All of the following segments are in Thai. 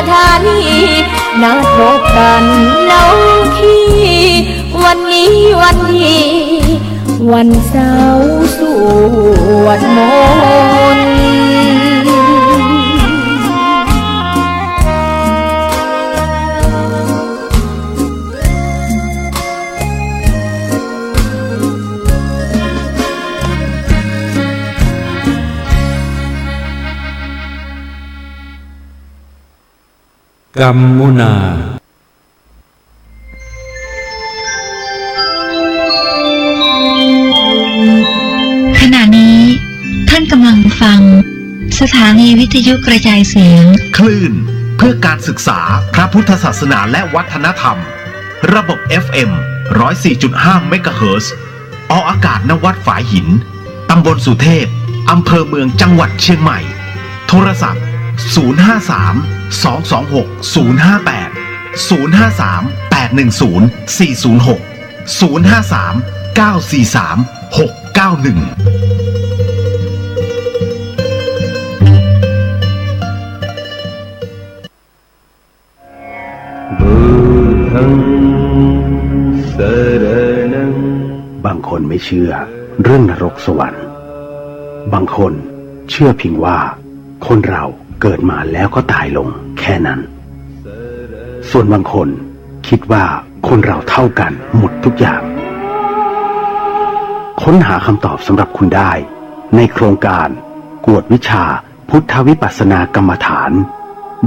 ถานีนัดพบกันน้องพี่วันนี้วันดีวันเสาร์สวดมนต์กัมมุนาขณะนี้ท่านกำลังฟังสถานีวิทยุกระจายเสียงคลื่นเพื่อการศึกษาพระพุทธศาสนาและวัฒนธรรมระบบ FM 104.5 เมกะเฮิรตซ์ออกอากาศณวัดฝายหินตำบลสุเทพอำเภอเมืองจังหวัดเชียงใหม่โทรศัพท์053-226-058 053-810-406 053-943-691บางคนไม่เชื่อเรื่องนรกสวรรค์บางคนเชื่อเพียงว่าคนเราเกิดมาแล้วก็ตายลงแค่นั้นส่วนบางคนคิดว่าคนเราเท่ากันหมดทุกอย่างค้นหาคำตอบสำหรับคุณได้ในโครงการกวดวิชาพุทธวิปัสสนากรรมฐาน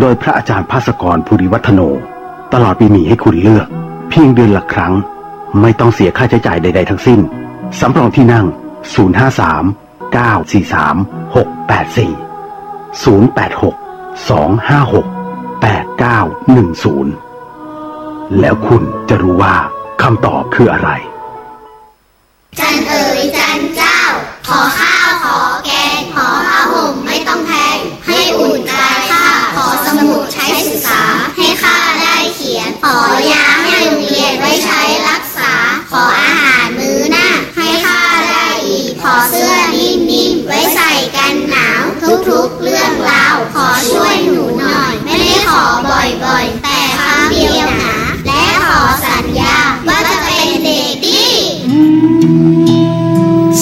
โดยพระอาจารย์ภาสกรภูริวัฒโนตลอดปีมีให้คุณเลือกเพียงเดือนละครั้งไม่ต้องเสียค่าใช้จ่ายใดๆทั้งสิ้นสำรองที่นั่ง053-943-684-086-256-8910แล้วคุณจะรู้ว่าคำตอบคืออะไรจันเอ๋ยจันเจ้าขอข้าวขอแกงขอผ้าห่มไม่ต้องแพงให้อุ่นกายข้าขอสมุดใช้ศึกษาให้ข้าได้เขียนขอยาให้โรงเรียนไว้ใช้รักษาขออาหารมื้อหน้าให้ข้าได้อีกขอเสื้อนิ่มๆไว้ใส่กันหนาวทุกๆเรื่องราวขอช่วยหนูหน่อยไม่ได้ขอบ่อยๆแต่ครั้งเดียวนะและขอสัญญาว่าจะเป็นเด็กดี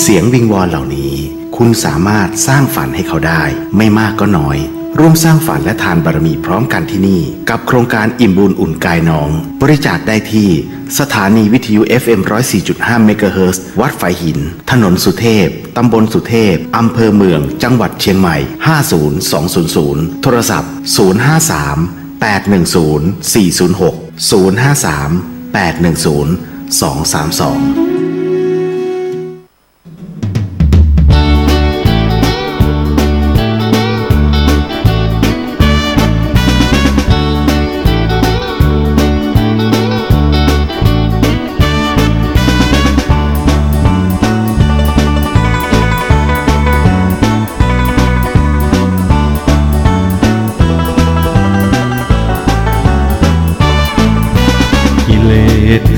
เสียงวิงวอนเหล่านี้คุณสามารถสร้างฝันให้เขาได้ไม่มากก็น้อยร่วมสร้างฝันและทานบารมีพร้อมกันที่นี่กับโครงการอิ่มบุญอุ่นกายน้องบริจาคได้ที่สถานีวิทยุ FM 104.5 เมกะเฮิรตซ์วัดฝายหินถนนสุเทพตำบลสุเทพอำเภอเมืองจังหวัดเชียงใหม่50200โทรศัพท์053-810-406 053-810-232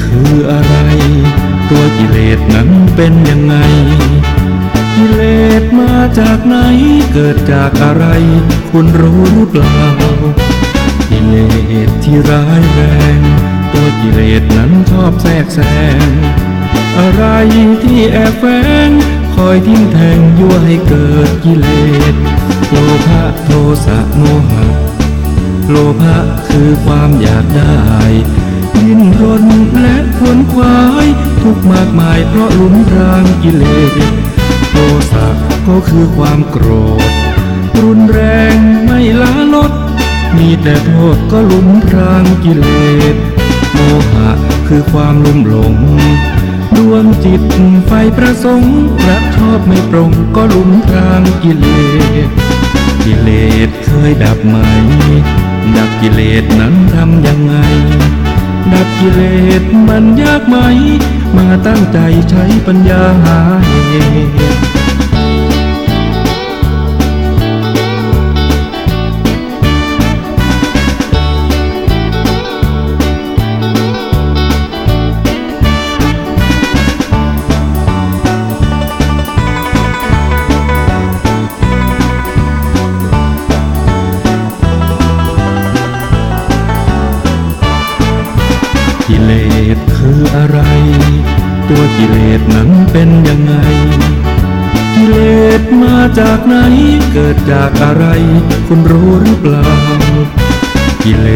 คืออะไรตัวกิเลสนั้นเป็นยังไงกิเลสมาจากไหนเกิดจากอะไรคุณรู้หรือเปล่ากิเลสที่ร้ายแรงตัวกิเลสนั้นชอบแทรกแซงอะไรที่แอบแฝงคอยทิ่มแทงยั่วให้เกิดกิเลสโลภะโทสะโมหะโลภะคือความอยากได้ดิ้นรนและขวนขวายทุกมากมายเพราะหลุมพรางกิเลสโทสะก็คือความโกรธรุนแรงไม่ละลดมีแต่โทษก็หลุมพรางกิเลสโมหะคือความลุ่มหลงดวงจิตไฟประสงค์รักชอบไม่ปรงก็หลุมพรางกิเลสกิเลสเคยดับไหมดับกิเลสนั้นทำยังไงดับกิเลสมันยากไหมมาตั้งใจใช้ปัญญาหาเหตุ ตัวกิเลสนั้นเป็นยังไงกิเลสมาจากไหนเกิดจากอะไรคุณรู้หรือเปล่ากิเล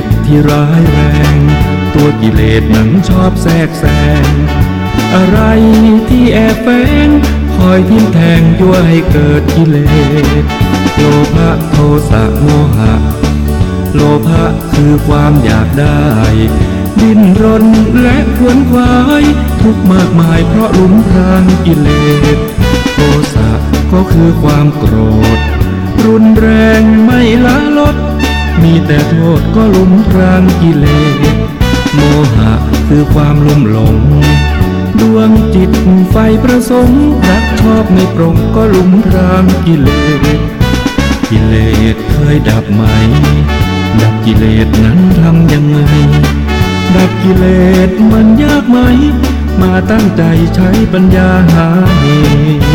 สที่ร้ายแรงตัวกิเลสนั้นชอบแทรกแซงอะไรที่แอบแฝงคอยทิ่มแทงยั่วให้เกิดกิเลสโลภะโทสะโมหะโลภะคือความอยากได้ดิ้นรนและขวนขวายทุกข์มากมายเพราะหลุมพรางกิเลสโทสะก็คือความโกรธรุนแรงไม่ละลดมีแต่โทษก็หลุมพรางกิเลสโมหะคือความลุ่มหลงดวงจิตไฟประสงค์รักชอบไม่ปรงก็หลุมพรางกิเลสกิเลสเคยดับไหมดับกิเลสนั้นทำยังไงดับกิเลสมันยากไหมมาตั้งใจใช้ปัญญาหาเหตุ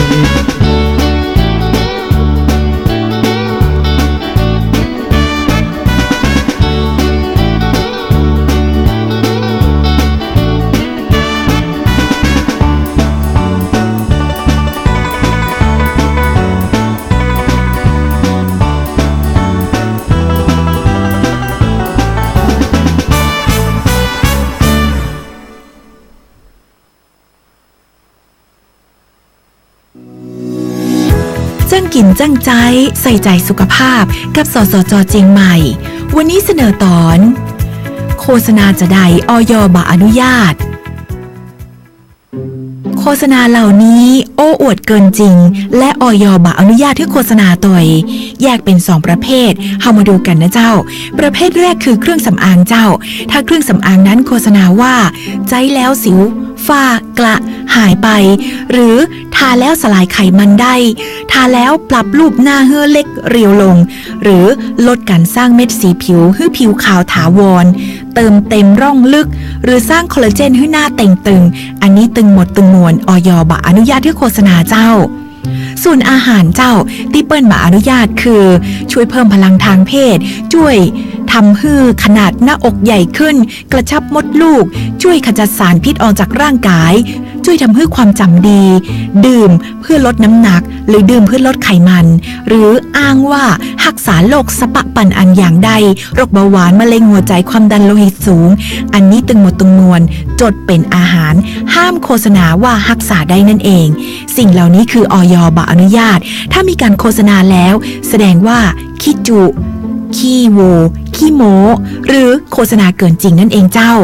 จ้างกินจ้างใจใส่ใจสุขภาพกับสสจ.เจียงใหม่วันนี้เสนอตอนโฆษณาจะใดอย.บ่อนุญาตโฆษณาเหล่านี้โอ้อวดเกินจริงและอย.บ่อนุญาตให้โฆษณาตัวแยกเป็น2ประเภทเฮามาดูกันนะเจ้าประเภทแรกคือเครื่องสำอางเจ้าถ้าเครื่องสำอางนั้นโฆษณาว่าใจแล้วสิวฝ้ากระหายไปหรือทาแล้วสลายไขมันได้ทาแล้วปรับรูปหน้าเฮือเล็กเรียวลงหรือลดการสร้างเม็ดสีผิวให้ผิวขาวถาวรเติมเต็มร่องลึกหรือสร้างคอลลาเจนให้หน้าเต่งตึงอันนี้ตึงหมดตึงมวลอย.บ่อนุญาตให้โฆษณาเจ้าส่วนอาหารเจ้าที่เปิ้ลบ่อนุญาตคือช่วยเพิ่มพลังทางเพศช่วยทำให้ขนาดหน้าอกใหญ่ขึ้นกระชับมดลูกช่วยขจัดสารพิษออกจากร่างกายช่วยทำให้ความจำดีดื่มเพื่อลดน้ำหนักหรือดื่มเพื่อลดไขมันหรืออ้างว่ารักษาโรคสะปะปั่นอันอย่างใดโรคเบาหวานมะเร็งหัวใจความดันโลหิตสูงอันนี้ตึงหมดตึงมวลจดเป็นอาหารห้ามโฆษณาว่ารักษาได้นั่นเองสิ่งเหล่านี้คืออย.บ่อนุญาตถ้ามีการโฆษณาแล้วแสดงว่าขี้จุขี้โวขี้โมหรือโฆษณาเกินจริงนั่นเองเจ้า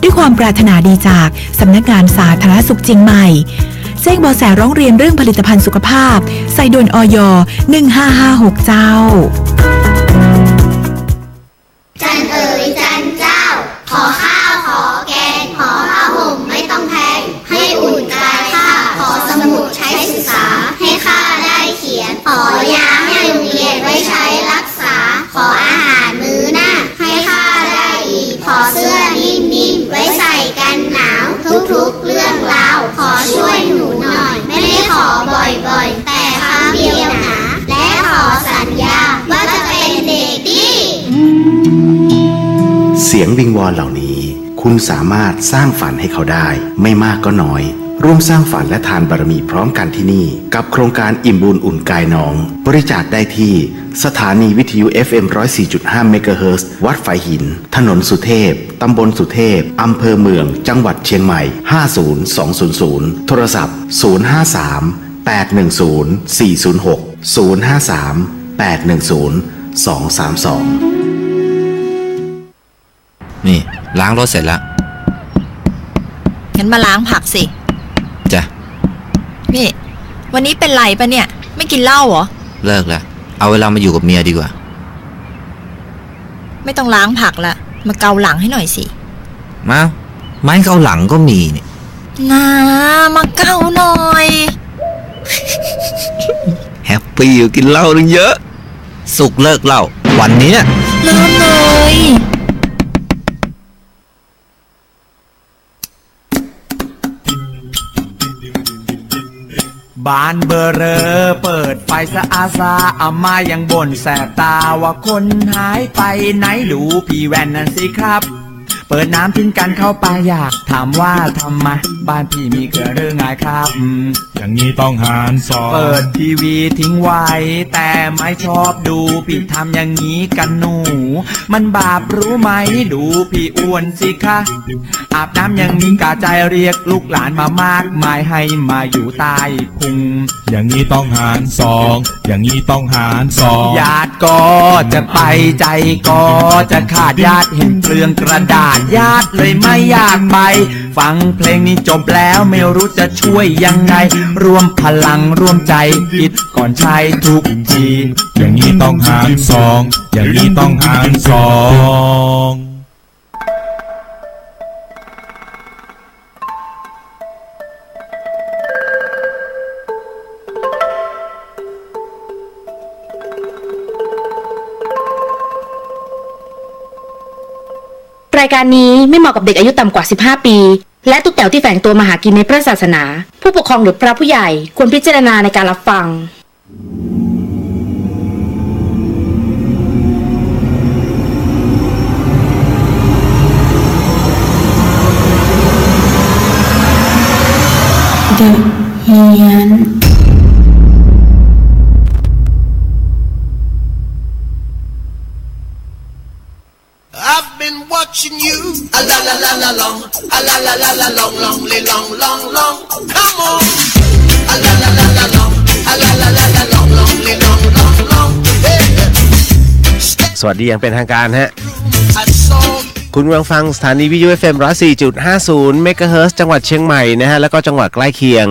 ด้วยความปรารถนาดีจากสำนักงานสาธารณสุขเชียงใหม่แจ้งเบาะแสร้องเรียนเรื่องผลิตภัณฑ์สุขภาพใส่ด่วนอย 1556เจ้าจันเอ๋ยจันเจ้าขอข้าวขอแกงขอผ้าห่มไม่ต้องแพงให้อุ่นกายข้าขอสมุดใช้ศึกษาให้ข้าได้เขียนขอยาให้โรงเรียนไว้ใช้รักษาขออาหารมื้อหน้าให้ข้าได้อีกขอเสื้อนิ่มๆไว้ใส่กันหนาวทุกๆเรื่องราวขอช่วยหนูหน่อยไม่ได้ขอบ่อยๆแต่ครั้งเดียวนะและขอสัญญาว่าจะเป็นเด็กดีเสียงวิงวอนเหล่านี้คุณสามารถสร้างฝันให้เขาได้ไม่มากก็น้อยร่วมสร้างฝันและทานบารมีพร้อมกันที่นี่กับโครงการอิ่มบุญอุ่นกายน้องบริจาคได้ที่สถานีวิทยุ FM 104.5 เมกะเฮิรตซ์วัดฝายหินถนนสุเทพตำบลสุเทพอำเภอเมืองจังหวัดเชียงใหม่50200โทรศัพท์053 810 406 053 810 232นี่ล้างรถเสร็จแล้วงั้นมาล้างผักสิจ้ะนี่วันนี้เป็นไรปะเนี่ยไม่กินเหล้าเหรอเลิกแล้วเอาเวลามาอยู่กับเมียดีกว่าไม่ต้องล้างผักละมาเกาหลังให้หน่อยสิมาไม้เกาหลังก็มีนี่นามาเกาหน่อยแฮปปี้อยู่กินเหล้านึงเยอะสุกเลิกเหล้าวันนี้เริ่มเลยบ้านเบอร์เรอเปิดไฟสะอาซาอาม่ายังบ่นแสบตาว่าคนหายไปไหนดูพี่แว่นนั่นสิครับ เปิดน้ำทิ้งกันเข้าไปอยากถามว่าทำไมบ้านพี่มีเกลือหรือไงครับอย่างนี้ต้องหารสองเปิดทีวีทิ้งไว้แต่ไม่ชอบดูพี่ทำอย่างนี้กันหนูมันบาปรู้ไหมดูพี่อ้วนสิคะอาบน้ำยังมีกาใจเรียกลูกหลานมามากมายให้มาอยู่ใต้พุงอย่างนี้ต้องหารสองอย่างนี้ต้องหารสองญาติก็จะไปใจก็จะขาดญาติเห็นเปลืองกระดาษญาติเลยไม่อยากไปฟังเพลงนี้จบแล้วไม่รู้จะช่วยยังไงรวมพลังร่วมใจคิดก่อนใช้ทุกทีอย่างนี้ต้องหารสองอย่างนี้ต้องหารสองรายการนี้ไม่เหมาะกับเด็กอายุต่ำกว่า15ปีและตุ๊กแต๋วที่แฝงตัวมาหากินในพระศาสนาผู้ปกครองหรือพระผู้ใหญ่ควรพิจารณาในการรับฟัง The Hian I've been watching you a la la la la long a la la la la long long long long long come on a la la la la long a la la la la long long long long long สวัสดีอย่างเป็นทางการฮะคุณกำลังฟังสถานีวิทยุ FM 104.50 เมกะเฮิรตซ์จังหวัดเชียงใหม่นะฮะแล้วก็จังหวัดใกล้เคียง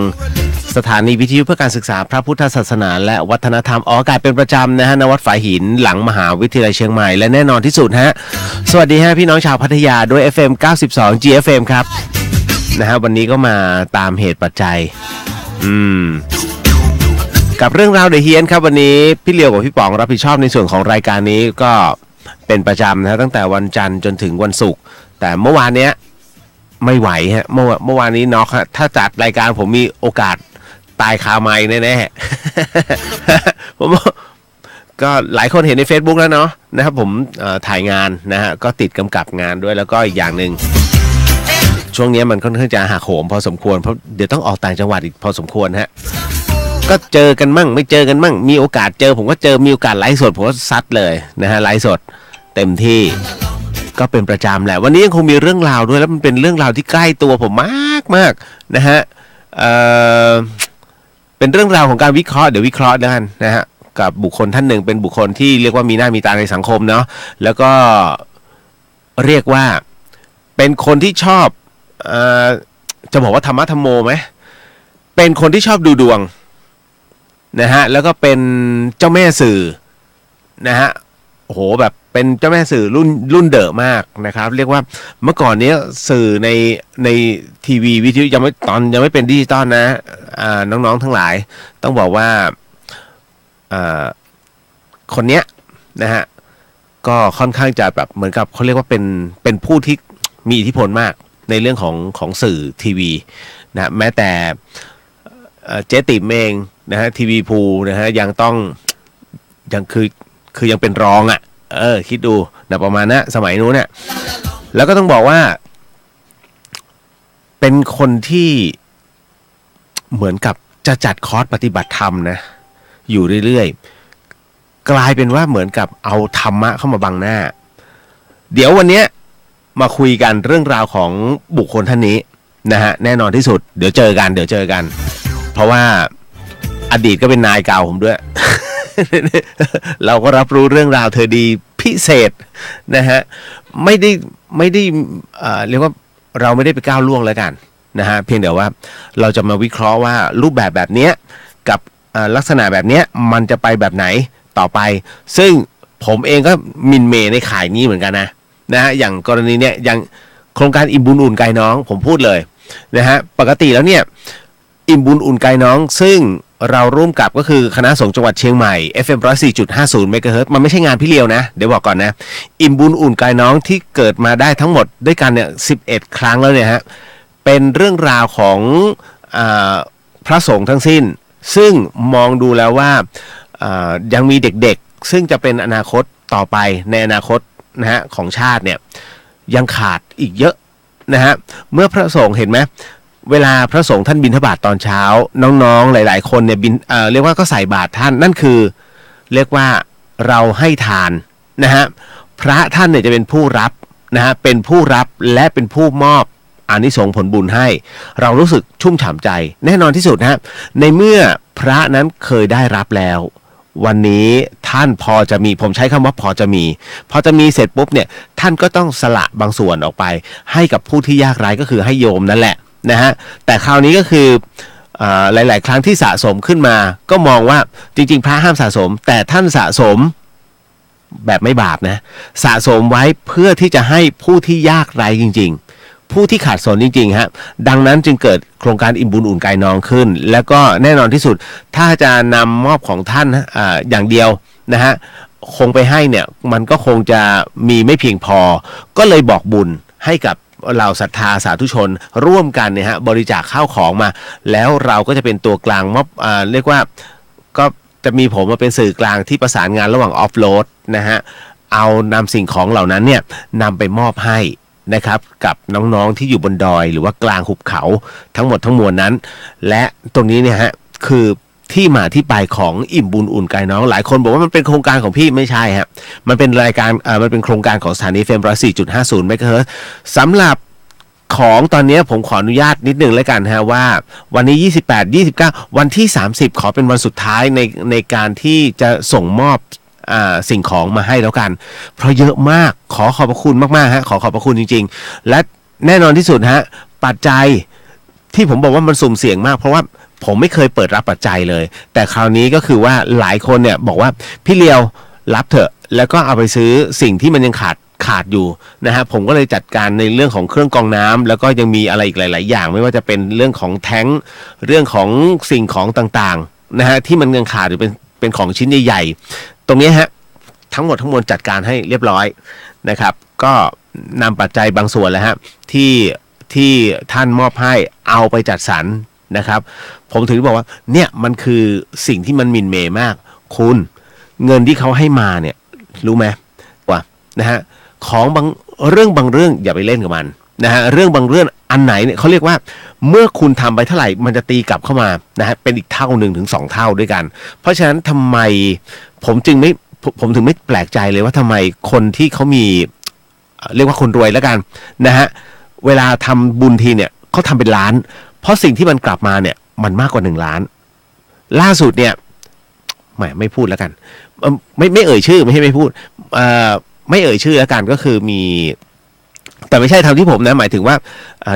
สถานีวิทยุเพื่อการศึกษาพระพุทธศาสนาและวัฒนธรรมออกอากาศเป็นประจำนะฮะณวัดฝายหินหลังมหาวิทยาลัยเชียงใหม่และแน่นอนที่สุดฮะสวัสดีฮะพี่น้องชาวพัทยาด้วย FM 92 GFM ครับนะฮะวันนี้ก็มาตามเหตุปัจจัยกับเรื่องราวเดอะเฮียนครับวันนี้พี่เลียวกับพี่ป๋องรับผิดชอบในส่วนของรายการนี้ก็เป็นประจำนะตั้งแต่วันจันทร์จนถึงวันศุกร์แต่เมื่อวานเนี้ยไม่ไหวฮะเมื่อวานนี้น็อกฮะถ้าจัดรายการผมมีโอกาสตายคาไมค์แน่ๆผมก็หลายคนเห็นใน Facebook แล้วเนาะนะครับผมถ่ายงานนะฮะก็ติดกำกับงานด้วยแล้วก็อีกอย่างนึงช่วงนี้มันค่อนข้างจะหักโหมพอสมควรเพราะเดี๋ยวต้องออกต่างจังหวัดอีกพอสมควรฮะก็เจอกันมั่งไม่เจอกันมั่งมีโอกาสเจอผมก็เจอมีโอกาสไลฟ์สดผมก็ซัดเลยนะฮะไลฟ์สดเต็มที่ก็เป็นประจำแหละวันนี้ยังคงมีเรื่องราวด้วยแล้วมันเป็นเรื่องราวที่ใกล้ตัวผมมากนะฮะเป็นเรื่องราวของการวิเคราะห์เดี๋ยววิเคราะห์กันนะฮะกับบุคคลท่านหนึ่งเป็นบุคคลที่เรียกว่ามีหน้ามีตาในสังคมเนาะแล้วก็เรียกว่าเป็นคนที่ชอบจะบอกว่าธรรมะธรรมโมไหมเป็นคนที่ชอบดูดวงนะฮะแล้วก็เป็นเจ้าแม่สื่อนะฮะโอ้โหแบบเป็นเจ้าแม่สื่อรุ่นเดอะมากนะครับเรียกว่าเมื่อก่อนนี้สื่อในทีวีวิทยุยังไม่เป็นดิจิตอลนะน้องๆทั้งหลายต้องบอกว่าคนเนี้ยนะฮะก็ค่อนข้างจะแบบเหมือนกับเขาเรียกว่าเป็นผู้ที่มีอิทธิพลมากในเรื่องของสื่อทีวีนะแม้แต่เจ๊ติ๋มเองนะฮะทีวีพูนะฮะยังต้องยังคือยังเป็นรองอ่ะคิดดูนะประมาณนั้นสมัยนู้นเนี่ยแล้วก็ต้องบอกว่าเป็นคนที่เหมือนกับจะจัดคอร์สปฏิบัติธรรมนะอยู่เรื่อยๆกลายเป็นว่าเหมือนกับเอาธรรมะเข้ามาบังหน้าเดี๋ยววันนี้มาคุยกันเรื่องราวของบุคคลท่านนี้นะฮะแน่นอนที่สุดเดี๋ยวเจอกันเพราะว่าอดีตก็เป็นนายเก่าผมด้วย เราก็รับรู้เรื่องราวเธอดีพิเศษนะฮะไม่ได้เรียกว่าเราไม่ได้ไปก้าวล่วงแล้วกันนะฮะเพียงแต่ว่าเราจะมาวิเคราะห์ว่ารูปแบบนี้กับลักษณะแบบนี้มันจะไปแบบไหนต่อไปซึ่งผมเองก็มินเมย์ในข่ายนี้เหมือนกันนะฮะอย่างกรณีเนี้ยอย่างโครงการอิ่มบุญอุ่นกายน้องผมพูดเลยนะฮะปกติแล้วเนี่ยอิ่มบุญอุ่นกายน้องซึ่งเราร่วมกับก็คือคณะสงฆ์จังหวัดเชียงใหม่ FM 104.50 เมกะเฮิรตซ์มันไม่ใช่งานพี่เลียวนะเดี๋ยวบอกก่อนนะอิ่มบุญอุ่นกายน้องที่เกิดมาได้ทั้งหมดด้วยกันเนี่ย11ครั้งแล้วเนี่ยฮะเป็นเรื่องราวของพระสงฆ์ทั้งสิ้นซึ่งมองดูแล้วว่ายังมีเด็กๆซึ่งจะเป็นอนาคตต่อไปในอนาคตนะฮะของชาติเนี่ย ยังขาดอีกเยอะนะฮะเมื่อพระสงฆ์เห็นไหมเวลาพระสงฆ์ท่านบิณฑบาตตอนเช้าน้องๆหลายๆคนเนี่ยเรียกว่าก็ใส่บาตรท่านนั่นคือเรียกว่าเราให้ทานนะฮะพระท่านเนี่ยจะเป็นผู้รับนะฮะเป็นผู้รับและเป็นผู้มอบอานิสงส์ผลบุญให้เรารู้สึกชุ่มฉ่ำใจแน่นอนที่สุดนะฮะในเมื่อพระนั้นเคยได้รับแล้ววันนี้ท่านพอจะมีผมใช้คำว่าพอจะมีเสร็จปุ๊บเนี่ยท่านก็ต้องสละบางส่วนออกไปให้กับผู้ที่ยากไร้ก็คือให้โยมนั่นแหละนะฮะแต่คราวนี้ก็คือหลายๆครั้งที่สะสมขึ้นมาก็มองว่าจริงๆพระห้ามสะสมแต่ท่านสะสมแบบไม่บาปนะสะสมไว้เพื่อที่จะให้ผู้ที่ยากไร้จริงๆผู้ที่ขาดสนจริงๆฮะดังนั้นจึงเกิดโครงการอิ่มบุญอุ่นกายน้องขึ้นแล้วก็แน่นอนที่สุดถ้าจะนำมอบของท่านอย่างเดียวนะฮะคงไปให้เนี่ยมันก็คงจะมีไม่เพียงพอก็เลยบอกบุญให้กับเราศรัทธาสาธุชนร่วมกันเนี่ยฮะบริจาคข้าวของมาแล้วเราก็จะเป็นตัวกลางมอบเรียกว่าก็จะมีผมมาเป็นสื่อกลางที่ประสานงานระหว่างออฟโหลดนะฮะเอานำสิ่งของเหล่านั้นเนี่ยนำไปมอบให้นะครับกับน้องๆที่อยู่บนดอยหรือว่ากลางหุบเขาทั้งหมดทั้งมวลนั้นและตรงนี้เนี่ยฮะคือที่มาที่ไปของอิ่มบุญอุ่นกายน้องหลายคนบอกว่ามันเป็นโครงการของพี่ไม่ใช่ฮะมันเป็นรายการมันเป็นโครงการของสถานี FM 104.50 เมกะเฮิรตซ์สำหรับของตอนนี้ผมขออนุญาตนิดนึงแล้วกันฮะว่าวันนี้28 29วันที่30ขอเป็นวันสุดท้ายในการที่จะส่งมอบสิ่งของมาให้แล้วกันเพราะเยอะมากขอบพระคุณมากๆฮะขอบพระคุณจริงๆและแน่นอนที่สุดฮะปัจจัยที่ผมบอกว่ามันสุ่มเสี่ยงมากเพราะว่าผมไม่เคยเปิดรับปัจจัยเลยแต่คราวนี้ก็คือว่าหลายคนเนี่ยบอกว่าพี่เลียวรับเถอะแล้วก็เอาไปซื้อสิ่งที่มันยังขาดอยู่นะฮะผมก็เลยจัดการในเรื่องของเครื่องกรองน้ำแล้วก็ยังมีอะไรอีกหลายๆอย่างไม่ว่าจะเป็นเรื่องของแท้งเรื่องของสิ่งของต่างๆนะฮะที่มันยังขาดหรือเป็นของชิ้นใหญ่ๆตรงนี้ฮะทั้งหมดทั้งมวลจัดการให้เรียบร้อยนะครับก็นำปัจจัยบางส่วนแล้วฮะที่ท่านมอบให้เอาไปจัดสรรนะครับผมถึงบอกว่าเนี่ยมันคือสิ่งที่มันมินเมย์มากคุณเงินที่เขาให้มาเนี่ยรู้ไหมว่านะฮะของบางเรื่องอย่าไปเล่นกับมันนะฮะเรื่องบางเรื่องอันไหนเนี่ยเขาเรียกว่าเมื่อคุณทำไปเท่าไหร่มันจะตีกลับเข้ามานะฮะเป็นอีกเท่า1 ถึง 2 เท่าด้วยกันเพราะฉะนั้นทำไมผมถึงไม่แปลกใจเลยว่าทำไมคนที่เขามีเรียกว่าคนรวยแล้วกันนะฮะเวลาทำบุญทีเนี่ยเขาทำเป็นล้านเพราะสิ่งที่มันกลับมาเนี่ยมันมากกว่า1 ล้านล่าสุดเนี่ยไม่พูดแล้วกันไม่เอ่ยชื่อไม่พูดไม่เอ่ยชื่อแล้วกันก็คือมีแต่ไม่ใช่ทำที่ผมนะหมายถึงว่า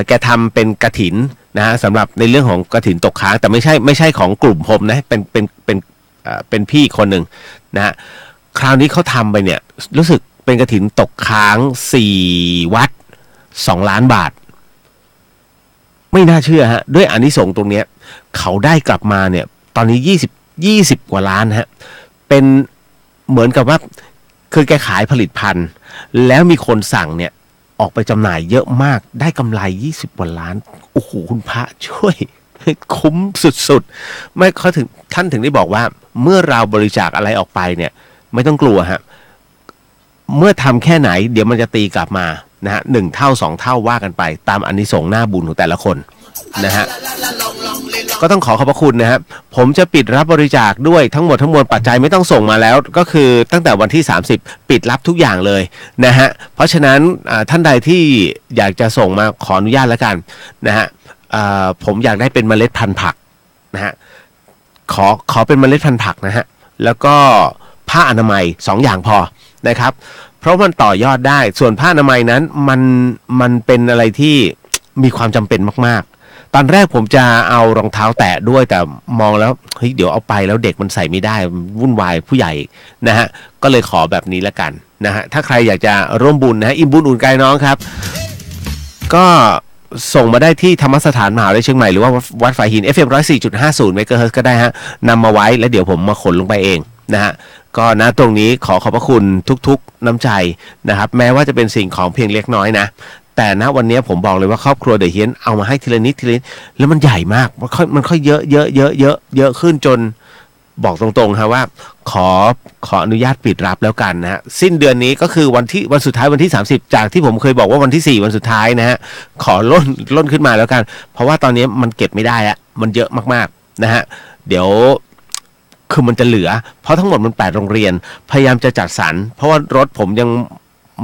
แกทำเป็นกฐินนะฮะสำหรับในเรื่องของกฐินตกค้างแต่ไม่ใช่ของกลุ่มผมนะเป็นพี่คนหนึ่งนะฮะคราวนี้เขาทำไปเนี่ยรู้สึกเป็นกฐินตกค้าง4 วัด2 ล้านบาทไม่น่าเชื่อฮะด้วยอานิสงส์ตรงเนี้ยเขาได้กลับมาเนี่ยตอนนี้20 กว่าล้านฮะเป็นเหมือนกับว่าคือแกขายผลิตภัณฑ์แล้วมีคนสั่งเนี่ยออกไปจำหน่ายเยอะมากได้กำไร20 กว่าล้านโอ้โหคุณพระช่วยคุ้มสุดๆไม่เขาถึงท่านถึงได้บอกว่าเมื่อเราบริจาคอะไรออกไปเนี่ยไม่ต้องกลัวฮะเมื่อทำแค่ไหนเดี๋ยวมันจะตีกลับมานะฮะ1 เท่า 2 เท่าว่ากันไปตามอานิสงส์หน้าบุญของแต่ละคนนะฮะก็ต้องขอบพระคุณนะครับผมจะปิดรับบริจาคด้วยทั้งหมดทั้งมวลปัจจัยไม่ต้องส่งมาแล้วก็คือตั้งแต่วันที่30ปิดรับทุกอย่างเลยนะฮะเพราะฉะนั้นท่านใดที่อยากจะส่งมาขออนุญาตแล้วกันนะฮะผมอยากได้เป็นเมล็ดพันธุ์ผักนะฮะขอเป็นเมล็ดพันธุ์ผักนะฮะแล้วก็ผ้าอนามัย2 อย่างพอนะครับเพราะมันต่อยอดได้ส่วนผ้าอนามัยนั้นมันเป็นอะไรที่มีความจำเป็นมากๆตอนแรกผมจะเอารองเท้าแตะด้วยแต่มองแล้วเฮ้ยเดี๋ยวเอาไปแล้วเด็กมันใส่ไม่ได้วุ่นวายผู้ใหญ่นะฮะก็เลยขอแบบนี้ละกันนะฮะถ้าใครอยากจะร่วมบุญนะฮะอิ่มบุญอุ่นกายน้องครับก็ส่งมาได้ที่ธรรมสถานมหาวิทยาลัยเชียงใหม่หรือว่าวัดฝายหิน FM 104.50 เมกะเฮิรตซ์ก็ได้ฮะนำมาไว้แล้วเดี๋ยวผมมาขนลงไปเองนะฮะก็นะตรงนี้ขอบพระคุณทุกๆน้ำใจนะครับแม้ว่าจะเป็นสิ่งของเพียงเล็กน้อยนะแต่ณวันนี้ผมบอกเลยว่าครอบครัวเดอะเฮียนเอามาให้ทีละนิดแล้วมันใหญ่มากมันค่อยเยอะขึ้นจน บอกตรงๆฮะว่าขออนุญาตปิดรับแล้วกันนะฮะสิ้นเดือนนี้ก็คือวันสุดท้ายวันที่30จากที่ผมเคยบอกว่าวันที่4วันสุดท้ายนะฮะขอล่นขึ้นมาแล้วกันเพราะว่าตอนนี้มันเก็บไม่ได้อะมันเยอะมากๆนะฮะเดี๋ยวคือมันจะเหลือเพราะทั้งหมดมัน8โรงเรียนพยายามจะจัดสรรเพราะว่ารถผมยัง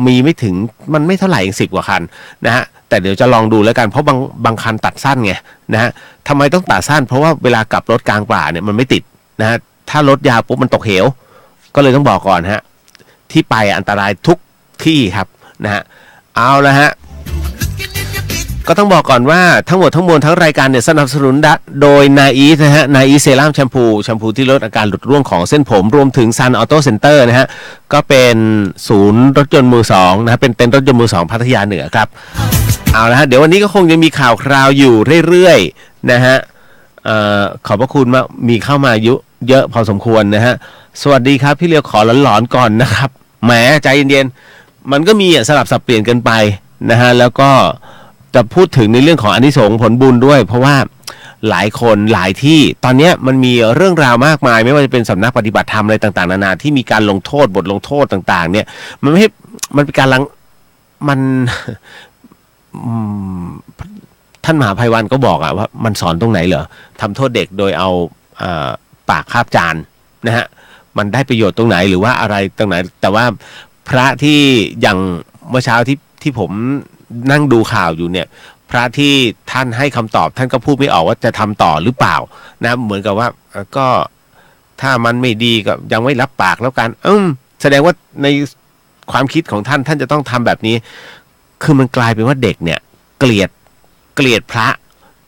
มีไม่ถึงมันไม่เท่าไหร่10 กว่าคันนะฮะแต่เดี๋ยวจะลองดูแล้วกันเพราะบางคันตัดสั้นไงนะฮะทำไมต้องตัดสั้นเพราะว่าเวลากลับรถกลางป่าเนี่ยมันไม่ติดนะฮะถ้ารถยาวปุ๊บมันตกเหวก็เลยต้องบอกก่อนฮะที่ไปอันตรายทุกที่ครับนะฮะเอาละฮะก็ต้องบอกก่อนว่าทั้งหมดทั้งมวลทั้งรายการเนี่ยสนับสนุนโดยนาอีสนะฮะนาอีเซรั่มแชมพูที่ลดอาการหลุดร่วงของเส้นผมรวมถึงซันออโต้เซ็นเตอร์นะฮะก็เป็นศูนย์รถยนต์มือ2นะฮะเป็นเต็นท์รถยนต์มือ2พัทยาเหนือครับเอาละฮะเดี๋ยววันนี้ก็คงจะมีข่าวคราวอยู่เรื่อยๆนะฮะขอบพระคุณมากมีเข้ามาเยอะพอสมควรนะฮะสวัสดีครับพี่เลียวขอหลอนๆก่อนนะครับแหมใจเย็นๆมันก็มีสลับสับเปลี่ยนกันไปนะฮะแล้วก็จะพูดถึงในเรื่องของอานิสงส์ผลบุญด้วยเพราะว่าหลายคนหลายที่ตอนนี้มันมีเรื่องราวมากมายไม่ว่าจะเป็นสำนักปฏิบัติธรรมอะไรต่างๆนานาที่มีการลงโทษบทลงโทษต่างๆเนี่ยมันไม่ใช่มันเป็นการมันท่านมหาภัยวันก็บอกว่ามันสอนตรงไหนเหรอทำโทษเด็กโดยเอาปากคาบจานนะฮะมันได้ประโยชน์ตรงไหนหรือว่าอะไรตรงไหนแต่ว่าพระที่อย่างเมื่อเช้าที่ผมนั่งดูข่าวอยู่เนี่ยพระที่ท่านให้คำตอบท่านก็พูดไม่ออกว่าจะทำต่อหรือเปล่านะเหมือนกับว่าก็ถ้ามันไม่ดีก็ยังไม่รับปากแล้วกันแสดงว่าในความคิดของท่านจะต้องทำแบบนี้คือมันกลายเป็นว่าเด็กเนี่ยเกลียดพระ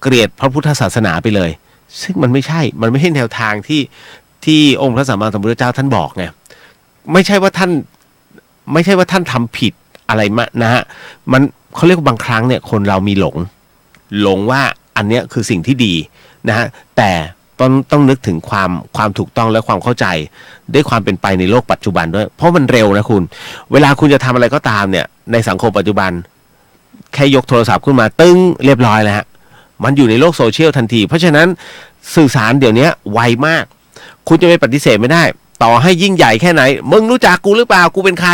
เกลียดพระพุทธศาสนาไปเลยซึ่งมันไม่ใช่แนวทางที่องค์พระสัมมาสัมพุทธเจ้าท่านบอกไงไม่ใช่ว่าท่านทำผิดอะไรมานะฮะมันเขาเรียกว่าบางครั้งเนี่ยคนเรามีหลงว่าอันเนี้ยคือสิ่งที่ดีนะฮะแต่ต้องนึกถึงความถูกต้องและความเข้าใจด้วยความเป็นไปในโลกปัจจุบันด้วยเพราะมันเร็วนะคุณเวลาคุณจะทำอะไรก็ตามเนี่ยในสังคมปัจจุบันแค่ยกโทรศัพท์ขึ้นมาตึ้งเรียบร้อยแล้วฮะมันอยู่ในโลกโซเชียลทันทีเพราะฉะนั้นสื่อสารเดี๋ยวนี้ไวมากคุณจะไปปฏิเสธไม่ได้ต่อให้ยิ่งใหญ่แค่ไหนมึงรู้จักกูหรือเปล่ากูเป็นใคร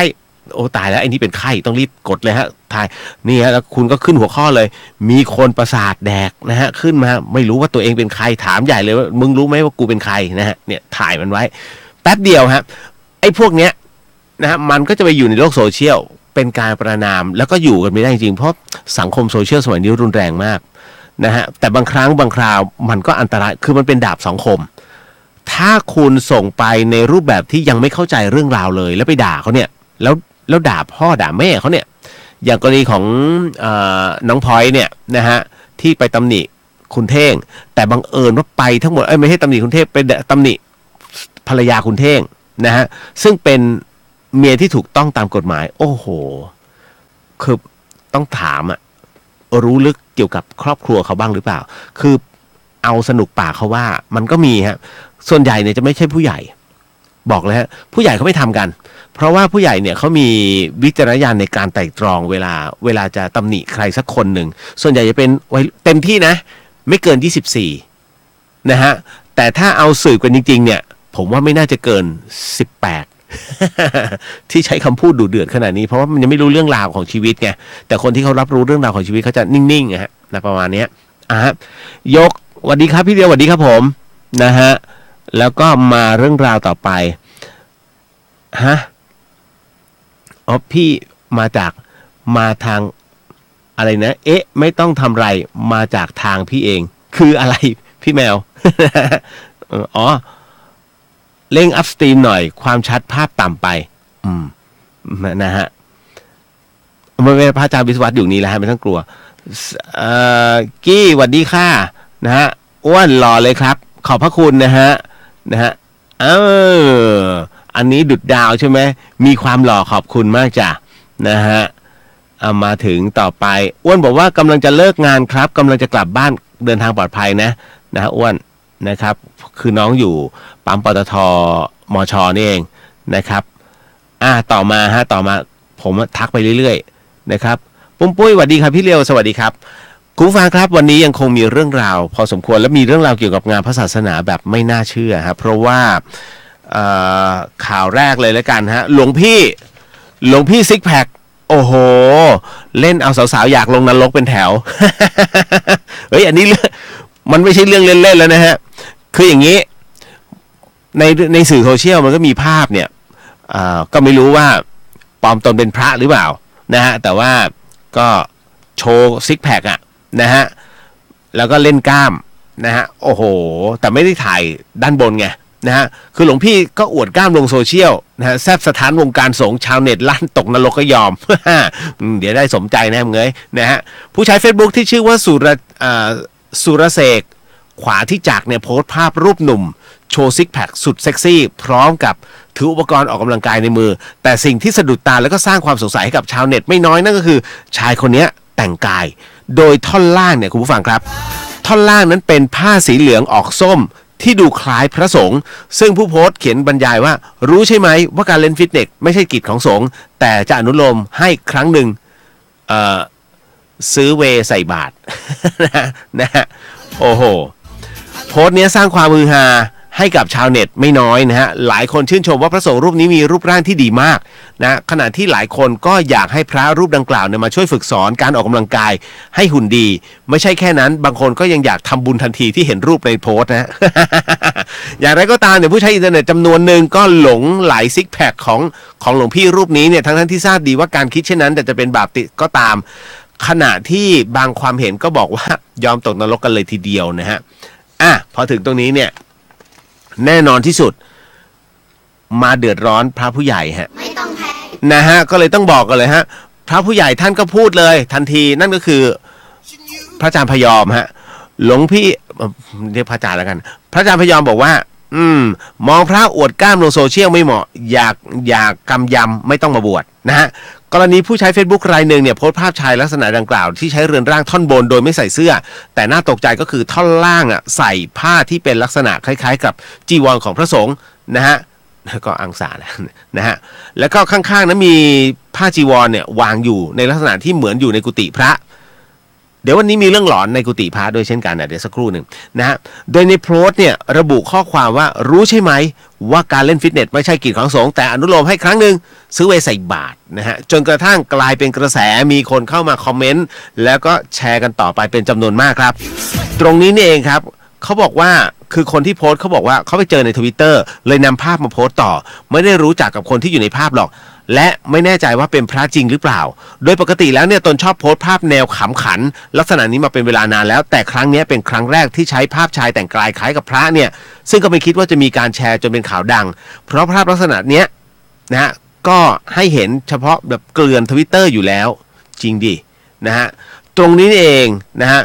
โอ้ตายแล้วไอ้นี่เป็นใครต้องรีบกดเลยฮะถ่ายนี่ฮะแล้วคุณก็ขึ้นหัวข้อเลยมีคนประสาทแดกนะฮะขึ้นมาไม่รู้ว่าตัวเองเป็นใครถามใหญ่เลยว่ามึงรู้ไหมว่ากูเป็นใครนะฮะเนี่ยถ่ายมันไว้แป๊บเดียวฮะไอ้พวกเนี้ยนะฮะมันก็จะไปอยู่ในโลกโซเชียลเป็นการประณามแล้วก็อยู่กันไม่ได้จริงเพราะสังคมโซเชียลสมัยนี้รุนแรงมากนะฮะแต่บางครั้งบางคราวมันก็อันตรายคือมันเป็นดาบสองคมถ้าคุณส่งไปในรูปแบบที่ยังไม่เข้าใจเรื่องราวเลยแล้วไปด่าเขาเนี่ยแล้วด่าพ่อด่าแม่เขาเนี่ยอย่างกรณีของน้องพลอยเนี่ยนะฮะที่ไปตำหนิคุณเท่งแต่บังเอิญว่าไปทั้งหมดไม่ใช่ตำหนิคุณเท่งเป็นตำหนิภรรยาคุณเท่งนะฮะซึ่งเป็นเมียที่ถูกต้องตามกฎหมายโอ้โหคือต้องถามรู้ลึกเกี่ยวกับครอบครัวเขาบ้างหรือเปล่าคือเอาสนุกปากเขาว่ามันก็มีฮะส่วนใหญ่เนี่ยจะไม่ใช่ผู้ใหญ่บอกเลยฮะผู้ใหญ่เขาไม่ทำกันเพราะว่าผู้ใหญ่เนี่ยเขามีวิจารณญาณในการไต่ตรองเวลาจะตำหนิใครสักคนหนึ่งส่วนใหญ่จะเป็นไว้เต็มที่นะไม่เกิน24นะฮะแต่ถ้าเอาสืบกันจริงๆเนี่ยผมว่าไม่น่าจะเกิน18ที่ใช้คำพูดดุเดือดขนาดนี้เพราะว่ามันยังไม่รู้เรื่องราวของชีวิตไงแต่คนที่เขารับรู้เรื่องราวของชีวิตเขาจะนิ่งๆฮะนะประมาณนี้ยกสวัสดีครับพี่เดียวสวัสดีครับผมนะฮะแล้วก็มาเรื่องราวต่อไปพี่มาทางอะไรนะไม่ต้องทำไรมาจากทางพี่เองคืออะไรพี่แมว เร่งอัพสตรีมหน่อยความชัดภาพต่ำไปนะฮะไม่เป็นพระอาจารย์วิศวัตอยู่นี่แหละฮะไม่ต้องกลัวกี้สวัสดีค่ะนะฮะอ้วนหล่อเลยครับขอบพระคุณนะฮะอันนี้ดุดดาวใช่ไหมมีความหล่อขอบคุณมากจ้ะนะฮะมาถึงต่อไปอ้วนบอกว่ากำลังจะเลิกงานครับกำลังจะกลับบ้านเดินทางปลอดภัยนะอ้วนนะครับคือน้องอยู่ปั๊มปตท.มช.นี่เองนะครับต่อมาผมทักไปเรื่อยๆนะครับปุ้มปุ้ยสวัสดีครับพี่เลียวสวัสดีครับ คุณผู้ฟังครับวันนี้ยังคงมีเรื่องราวพอสมควรและมีเรื่องราวเกี่ยวกับงานพระศาสนาแบบไม่น่าเชื่อครับเพราะว่าข่าวแรกเลยแล้วกันฮะหลวงพี่ซิกแพคโอ้โหเล่นเอาสาวๆอยากลงนรกเป็นแถว เฮ้ยอันนี้มันไม่ใช่เรื่องเล่นๆแล้วนะฮะคืออย่างนี้ในสื่อโซเชียลมันก็มีภาพเนี่ยก็ไม่รู้ว่าปลอมตนเป็นพระหรือเปล่านะฮะแต่ว่าก็โชว์ซิกแพคอะนะฮะแล้วก็เล่นกล้ามนะฮะโอ้โหแต่ไม่ได้ถ่ายด้านบนไงนะฮะคือหลวงพี่ก็อวดกล้ามลงโซเชียลนะฮะแซบสถานวงการสงฆ์ชาวเน็ตลั่นตกนรกก็ยอม เดี๋ยวได้สมใจแน่เงยนะฮะผู้ใช้ Facebook ที่ชื่อว่าสุรเสกขวาที่จักเนี่ยโพสต์ภาพรูปหนุ่มโชว์ซิกแพคสุดเซ็กซี่พร้อมกับถืออุปกรณ์ออกกำลังกายในมือแต่สิ่งที่สะดุดตาแล้วก็สร้างความสงสัยให้กับชาวเน็ตไม่น้อยนั่นก็คือชายคนนี้แต่งกายโดยท่อนล่างเนี่ยคุณผู้ฟังครับท่อนล่างนั้นเป็นผ้าสีเหลืองออกส้มที่ดูคล้ายพระสงฆ์ซึ่งผู้โพสต์เขียนบรรยายว่ารู้ใช่ไหมว่าการเล่นฟิตเนสไม่ใช่กิจของสงฆ์แต่จะอนุโลมให้ครั้งหนึ่งซื้อเวใส่บาตร นะฮะโอ้โหโพสต์นี้สร้างความฮือฮาให้กับชาวเน็ตไม่น้อยนะฮะหลายคนชื่นชมว่าพระสงฆ์รูปนี้มีรูปร่างที่ดีมากนะขณะที่หลายคนก็อยากให้พระรูปดังกล่าวเนี่ยมาช่วยฝึกสอนการออกกำลังกายให้หุ่นดีไม่ใช่แค่นั้นบางคนก็ยังอยากทำบุญทันทีที่เห็นรูปในโพสต์นะ อย่างไรก็ตามเนี่ยผู้ใช้อินเทอร์เน็ตจำนวนหนึ่งก็หลงไหลซิกแพคของหลวงพี่รูปนี้เนี่ยทั้งที่ทราบดีว่าการคิดเช่นนั้นแต่จะเป็นบาปติก็ตามขณะที่บางความเห็นก็บอกว่ายอมตกนรกกันเลยทีเดียวนะฮะพอถึงตรงนี้เนี่ยแน่นอนที่สุดมาเดือดร้อนพระผู้ใหญ่ฮะไม่ต้องแพงนะฮะก็เลยต้องบอกกันเลยฮะพระผู้ใหญ่ท่านก็พูดเลยทันทีนั่นก็คือพระอาจารย์พยอมฮะหลวงพี่เรียกพระอาจารย์แล้วกันพระอาจารย์พยอมบอกว่ามองพระอวดกล้ามลงโซเชียลไม่เหมาะอยากกำยำไม่ต้องมาบวชนะฮะกรณีผู้ใช้ Facebook รายหนึ่งเนี่ยโพสต์ภาพชายลักษณะดังกล่าวที่ใช้เรือนร่างท่อนบนโดยไม่ใส่เสื้อแต่น่าตกใจก็คือท่อนล่างใส่ผ้าที่เป็นลักษณะคล้ายๆกับจีวรของพระสงฆ์นะฮะก็อังสานะฮะแล้วก็ข้างๆนั้นมีผ้าจีวรเนี่ยวางอยู่ในลักษณะที่เหมือนอยู่ในกุฏิพระเดี๋ยววันนี้มีเรื่องหลอนในกุฏิพระด้วยเช่นกันเดี๋ยวสักครู่หนึ่งนะฮะโดยในโพสต์เนี่ยระบุข้อความว่ารู้ใช่ไหมว่าการเล่นฟิตเนสไม่ใช่กิจของสงฆ์แต่อนุโลมให้ครั้งหนึ่งซื้อเวใส่บาตรนะฮะจนกระทั่งกลายเป็นกระแสมีคนเข้ามาคอมเมนต์แล้วก็แชร์กันต่อไปเป็นจำนวนมากครับตรงนี้นี่เองครับเขาบอกว่าคือคนที่โพสต์เขาบอกว่าเขาไปเจอใน Twitter เลยนำภาพมาโพสต์ต่อไม่ได้รู้จักกับคนที่อยู่ในภาพหรอกและไม่แน่ใจว่าเป็นพระจริงหรือเปล่าโดยปกติแล้วเนี่ยตนชอบโพสต์ภาพแนวขำขันลักษณะนี้มาเป็นเวลานานแล้วแต่ครั้งนี้เป็นครั้งแรกที่ใช้ภาพชายแต่งกายคล้ายกับพระเนี่ยซึ่งก็ไม่คิดว่าจะมีการแชร์จนเป็นข่าวดังเพราะภาพลักษณะเนี้ยนะฮะก็ให้เห็นเฉพาะแบบเกลื่อน Twitter อยู่แล้วจริงดินะฮะตรงนี้เองนะฮะ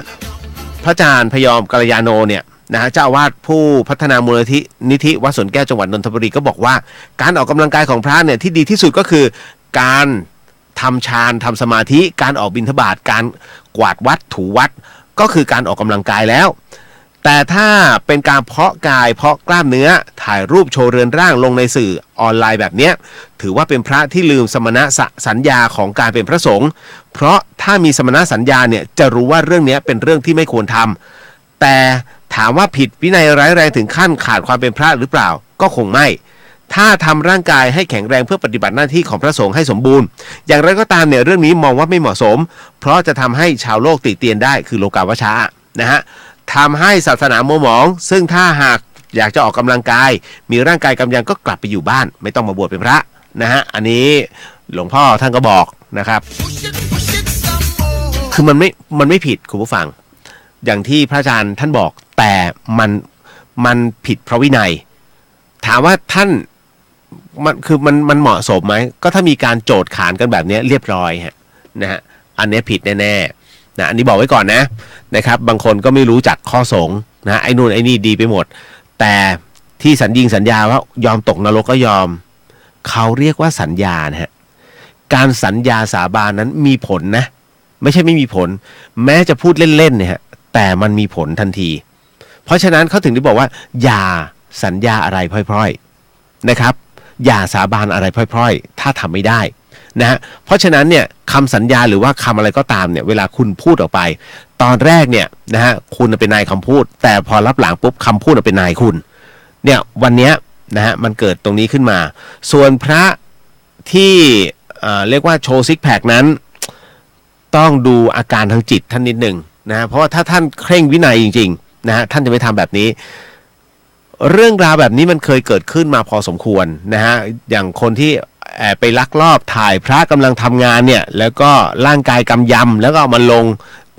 พระอาจารย์พยอมกัลยาโนเนี่ยนะฮะเจ้าอาวาสผู้พัฒนามูลนิธิวัดสวนแก้วจังหวัดนนทบุรีก็บอกว่าการออกกำลังกายของพระเนี่ยที่ดีที่สุดก็คือการทำฌานทำสมาธิการออกบิณฑบาตการกวาดวัดถูวัดก็คือการออกกำลังกายแล้วแต่ถ้าเป็นการเพาะกายเพาะกล้ามเนื้อถ่ายรูปโชว์เรือนร่างลงในสื่อออนไลน์แบบนี้ถือว่าเป็นพระที่ลืมสมณสัญญาของการเป็นพระสงฆ์เพราะถ้ามีสมณสัญญาเนี่ยจะรู้ว่าเรื่องนี้เป็นเรื่องที่ไม่ควรทำแต่ถามว่าผิดวินัยร้ายแรงถึงขั้นขาดความเป็นพระหรือเปล่าก็คงไม่ถ้าทำร่างกายให้แข็งแรงเพื่อปฏิบัติหน้าที่ของพระสงฆ์ให้สมบูรณ์อย่างไรก็ตามเนี่ยเรื่องนี้มองว่าไม่เหมาะสมเพราะจะทำให้ชาวโลกติเตียนได้คือโลกาวชะนะฮะทำให้ศาสนามัวหมองซึ่งถ้าหากอยากจะออกกำลังกายมีร่างกายกำยำก็กลับไปอยู่บ้านไม่ต้องมาบวชเป็นพระนะฮะอันนี้หลวงพ่อท่านก็บอกนะครับคือมันไม่ผิดคุณผู้ฟังอย่างที่พระอาจารย์ท่านบอกแต่มันผิดพระวินัยถามว่าท่านมันเหมาะสมไหมก็ถ้ามีการโจทย์ขานกันแบบนี้เรียบร้อยฮะนะฮะอันนี้ผิดแน่ๆนะอันนี้บอกไว้ก่อนนะครับบางคนก็ไม่รู้จักข้อสงฆ์นะไอ้นู่นไอ้นี่ดีไปหมดแต่ที่สัญญาว่ายอมตกนรกก็ยอมเขาเรียกว่าสัญญานะฮะการสัญญาสาบานนั้นมีผลนะไม่ใช่ไม่มีผลแม้จะพูดเล่นๆเนี่ยแต่มันมีผลทันทีเพราะฉะนั้นเขาถึงได้บอกว่าอย่าสัญญาอะไรพร่อยๆนะครับอย่าสาบานอะไรพร่อยๆถ้าทำไม่ได้นะฮะเพราะฉะนั้นเนี่ยคำสัญญาหรือว่าคำอะไรก็ตามเนี่ยเวลาคุณพูดออกไปต่อ ตอนแรกเนี่ยนะฮะคุณเป็นนายคำพูดแต่พอรับหลังปุ๊บคำพูดเป็นนายคุณเนี่ยวันเนี้ยนะฮะมันเกิดตรงนี้ขึ้นมาส่วนพระที่เรียกว่าโชว์ซิกแพคนั้นต้องดูอาการทางจิตท่านนิดหนึ่งนะเพราะว่าถ้าท่านเคร่งวินัยจริงๆนะฮะท่านจะไม่ทำแบบนี้เรื่องราวแบบนี้มันเคยเกิดขึ้นมาพอสมควรนะฮะอย่างคนที่ไปลักลอบถ่ายพระกำลังทำงานเนี่ยแล้วก็ร่างกายกำยำแล้วก็เอามาลง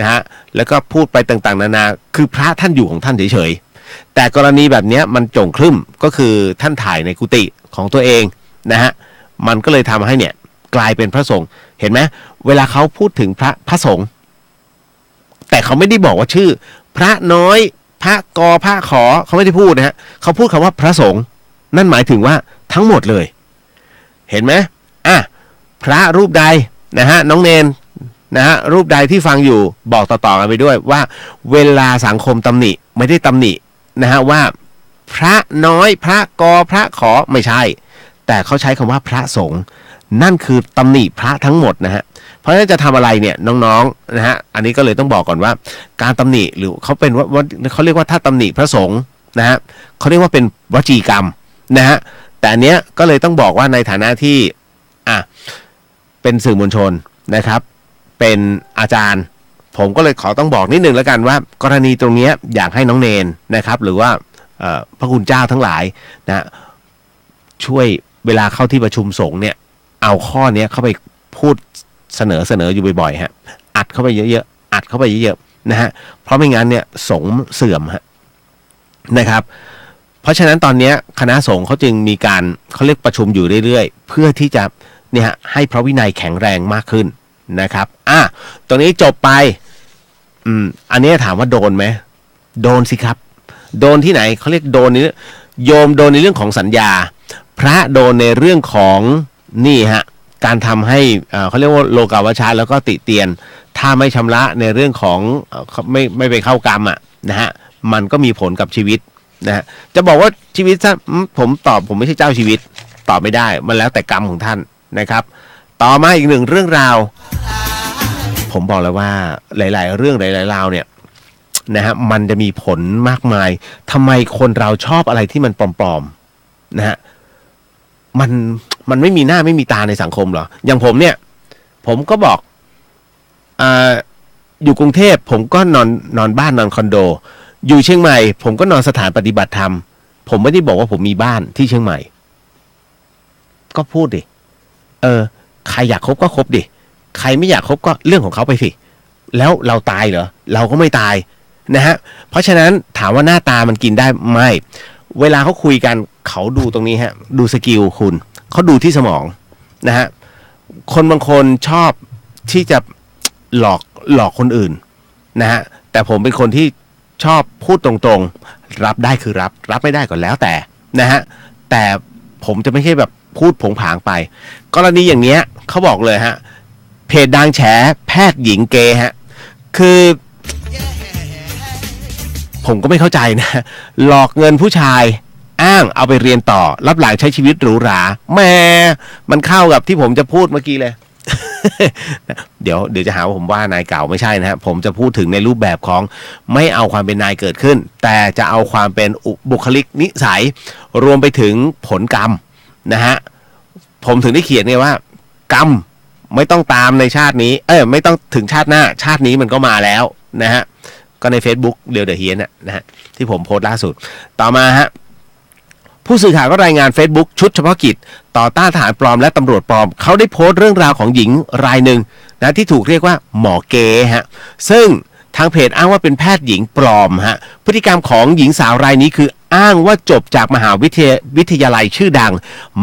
นะฮะแล้วก็พูดไปต่างๆนานาคือพระท่านอยู่ของท่านเฉยๆแต่กรณีแบบนี้มันโจ่งครึ่มก็คือท่านถ่ายในกุฏิของตัวเองนะฮะมันก็เลยทำให้เนี่ยกลายเป็นพระสงฆ์เห็นไหมเวลาเขาพูดถึงพระสงฆ์แต่เขาไม่ได้บอกว่าชื่อพระน้อยพระกอพระขอเขาไม่ได้พูดนะฮะเขาพูดคำว่าพระสงฆ์นั่นหมายถึงว่าทั้งหมดเลยเห็นไหมพระรูปใดนะฮะน้องเนนนะฮะรูปใดที่ฟังอยู่บอกต่อๆกันไปด้วยว่าเวลาสังคมตำหนิไม่ได้ตำหนินะฮะว่าพระน้อยพระกอพระขอไม่ใช่แต่เขาใช้คำว่าพระสงฆ์นั่นคือตำหนิพระทั้งหมดนะฮะเพราะฉะนั้นจะทำอะไรเนี่ยน้องๆนะฮะอันนี้ก็เลยต้องบอกก่อนว่าการตำหนิหรือเขาเป็นว่าเขาเรียกว่าถ้าตำหนิพระสงฆ์นะฮะเขาเรียกว่าเป็นวจีกรรมนะฮะแต่อันเนี้ยก็เลยต้องบอกว่าในฐานะที่เป็นสื่อมวลชนนะครับเป็นอาจารย์ผมก็เลยขอต้องบอกนิดนึงแล้วกันว่ากรณีตรงนี้อยากให้น้องเนนนะครับหรือว่าพระคุณเจ้าทั้งหลายนะช่วยเวลาเข้าที่ประชุมสงฆ์เนี่ยเอาข้อนี้เข้าไปพูดเสนออยู่บ่อยๆฮะอัดเข้าไปเยอะๆอัดเข้าไปเยอะๆนะฮะเพราะไม่งั้นเนี่ยสงฆ์เสื่อมฮะนะครับเพราะฉะนั้นตอนนี้คณะสงฆ์เขาจึงมีการเขาเรียกประชุมอยู่เรื่อยๆเพื่อที่จะเนี่ยให้พระวินัยแข็งแรงมากขึ้นนะครับตรงนี้จบไปอันนี้ถามว่าโดนไหมโดนสิครับโดนที่ไหนเขาเรียกโดนนี้โยมโดนในเรื่องของสัญญาพระโดนในเรื่องของนี่ฮะการทำให้เขาเรียกว่าโลกาวชาแล้วก็ติเตียนถ้าไม่ชำระในเรื่องของไม่ไปเข้ากรรมนะฮะมันก็มีผลกับชีวิตนะฮะจะบอกว่าชีวิตผมตอบผมไม่ใช่เจ้าชีวิตตอบไม่ได้มันแล้วแต่กรรมของท่านนะครับต่อมาอีกหนึ่งเรื่องราวผมบอกแล้วว่าหลายๆเรื่องหลายๆราวเนี่ยนะฮะมันจะมีผลมากมายทำไมคนเราชอบอะไรที่มันปลอมๆนะฮะมันไม่มีหน้าไม่มีตาในสังคมหรออย่างผมเนี่ยผมก็บอกอยู่กรุงเทพผมก็นอนบ้านนอนคอนโดอยู่เชียงใหม่ผมก็นอนสถานปฏิบัติธรรมผมไม่ได้บอกว่าผมมีบ้านที่เชียงใหม่ก็พูดดิใครอยากคบก็คบดิใครไม่อยากคบก็เรื่องของเขาไปสิแล้วเราตายเหรอเราก็ไม่ตายนะฮะเพราะฉะนั้นถามว่าหน้าตามันกินได้ไม่เวลาเขาคุยกันเขาดูตรงนี้ฮะดูสกิลคุณเขาดูที่สมองนะฮะคนบางคนชอบที่จะหลอกคนอื่นนะฮะแต่ผมเป็นคนที่ชอบพูดตรงๆรับได้คือรับไม่ได้ก็แล้วแต่นะฮะแต่ผมจะไม่ใช่แบบพูดผงผางไปกรณีอย่างเงี้ยเขาบอกเลยฮะเพจดังแฉแพทย์หญิงเกย์ฮะคือผมก็ไม่เข้าใจนะหลอกเงินผู้ชายอ้างเอาไปเรียนต่อรับหลังใช้ชีวิตหรูหราแม่มันเข้ากับที่ผมจะพูดเมื่อกี้เลย เดี๋ยวจะหาว่าผมว่านายเก่าไม่ใช่นะฮะผมจะพูดถึงในรูปแบบของไม่เอาความเป็นนายเกิดขึ้นแต่จะเอาความเป็นบุคลิกนิสัยรวมไปถึงผลกรรมนะฮะผมถึงได้เขียนไงว่ากรรมไม่ต้องตามในชาตินี้ไม่ต้องถึงชาติหน้าชาตินี้มันก็มาแล้วนะฮะก็ใน Facebook เดี๋ยวเฮียนนะฮะที่ผมโพสต์ล่าสุดต่อมาฮะผู้สื่อข่าวก็รายงาน Facebook ชุดเฉพาะกิจต่อต้านทหารปลอมและตำรวจปลอมเขาได้โพสต์เรื่องราวของหญิงรายหนึ่งนะที่ถูกเรียกว่าหมอเก๋ฮะซึ่งทางเพจอ้างว่าเป็นแพทย์หญิงปลอมฮะพฤติกรรมของหญิงสาวรายนี้คืออ้างว่าจบจากมหาวิทยาลัยชื่อดัง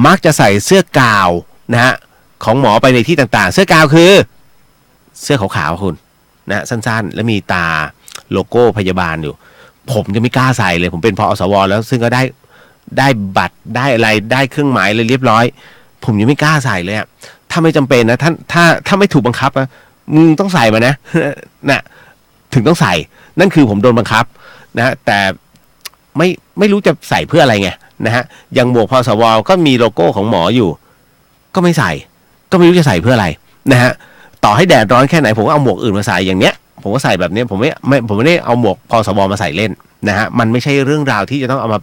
มักจะใส่เสื้อกาวนะฮะของหมอไปในที่ต่างๆเสื้อกาวคือเสื้อขาวๆคุณนะสั้นๆแล้วมีตาโลโก้พยาบาลอยู่ผมจะไม่กล้าใส่เลยผมเป็นพอสวแล้วซึ่งก็ได้บัตรได้อะไรได้เครื่องหมายเลยเรียบร้อยผมยังไม่กล้าใส่เลยอะถ้าไม่จำเป็นนะท่านถ้าไม่ถูกบังคับนะมึงต้องใส่มานะ นะถึงต้องใส่นั่นคือผมโดนบังคับนะแต่ไม่รู้จะใส่เพื่ออะไรไงนะฮะอย่างหมวกพสวก็มีโลโก้ของหมออยู่ก็ไม่ใส่ก็ไม่รู้จะใส่เพื่ออะไรนะฮะต่อให้แดดร้อนแค่ไหนผมก็เอาหมวกอื่นมาใส่อย่างเนี้ย ผมก็ใส่แบบนี้ผมไม่ได้เอาหมวกพสบมาใส่เล่นนะฮะมันไม่ใช่เรื่องราวที่จะต้องเอามา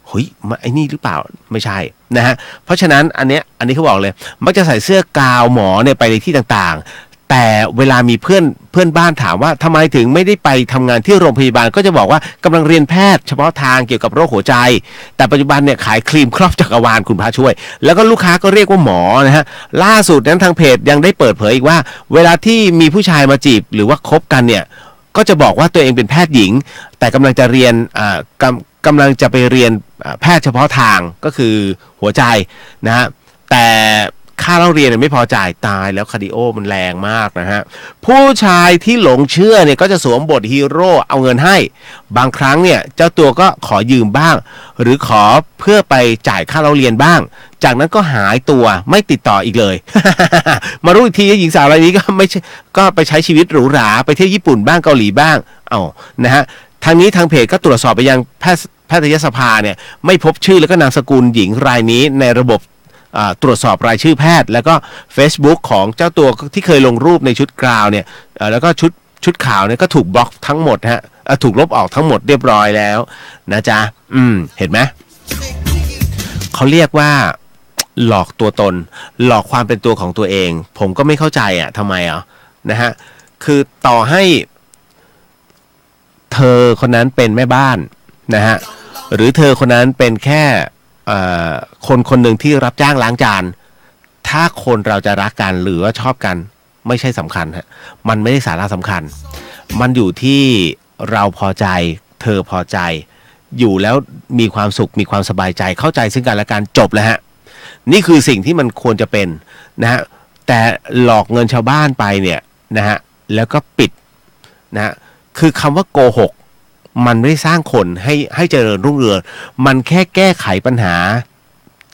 เฮ้ยไอ้นี่หรือเปล่าไม่ใช่นะฮะเพราะฉะนั้นอันนี้เขาบอกเลยมักจะใส่เสื้อกาวหมอเนี่ยไปในที่ต่างๆแต่เวลามีเพื่อนบ้านถามว่าทำไมถึงไม่ได้ไปทำงานที่โรงพยาบาลก็จะบอกว่ากำลังเรียนแพทย์เฉพาะทางเกี่ยวกับโรคหัวใจแต่ปัจจุบันเนี่ยขายครีมครอบจักรวาลคุณพระช่วยแล้วก็ลูกค้าก็เรียกว่าหมอนะฮะล่าสุดนั้นทางเพจยังได้เปิดเผยอีกว่าเวลาที่มีผู้ชายมาจีบหรือว่าคบกันเนี่ยก็จะบอกว่าตัวเองเป็นแพทย์หญิงแต่กำลังจะเรียนกำลังจะไปเรียนแพทย์เฉพาะทางก็คือหัวใจนะฮะแต่ค่าเล่าเรียนไม่พอจ่ายตายแล้วคาร์ดิโอมันแรงมากนะฮะผู้ชายที่หลงเชื่อเนี่ยก็จะสวมบทฮีโร่เอาเงินให้บางครั้งเนี่ยเจ้าตัวก็ขอยืมบ้างหรือขอเพื่อไปจ่ายค่าเล่าเรียนบ้างจากนั้นก็หายตัวไม่ติดต่ออีกเลย มารู้อีกทีหญิงสาวรายนี้ก็ไม่ใช่ก็ไปใช้ชีวิตหรูหราไปเที่ยวญี่ปุ่นบ้างเกาหลีบ้างนะฮะทางนี้ทางเพจก็ตรวจสอบไปยังแพทยสภาเนี่ยไม่พบชื่อแล้วก็นามสกุลหญิงรายนี้ในระบบตรวจสอบรายชื่อแพทย์แล้วก็ Facebook ของเจ้าตัวที่เคยลงรูปในชุดกราวเนี่ยแล้วก็ชุดขาวเนี่ยก็ถูกบล็อกทั้งหมดฮะถูกลบออกทั้งหมดเรียบร้อยแล้วนะจ๊ะเห็นไหมเขาเรียกว่าหลอกตัวตนหลอกความเป็นตัวของตัวเองผมก็ไม่เข้าใจทำไมนะฮะคือต่อให้เธอคนนั้นเป็นแม่บ้านนะฮะหรือเธอคนนั้นเป็นแค่คนหนึ่งที่รับจ้างล้างจานถ้าคนเราจะรักกันหรือว่าชอบกันไม่ใช่สำคัญฮะมันไม่ได้สาระสำคัญมันอยู่ที่เราพอใจเธอพอใจอยู่แล้วมีความสุขมีความสบายใจเข้าใจซึ่งกันและกันจบแล้วฮะนี่คือสิ่งที่มันควรจะเป็นนะฮะแต่หลอกเงินชาวบ้านไปเนี่ยนะฮะแล้วก็ปิดนะฮะคือคำว่าโกหกมันไม่ได้สร้างคนให้เจริญรุ่งเรืองมันแค่แก้ไขปัญหา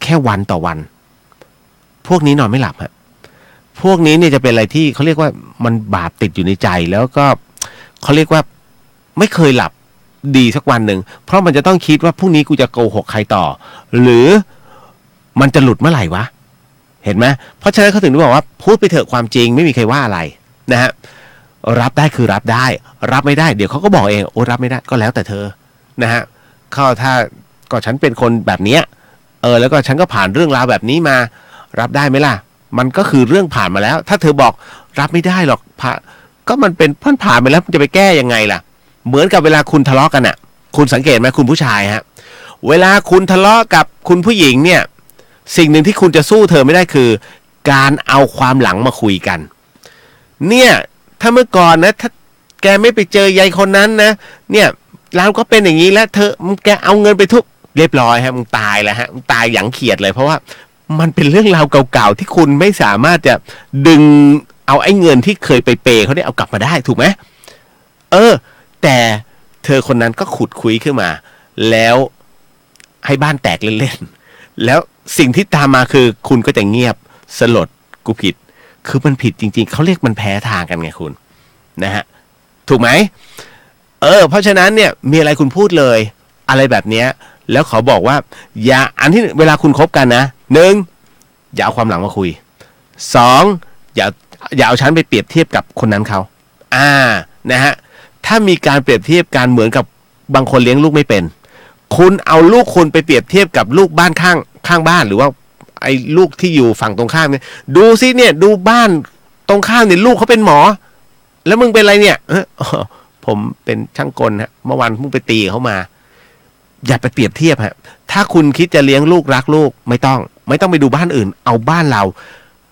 แค่วันต่อวันพวกนี้นอนไม่หลับฮะพวกนี้เนี่ยจะเป็นอะไรที่เขาเรียกว่ามันบาปติดอยู่ในใจแล้วก็เขาเรียกว่าไม่เคยหลับดีสักวันหนึ่งเพราะมันจะต้องคิดว่าพรุ่งนี้กูจะโกหกใครต่อหรือมันจะหลุดเมื่อไหร่วะเห็นไหมเพราะฉะนั้นเขาถึงได้บอกว่าพูดไปเถอะความจริงไม่มีใครว่าอะไรนะฮะรับได้คือรับได้รับไม่ได้เดี๋ยวเขาก็บอกเองโอ้รับไม่ได้ก็แล้วแต่เธอนะฮะถ้าก็ฉันเป็นคนแบบเนี้ยแล้วก็ฉันก็ผ่านเรื่องราวแบบนี้มารับได้ไหมล่ะมันก็คือเรื่องผ่านมาแล้วถ้าเธอบอกรับไม่ได้หรอกก็มันเป็นผ่านไปแล้วจะไปแก้ยังไงล่ะเหมือนกับเวลาคุณทะเลาะกันคุณสังเกตไหมคุณผู้ชายฮะเวลาคุณทะเลาะกับคุณผู้หญิงเนี่ยสิ่งหนึ่งที่คุณจะสู้เธอไม่ได้คือการเอาความหลังมาคุยกันเนี่ยถ้าเมื่อก่อนนะถ้าแกไม่ไปเจอยายคนนั้นนะเนี่ยเราก็เป็นอย่างนี้แล้วแกเอาเงินไปทุบเรียบร้อยฮะมึงตายแล้วฮะมึงตายอย่างเขียดเลยเพราะว่ามันเป็นเรื่องราวเก่าๆที่คุณไม่สามารถจะดึงเอาไอ้เงินที่เคยไปเปย์เขาได้เอากลับมาได้ถูกไหมแต่เธอคนนั้นก็ขุดคุยขึ้นมาแล้วให้บ้านแตกเล่นๆแล้วสิ่งที่ตามมาคือคุณก็จะเงียบสลดกูผิดคือมันผิดจริงๆเขาเรียกมันแพ้ทางกันไงคุณนะฮะถูกไหมเพราะฉะนั้นเนี่ยมีอะไรคุณพูดเลยอะไรแบบเนี้ยแล้วเขาบอกว่าอย่าอันที่เวลาคุณคบกันนะ1อย่าเอาความหลังมาคุย2อย่าเอาฉันไปเปรียบเทียบกับคนนั้นเขานะฮะถ้ามีการเปรียบเทียบกันเหมือนกับบางคนเลี้ยงลูกไม่เป็นคุณเอาลูกคุณไปเปรียบเทียบกับลูกบ้านข้างบ้านหรือว่าไอ้ลูกที่อยู่ฝั่งตรงข้ามเนี่ยดูซิเนี่ยดูบ้านตรงข้ามเนี่ยลูกเขาเป็นหมอแล้วมึงเป็นอะไรเนี่ยผมเป็นช่างกลฮะเมื่อวานมึงไปตีเขามาอย่าไปเปรียบเทียบฮะถ้าคุณคิดจะเลี้ยงลูกรักลูกไม่ต้องไปดูบ้านอื่นเอาบ้านเรา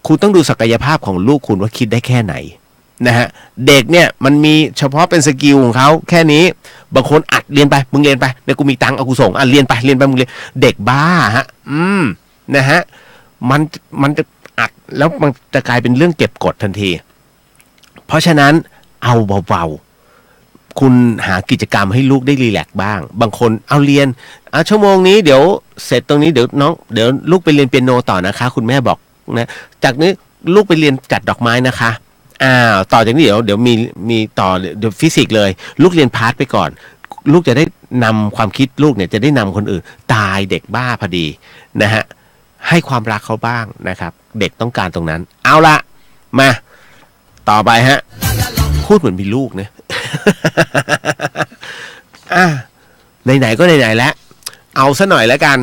คุณต้องดูศักยภาพของลูกคุณว่าคิดได้แค่ไหนนะฮะเด็กเนี่ยมันมีเฉพาะเป็นสกิลของเขาแค่นี้บางคนอัดเรียนไปมึงเรียนไปเดี๋ยวกูมีตังค์เอากูส่งเรียนไปมึงเรียนเด็กบ้าฮะนะฮะมันจะอัดแล้วมันจะกลายเป็นเรื่องเก็บกดทันทีเพราะฉะนั้นเอาเบาๆคุณหากิจกรรมให้ลูกได้รีแลกซ์บ้างบางคนเอาเรียนชั่วโมงนี้เดี๋ยวเสร็จตรงนี้เดี๋ยวลูกไปเรียนเปียโนต่อนะคะคุณแม่บอกนะจากนี้ลูกไปเรียนจัดดอกไม้นะคะต่อจากนี้เดี๋ยวมีต่อเดี๋ยวฟิสิกส์เลยลูกเรียนพาร์ทไปก่อนลูกจะได้นำความคิดลูกเนี่ยจะได้นำคนอื่นตายเด็กบ้าพอดีนะฮะให้ความรักเขาบ้างนะครับเด็กต้องการตรงนั้นเอาละมาต่อไปฮะค พูดเหมือนมีลูกนะ ไหนๆก็ไหนๆแล้วเอาซะหน่อยแล้วกัน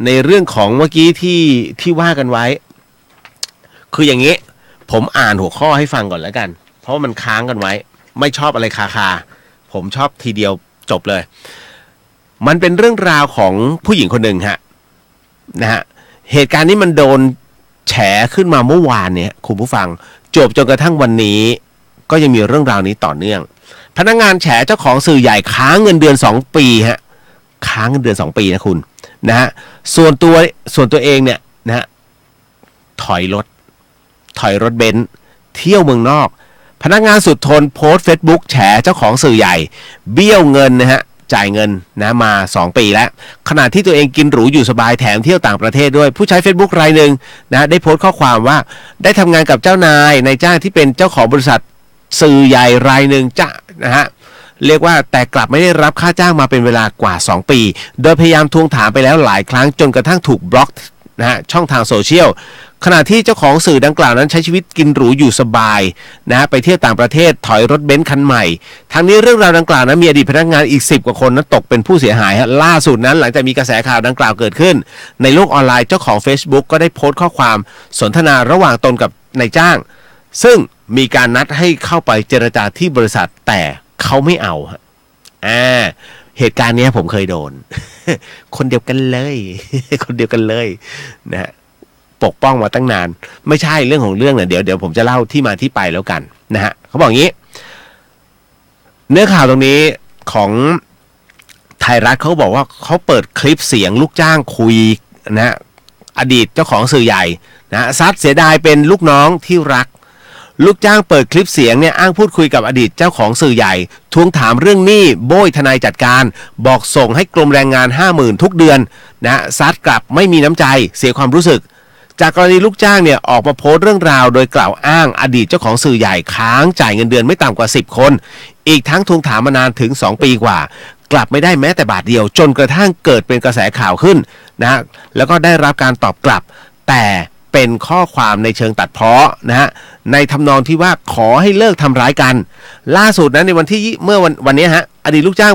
ในเรื่องของเมื่อกี้ที่ว่ากันไว้คืออย่างนี้ผมอ่านหัวข้อให้ฟังก่อนแล้วกันเพราะว่ามันค้างกันไว้ไม่ชอบอะไรคาผมชอบทีเดียวจบเลยมันเป็นเรื่องราวของผู้หญิงคนหนึ่งฮะนะฮะเหตุการณ์นี้มันโดนแฉขึ้นมาเมื่อวานเนี่ยคุณผู้ฟังจบจนกระทั่งวันนี้ก็ยังมีเรื่องราวนี้ต่อเนื่องพนักงานแฉเจ้าของสื่อใหญ่ค้างเงินเดือน2 ปีฮะค้างเงินเดือน2 ปีนะคุณนะฮะส่วนตัวเองเนี่ยนะฮะถอยรถเบนซ์เที่ยวเมืองนอกพนักงานสุดทนโพสต์ Facebook แฉเจ้าของสื่อใหญ่เบี้ยวเงินนะฮะจ่ายเงินนะมา2 ปีแล้วขณะที่ตัวเองกินหรูอยู่สบายแถมเที่ยวต่างประเทศด้วยผู้ใช้ Facebook รายหนึ่งนะได้โพสต์ข้อความว่าได้ทำงานกับเจ้านายในจ้างที่เป็นเจ้าของบริษัทสื่อใหญ่รายหนึ่งจ้ะนะฮะเรียกว่าแต่กลับไม่ได้รับค่าจ้างมาเป็นเวลากว่า2 ปีโดยพยายามทวงถามไปแล้วหลายครั้งจนกระทั่งถูกบล็อกนะฮะช่องทางโซเชียลขณะที่เจ้าของสื่อดังกล่าวนั้นใช้ชีวิตกินหรูอยู่สบายนะฮะไปเที่ยวต่างประเทศถอยรถเบนซ์คันใหม่ทั้งนี้เรื่องราวดังกล่าวนั้นมีอดีตพนักงานอีก10 กว่าคนนั้นตกเป็นผู้เสียหายฮะล่าสุดนั้นหลังจากมีกระแสข่าวดังกล่าวเกิดขึ้นในโลกออนไลน์เจ้าของ Facebook ก็ได้โพสต์ข้อความสนทนาระหว่างตนกับนายจ้างซึ่งมีการนัดให้เข้าไปเจรจาที่บริษัทแต่เขาไม่เอาฮะเหตุการณ์นี้ผมเคยโดน คนเดียวกันเลยนะฮะปกป้องมาตั้งนานไม่ใช่เรื่องของเรื่องเนี่ยเดี๋ยวผมจะเล่าที่มาที่ไปแล้วกันนะฮะเขาบอกงี้เนื้อข่าวตรงนี้ของไทยรัฐเขาบอกว่าเขาเปิดคลิปเสียงลูกจ้างคุยนะฮะอดีตเจ้าของสื่อใหญ่นะซัดเสียดายเป็นลูกน้องที่รักลูกจ้างเปิดคลิปเสียงเนี่ยอ้างพูดคุยกับอดีตเจ้าของสื่อใหญ่ทวงถามเรื่องหนี้โบยทนายจัดการบอกส่งให้กรมแรงงาน 50,000 ทุกเดือนนะซัดกลับไม่มีน้ำใจเสียความรู้สึกจากกรณีลูกจ้างเนี่ยออกมาโพสต์เรื่องราวโดยกล่าวอ้างอดีตเจ้าของสื่อใหญ่ค้างจ่ายเงินเดือนไม่ต่ำกว่า10 คนอีกทั้งทวงถามมานานถึง2 ปีกว่ากลับไม่ได้แม้แต่บาทเดียวจนกระทั่งเกิดเป็นกระแสข่าวขึ้นนะแล้วก็ได้รับการตอบกลับแต่เป็นข้อความในเชิงตัดพ้อนะฮะในทำนองที่ว่าขอให้เลิกทำร้ายกันล่าสุดนะในวันที่เมื่อวันนี้ฮะอดีตลูกจ้าง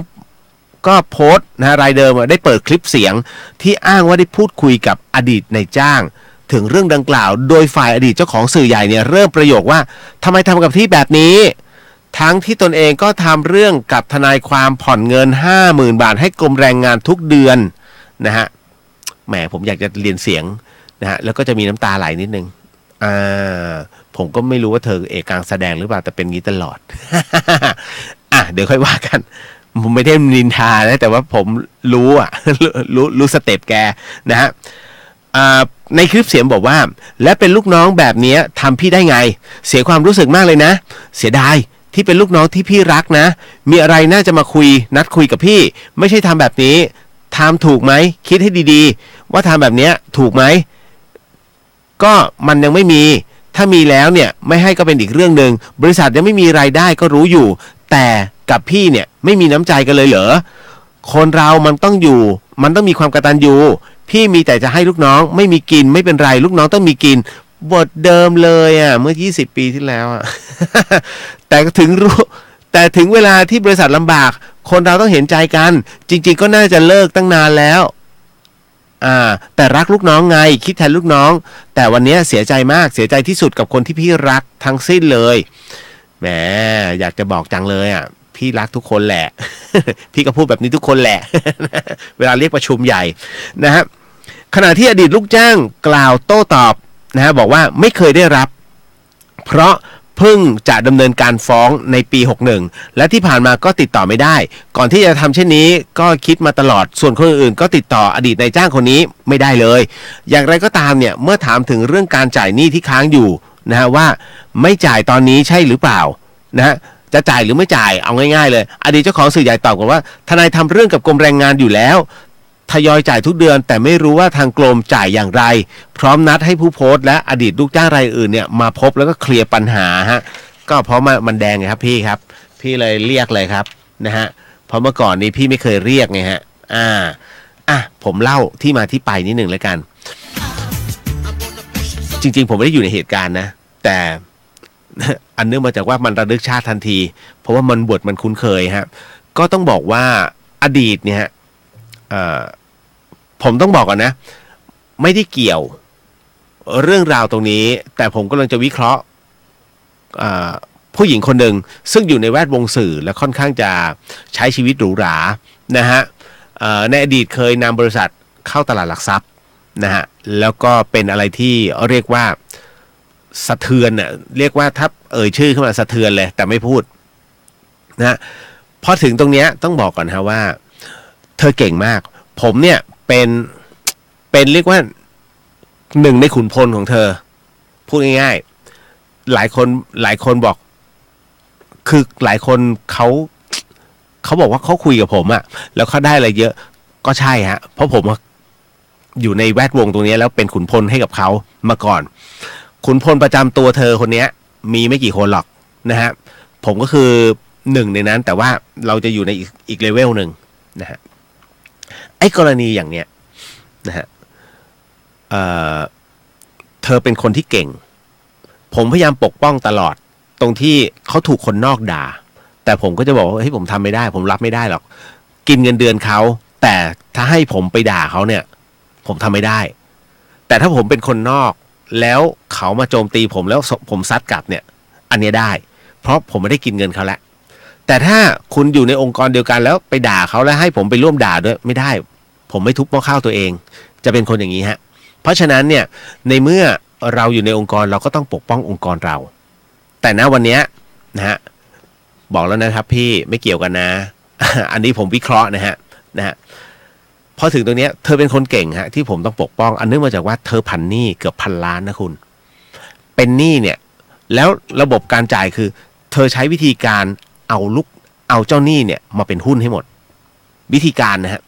ก็โพสต์นะรายเดิมได้เปิดคลิปเสียงที่อ้างว่าได้พูดคุยกับอดีตนายจ้างถึงเรื่องดังกล่าวโดยฝ่ายอดีตเจ้าของสื่อใหญ่เนี่ยเริ่มประโยคว่าทำไมทำกับที่แบบนี้ทั้งที่ตนเองก็ทำเรื่องกับทนายความผ่อนเงิน 50,000 บาทให้กรมแรงงานทุกเดือนนะฮะแหมผมอยากจะเรียนเสียงนะฮะแล้วก็จะมีน้ำตาไหลนิดนึงผมก็ไม่รู้ว่าเธอเอกการแสดงหรือเปล่าแต่เป็นงี้ตลอด เดี๋ยวค่อยว่ากันผมไม่ได้นินทานะแต่ว่าผมรู้รู้สเต็ปแกนะฮะในคลิปเสียงบอกว่าและเป็นลูกน้องแบบนี้ทำพี่ได้ไงเสียความรู้สึกมากเลยนะเสียดายที่เป็นลูกน้องที่พี่รักนะมีอะไรน่าจะมานัดคุยกับพี่ไม่ใช่ทำแบบนี้ทำถูกไหมคิดให้ดีๆว่าทำแบบนี้ถูกไหมก็มันยังไม่มีถ้ามีแล้วเนี่ยไม่ให้ก็เป็นอีกเรื่องนึงบริษัทยังไม่มีรายได้ก็รู้อยู่แต่กับพี่เนี่ยไม่มีน้ำใจกันเลยเหรอคนเรามันต้องมีความกตัญญูพี่มีแต่จะให้ลูกน้องไม่มีกินไม่เป็นไรลูกน้องต้องมีกินบทเดิมเลยเมื่อ20 ปีที่แล้วแต่ถึงเวลาที่บริษัทลำบากคนเราต้องเห็นใจกันจริงๆก็น่าจะเลิกตั้งนานแล้วแต่รักลูกน้องไงคิดแทนลูกน้องแต่วันนี้เสียใจมากเสียใจที่สุดกับคนที่พี่รักทั้งสิ้นเลยแหมอยากจะบอกจังเลยพี่รักทุกคนแหละ พี่ก็พูดแบบนี้ทุกคนแหละ เวลาเรียกประชุมใหญ่นะฮะขณะที่อดีตลูกจ้างกล่าวโต้ตอบนะฮะบอกว่าไม่เคยได้รับเพราะเพิ่งจะดำเนินการฟ้องในปี61และที่ผ่านมาก็ติดต่อไม่ได้ก่อนที่จะทำเช่นนี้ก็คิดมาตลอดส่วนคนอื่นก็ติดต่ออดีตนายจ้างคนนี้ไม่ได้เลยอย่างไรก็ตามเนี่ยเมื่อถามถึงเรื่องการจ่ายหนี้ที่ค้างอยู่นะฮะว่าไม่จ่ายตอนนี้ใช่หรือเปล่านะฮะจะจ่ายหรือไม่จ่ายเอาง่ายๆเลยอดีตเจ้าของสื่อใหญ่ตอบว่าทนายทำเรื่องกับกรมแรงงานอยู่แล้วทยอยจ่ายทุกเดือนแต่ไม่รู้ว่าทางกรมจ่ายอย่างไรพร้อมนัดให้ผู้โพสต์และอดีตลูกจ้างรายอื่นเนี่ยมาพบแล้วก็เคลียร์ปัญหาฮะก็เพราะมันแดงไงครับพี่เลยเรียกเลยครับนะฮะเพราะเมื่อก่อนนี้พี่ไม่เคยเรียกไงฮะผมเล่าที่มาที่ไปนิดหนึ่งแล้วกันจริงๆผมไม่ได้อยู่ในเหตุการณ์นะแต่ อันเนื่องมาจากว่ามันระลึกชาติทันทีเพราะว่ามันบทมันคุ้นเคยฮะก็ต้องบอกว่าอดีตเนี่ยผมต้องบอกก่อนนะไม่ได้เกี่ยวเรื่องราวตรงนี้แต่ผมกำลังจะวิเคราะห์ผู้หญิงคนหนึ่งซึ่งอยู่ในแวดวงสื่อและค่อนข้างจะใช้ชีวิตหรูหรานะฮะในอดีตเคยนำบริษัทเข้าตลาดหลักทรัพย์นะฮะแล้วก็เป็นอะไรที่เรียกว่าสะเทือนน่ะเรียกว่าถ้าชื่อขึ้นมาสะเทือนเลยแต่ไม่พูดนะพอถึงตรงเนี้ยต้องบอกก่อนฮะว่าเธอเก่งมากผมเนี่ยเป็นเรียกว่าหนึ่งในขุนพลของเธอพูดง่ายๆหลายคนบอกคือหลายคนเขาบอกว่าเขาคุยกับผมอะแล้วเขาได้อะไรเยอะก็ใช่ฮะเพราะผมอยู่ในแวดวงตรงนี้แล้วเป็นขุนพลให้กับเขามาก่อนขุนพลประจำตัวเธอคนนี้มีไม่กี่คนหรอกนะฮะผมก็คือหนึ่งในนั้นแต่ว่าเราจะอยู่ในอีกเลเวลหนึ่งนะฮะไอ้กรณีอย่างเนี้ยนะฮะเธอเป็นคนที่เก่งผมพยายามปกป้องตลอดตรงที่เขาถูกคนนอกด่าแต่ผมก็จะบอกว่าเฮ้ยผมทำไม่ได้ผมรับไม่ได้หรอกกินเงินเดือนเขาแต่ถ้าให้ผมไปด่าเขาเนี่ยผมทำไม่ได้แต่ถ้าผมเป็นคนนอกแล้วเขามาโจมตีผมแล้วผมซัดกลับเนี่ยอันนี้ได้เพราะผมไม่ได้กินเงินเขาแล้วแต่ถ้าคุณอยู่ในองค์กรเดียวกันแล้วไปด่าเขาแล้วให้ผมไปร่วมด่าด้วยไม่ได้ผมไม่ทุบหม้อข้าวตัวเองจะเป็นคนอย่างนี้ฮะเพราะฉะนั้นเนี่ยในเมื่อเราอยู่ในองค์กรเราก็ต้องปกป้ององค์กรเราแต่ณวันนี้นะฮะบอกแล้วนะครับพี่ไม่เกี่ยวกันนะ อันนี้ผมวิเคราะห์นะฮะพอถึงตรงนี้เธอเป็นคนเก่งฮะที่ผมต้องปกป้องอันเนื่องมาจากว่าเธอพันหนี้เกือบ1,000 ล้านนะคุณเป็นหนี้เนี่ยแล้วระบบการจ่ายคือเธอใช้วิธีการเอาเจ้าหนี้เนี่ยมาเป็นหุ้นให้หมดวิธีการนะฮะ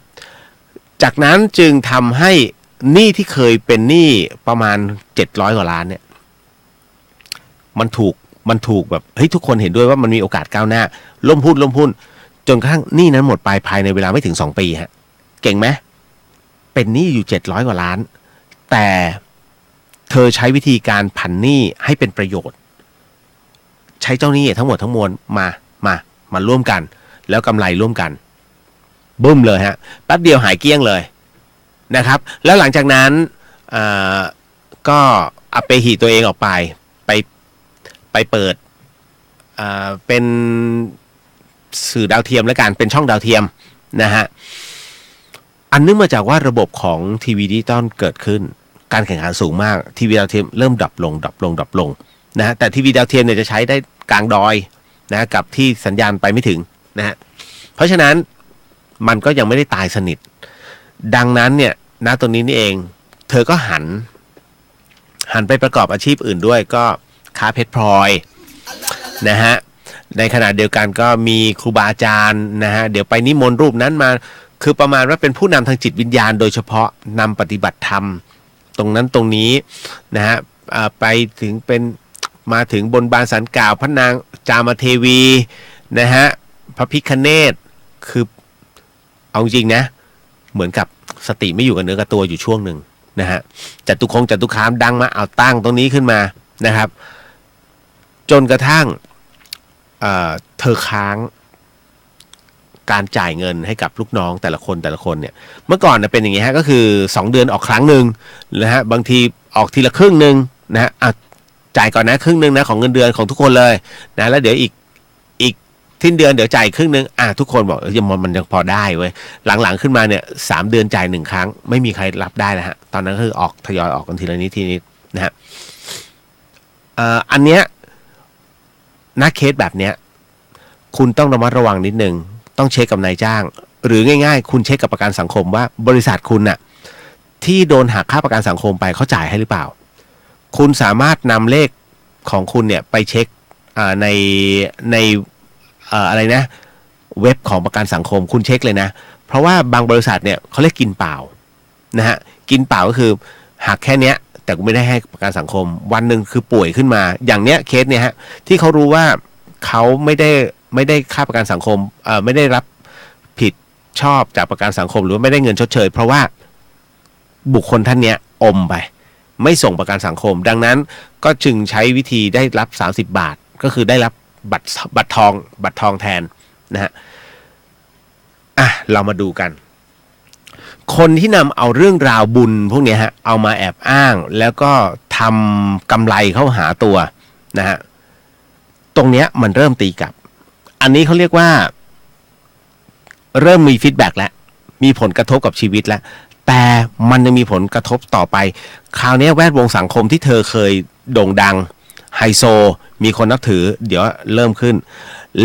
จากนั้นจึงทำให้หนี้ที่เคยเป็นหนี้ประมาณ700 กว่าล้านเนี่ยมันถูกแบบเฮ้ยทุกคนเห็นด้วยว่ามันมีโอกาสก้าวหน้าล้มหุ้นจนกระทั่งหนี้นั้นหมดไปภายในเวลาไม่ถึง2 ปีฮะเก่งไหมเป็นหนี้อยู่700 กว่าล้านแต่เธอใช้วิธีการผันหนี้ให้เป็นประโยชน์ใช้เจ้าหนี้ทั้งหมดทั้งมวลมาร่วมกันแล้วกำไรร่วมกันบึ้มเลยฮะแป๊บเดียวหายเกลี้ยงเลยนะครับแล้วหลังจากนั้นก็อัปเปหิตัวเองออกไปเปิดเป็นสื่อดาวเทียมแล้วกันเป็นช่องดาวเทียมนะฮะอันนึงมาจากว่าระบบของทีวีดิจิตอลเกิดขึ้นการแข่งขันสูงมากทีวีดาวเทียมเริ่มดรอปลงนะฮะแต่ทีวีดาวเทียมเนี่ยจะใช้ได้กลางดอยนะกับที่สัญญาณไปไม่ถึงนะฮะเพราะฉะนั้นมันก็ยังไม่ได้ตายสนิทดังนั้นเนี่ยณตรงนี้นี่เองเธอก็หันไปประกอบอาชีพอื่นด้วยก็ค้าเพชรพลอยนะฮะในขณะเดียวกันก็มีครูบาอาจารย์นะฮะเดี๋ยวไปนิมนต์รูปนั้นมาคือประมาณว่าเป็นผู้นำทางจิตวิญญาณโดยเฉพาะนำปฏิบัติธรรมตรงนั้นตรงนี้นะฮะไปถึงเป็นมาถึงบนบานสันกล่าวพระนางจามเทวีนะฮะพระพิฆเนศคือเอาจริงนะเหมือนกับสติไม่อยู่กับเนื้อกับตัวอยู่ช่วงหนึ่งนะฮะจตุคามดังมาเอาตั้งตรงนี้ขึ้นมานะครับจนกระทั่งเธอค้างการจ่ายเงินให้กับลูกน้องแต่ละคนเนี่ยเมื่อก่อนเป็นอย่างงี้ฮะก็คือ2 เดือนออกครั้งหนึ่งนะฮะบางทีออกทีละครึ่งหนึ่งนะฮะจ่ายก่อนนะครึ่งหนึ่งนะของเงินเดือนของทุกคนเลยนะแล้วเดี๋ยวอีกทิ้นเดือนเดี๋ยวจ่ายครึ่งนึงทุกคนบอกมันยังพอได้เว้ยหลังๆขึ้นมาเนี่ย3 เดือนจ่าย1 ครั้งไม่มีใครรับได้แล้วฮะตอนนั้นคือออกทยอยออกกันทีละนิดนะฮะอันเนี้ยนักเคสแบบเนี้ยคุณต้องระมัดระวังนิดนึงต้องเช็คกับนายจ้างหรือง่ายๆคุณเช็คกับประกันสังคมว่าบริษัทคุณน่ะที่โดนหักค่าประกันสังคมไปเขาจ่ายให้หรือเปล่าคุณสามารถนำเลขของคุณเนี่ยไปเช็คในอะไรนะเว็บของประกันสังคมคุณเช็คเลยนะเพราะว่าบางบริษัทเนี่ยเขาเรียกกินเปล่านะฮะกินเปล่าก็คือหักแค่เนี้ยแต่กูไม่ได้ให้ประกันสังคมวันหนึ่งคือป่วยขึ้นมาอย่างเนี้ยเคสเนี่ยฮะที่เขารู้ว่าเขาไม่ได้ค่าประกันสังคมไม่ได้รับผิดชอบจากประกันสังคมหรือว่าไม่ได้เงินชดเชยเพราะว่าบุคคลท่านเนี้ยอมไป ไม่ส่งประกันสังคมดังนั้นก็จึงใช้วิธีได้รับ30 บาทก็คือได้รับบัตรทองแทนนะฮะเรามาดูกันคนที่นำเอาเรื่องราวบุญพวกนี้ฮะเอามาแอบอ้างแล้วก็ทำกำไรเข้าหาตัวนะฮะตรงเนี้ยมันเริ่มตีกลับอันนี้เขาเรียกว่าเริ่มมีฟีดแบ็กแล้วมีผลกระทบกับชีวิตแล้วแต่มันยังมีผลกระทบต่อไปคราวนี้แวดวงสังคมที่เธอเคยโด่งดังไฮโซมีคนนับถือเดี๋ยวเริ่มขึ้น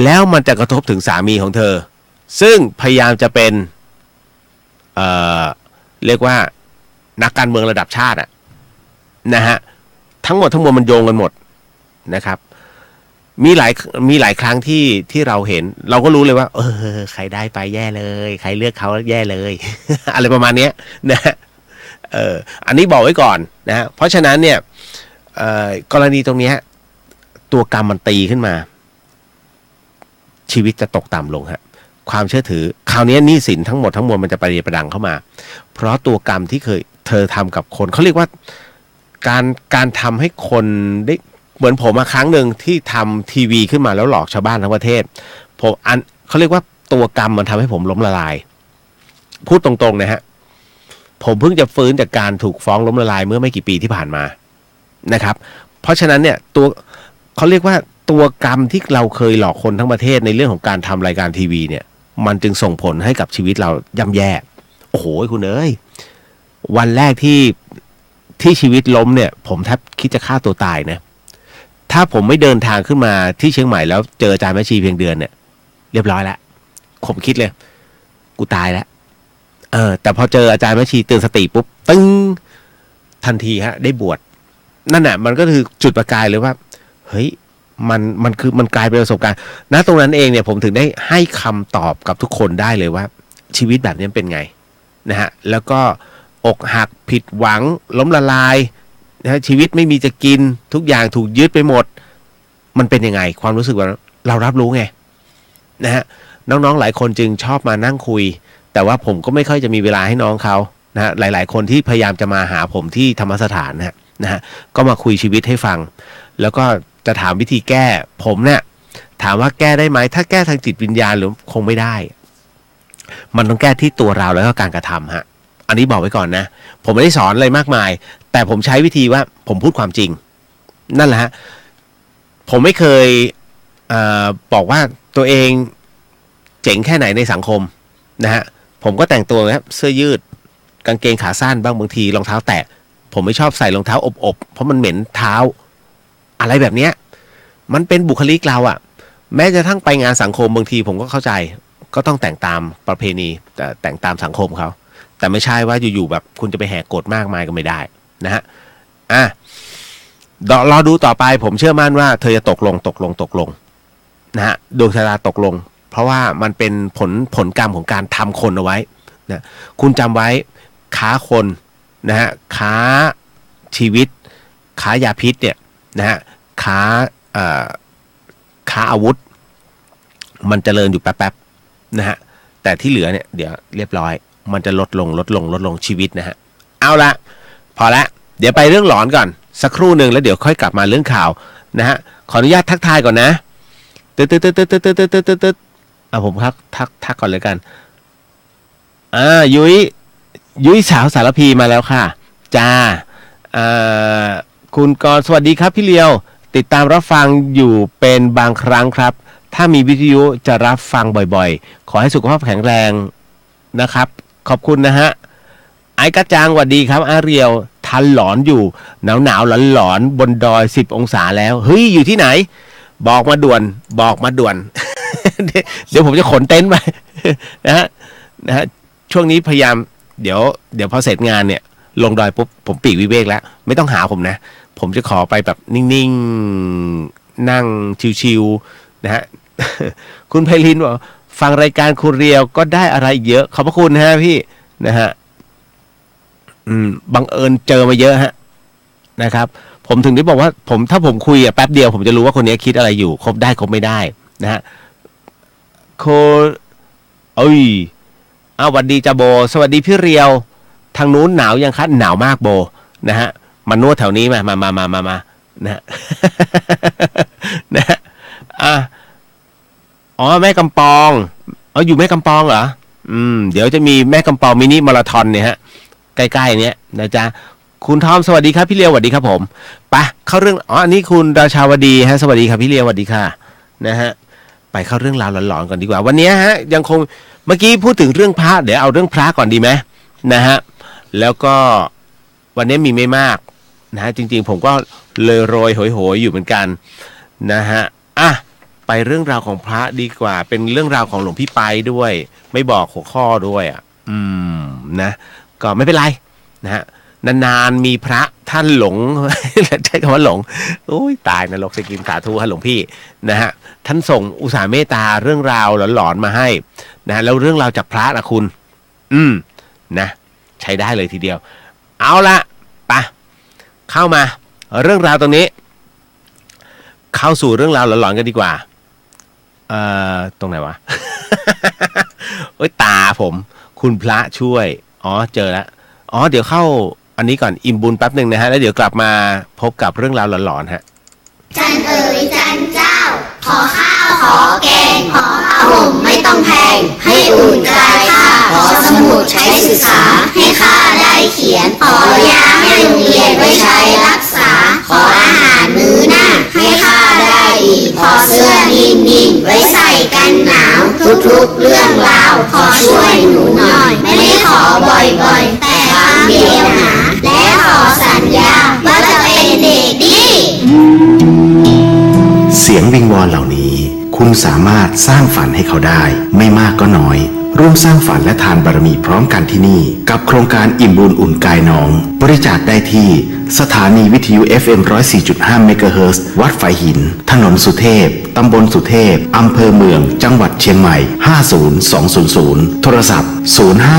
แล้วมันจะกระทบถึงสามีของเธอซึ่งพยายามจะเป็นเรียกว่านักการเมืองระดับชาตินะฮะทั้งหมดมันโยงกันหมดนะครับมีหลายครั้งที่เราเห็นเราก็รู้เลยว่าใครได้ไปแย่เลยใครเลือกเขาแย่เลย อะไรประมาณนี้นะอันนี้บอกไว้ก่อนนะเพราะฉะนั้นเนี่ยกรณีตรงนี้ตัวกรรมมันตีขึ้นมาชีวิตจะตกต่ำลงฮะความเชื่อถือคราวนี้หนี้สินทั้งหมดมันจะประดังเข้ามาเพราะตัวกรรมที่เธอทำกับคนเขาเรียกว่าการทำให้คนได้เหมือนผมครั้งหนึ่งที่ทำทีวีขึ้นมาแล้วหลอกชาวบ้านทั้งประเทศเขาเรียกว่าตัวกรรมมันทำให้ผมล้มละลายพูดตรงๆนะฮะผมเพิ่งจะฟื้นจากการถูกฟ้องล้มละลายเมื่อไม่กี่ปีที่ผ่านมานะครับเพราะฉะนั้นเนี่ยตัวเขาเรียกว่าตัวกรรมที่เราเคยหลอกคนทั้งประเทศในเรื่องของการทำรายการทีวีเนี่ยมันจึงส่งผลให้กับชีวิตเราย่ำแย่โอ้โหคุณเอ้ยวันแรกที่ชีวิตล้มเนี่ยผมแทบคิดจะฆ่าตัวตายนะถ้าผมไม่เดินทางขึ้นมาที่เชียงใหม่แล้วเจออาจารย์แม่ชีเพียงเดือนเนี่ยเรียบร้อยแล้วผมคิดเลยกูตายแล้วแต่พอเจออาจารย์แม่ชีเตือนสติปุ๊บตึ้งทันทีฮะได้บวชนั่นน่ะมันก็คือจุดประกายเลยว่าเฮ้ยมันกลายเป็นประสบการณ์ณตรงนั้นเองเนี่ยผมถึงได้ให้คำตอบกับทุกคนได้เลยว่าชีวิตแบบนี้เป็นไงนะฮะแล้วก็อกหักผิดหวังล้มละลายนะชีวิตไม่มีจะกินทุกอย่างถูกยึดไปหมดมันเป็นยังไงความรู้สึกว่าเรารับรู้ไงนะฮะน้องๆหลายคนจึงชอบมานั่งคุยแต่ว่าผมก็ไม่ค่อยจะมีเวลาให้น้องเขานะฮะหลายๆคนที่พยายามจะมาหาผมที่ธรรมสถานนะฮะก็มาคุยชีวิตให้ฟังแล้วก็จะถามวิธีแก้ผมเนี่ยถามว่าแก้ได้ไหมถ้าแก้ทางจิตวิญญาณหรือคงไม่ได้มันต้องแก้ที่ตัวเราแล้วก็การกระทำฮะอันนี้บอกไว้ก่อนนะผมไม่ได้สอนอะไรมากมายแต่ผมใช้วิธีว่าผมพูดความจริงนั่นแหละฮะผมไม่เคยบอกว่าตัวเองเจ๋งแค่ไหนในสังคมนะฮะผมก็แต่งตัวครับเสื้อยืดกางเกงขาสั้นบางทีรองเท้าแตะผมไม่ชอบใส่รองเท้าอบเพราะมันเหม็นเท้าอะไรแบบเนี้ยมันเป็นบุคลิกเราอะแม้จะทั้งไปงานสังคมบางทีผมก็เข้าใจก็ต้องแต่งตามประเพณีแต่งตามสังคมเขาแต่ไม่ใช่ว่าอยู่ๆแบบคุณจะไปแหกกฎมากมายก็ไม่ได้นะฮะรอดูต่อไปผมเชื่อมั่นว่าเธอจะตกลงนะฮะดวงชะตาตกลงเพราะว่ามันเป็นผลกรรมของการทำคนเอาไว้นะคุณจำไว้ค้าคนนะฮะค้าชีวิตค้ายาพิษเนี่ยนะฮะค้าอาวุธมันเจริญอยู่แป๊บๆนะฮะแต่ที่เหลือเนี่ยเดี๋ยวเรียบร้อยมันจะลดลงชีวิตนะฮะเอาละพอละเดี๋ยวไปเรื่องหลอนก่อนสักครู่หนึ่งแล้วเดี๋ยวค่อยกลับมาเรื่องข่าวนะฮะขออนุญาตทักทายก่อนนะผมทักก่อนเลยกันยุ้ยสาวสารพีมาแล้วค่ะจ้าคุณกรสวัสดีครับพี่เลียวติดตามรับฟังอยู่เป็นบางครั้งครับถ้ามีวิทยุจะรับฟังบ่อยๆขอให้สุขภาพแข็งแรงนะครับขอบคุณนะฮะไอ้กระจางสวัสดีครับอาเรียวทันหลอนอยู่หนาวหลอนบนดอย10 องศาแล้วเฮ้ยอยู่ที่ไหนบอกมาด่วน เดี๋ยวผมจะขนเต็นท์ไปนะฮะช่วงนี้พยายามเดี๋ยวพอเสร็จงานเนี่ยลงดอยปุ๊บผมปีกวิเวกแล้วไม่ต้องหาผมนะผมจะขอไปแบบนิ่งๆนั่งชิวๆนะฮะ คุณไพลินบอกฟังรายการคุณเรียวก็ได้อะไรเยอะขอบพระคุณนะฮะพี่นะฮะบังเอิญเจอมาเยอะฮะนะครับผมถึงได้บอกว่าถ้าผมคุยแป๊บเดียวผมจะรู้ว่าคนนี้คิดอะไรอยู่ครบได้ครบไม่ได้นะฮะสวัสดีจ้าโบสวัสดีพี่เรียวทางนู้นหนาวยังคะหนาวมากโบนะฮะ นวดแถวนี้มานะฮะ นะฮะแม่กำปองอยู่แม่กำปองเหรอเดี๋ยวจะมีแม่กำปองมินิมาราธอนเนี่ยฮะใกล้ๆเนี้ยนะจ๊ะคุณทอมสวัสดีครับพี่เลียวสวัสดีครับผมไปเข้าเรื่องอันนี้คุณราชาวดีฮะสวัสดีครับพี่เลียวสวัสดีค่ะนะฮะไปเข้าเรื่องราวหลอนๆก่อนดีกว่าวันนี้ฮะยังคงเมื่อกี้พูดถึงเรื่องพระเดี๋ยวเอาเรื่องพระก่อนดีไหมนะฮะแล้วก็วันนี้มีไม่มากนะฮะจริงๆผมก็เลยโรยโหยอยู่เหมือนกันนะฮะไปเรื่องราวของพระดีกว่าเป็นเรื่องราวของหลวงพี่ไปด้วยไม่บอกหัวข้อด้วยนะก็ไม่เป็นไรนะฮะนานๆมีพระท่านหลง ใช้คำว่าหลงโอ้ยตายนรกสกินสาธุฮะหลวงพี่นะฮะท่านส่งอุตสาห์เมตตาเรื่องราวหลอนๆมาให้นะแล้วเรื่องราวจากพระนะคุณนะใช้ได้เลยทีเดียวเอาละไปเข้ามาเรื่องราวตรงนี้เข้าสู่เรื่องราวหลอนๆกันดีกว่าตรงไหนวะ โอ้ยตาผมคุณพระช่วยเจอแล้วเดี๋ยวเข้าอันนี้ก่อนอิ่มบุญแป๊บหนึ่งนะฮะแล้วเดี๋ยวกลับมาพบกับเรื่องราวหลอนๆฮะจันเอ๋ยจันเจ้าขอข้าวขอแกงขอผ้าห่มไม่ต้องแพงให้อุ่นกายข้าขอสมุดใช้ศึกษาให้ข้าได้เขียนขอยาให้โรงเรียนไว้ใช้รักษาขออาหารมื้อหน้าให้ข้าได้อีกขอเสื้อนิ่มๆไว้ใส่กันหนาวทุกๆเรื่องราวขอช่วยหนูหน่อยไม่ได้ขอบ่อยๆแต่ครั้งเดียวนะและขอสัญญาว่าจะเป็นเด็กดี เสียงวิงวอนเหล่านี้คุณสามารถสร้างฝันให้เขาได้ไม่มากก็น้อยร่วมสร้างฝันและทานบารมีพร้อมกันที่นี่กับโครงการอิ่มบุญอุ่นกายน้องบริจาคได้ที่สถานีวิทยุ FM 104.5 เมกะเฮิรตซ์วัดฝายหินถนนสุเทพตำบลสุเทพอำเภอเมืองจังหวัดเชียงใหม่50200โทรศัพท์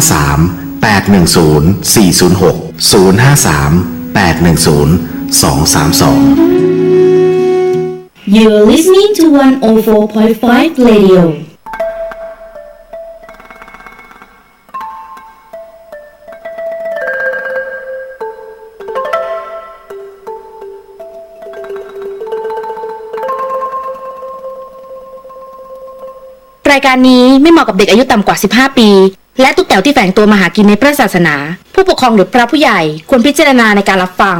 053 810 406 053 810 232 You're listening to 104.5 Radio. รายการนี้ไม่เหมาะกับเด็กอายุต่ำกว่า 15 ปี และทุกแถวที่แฝงตัวมาหากินในพระศาสนา ผู้ปกครองหรือพระผู้ใหญ่ควรพิจารณาในการรับฟัง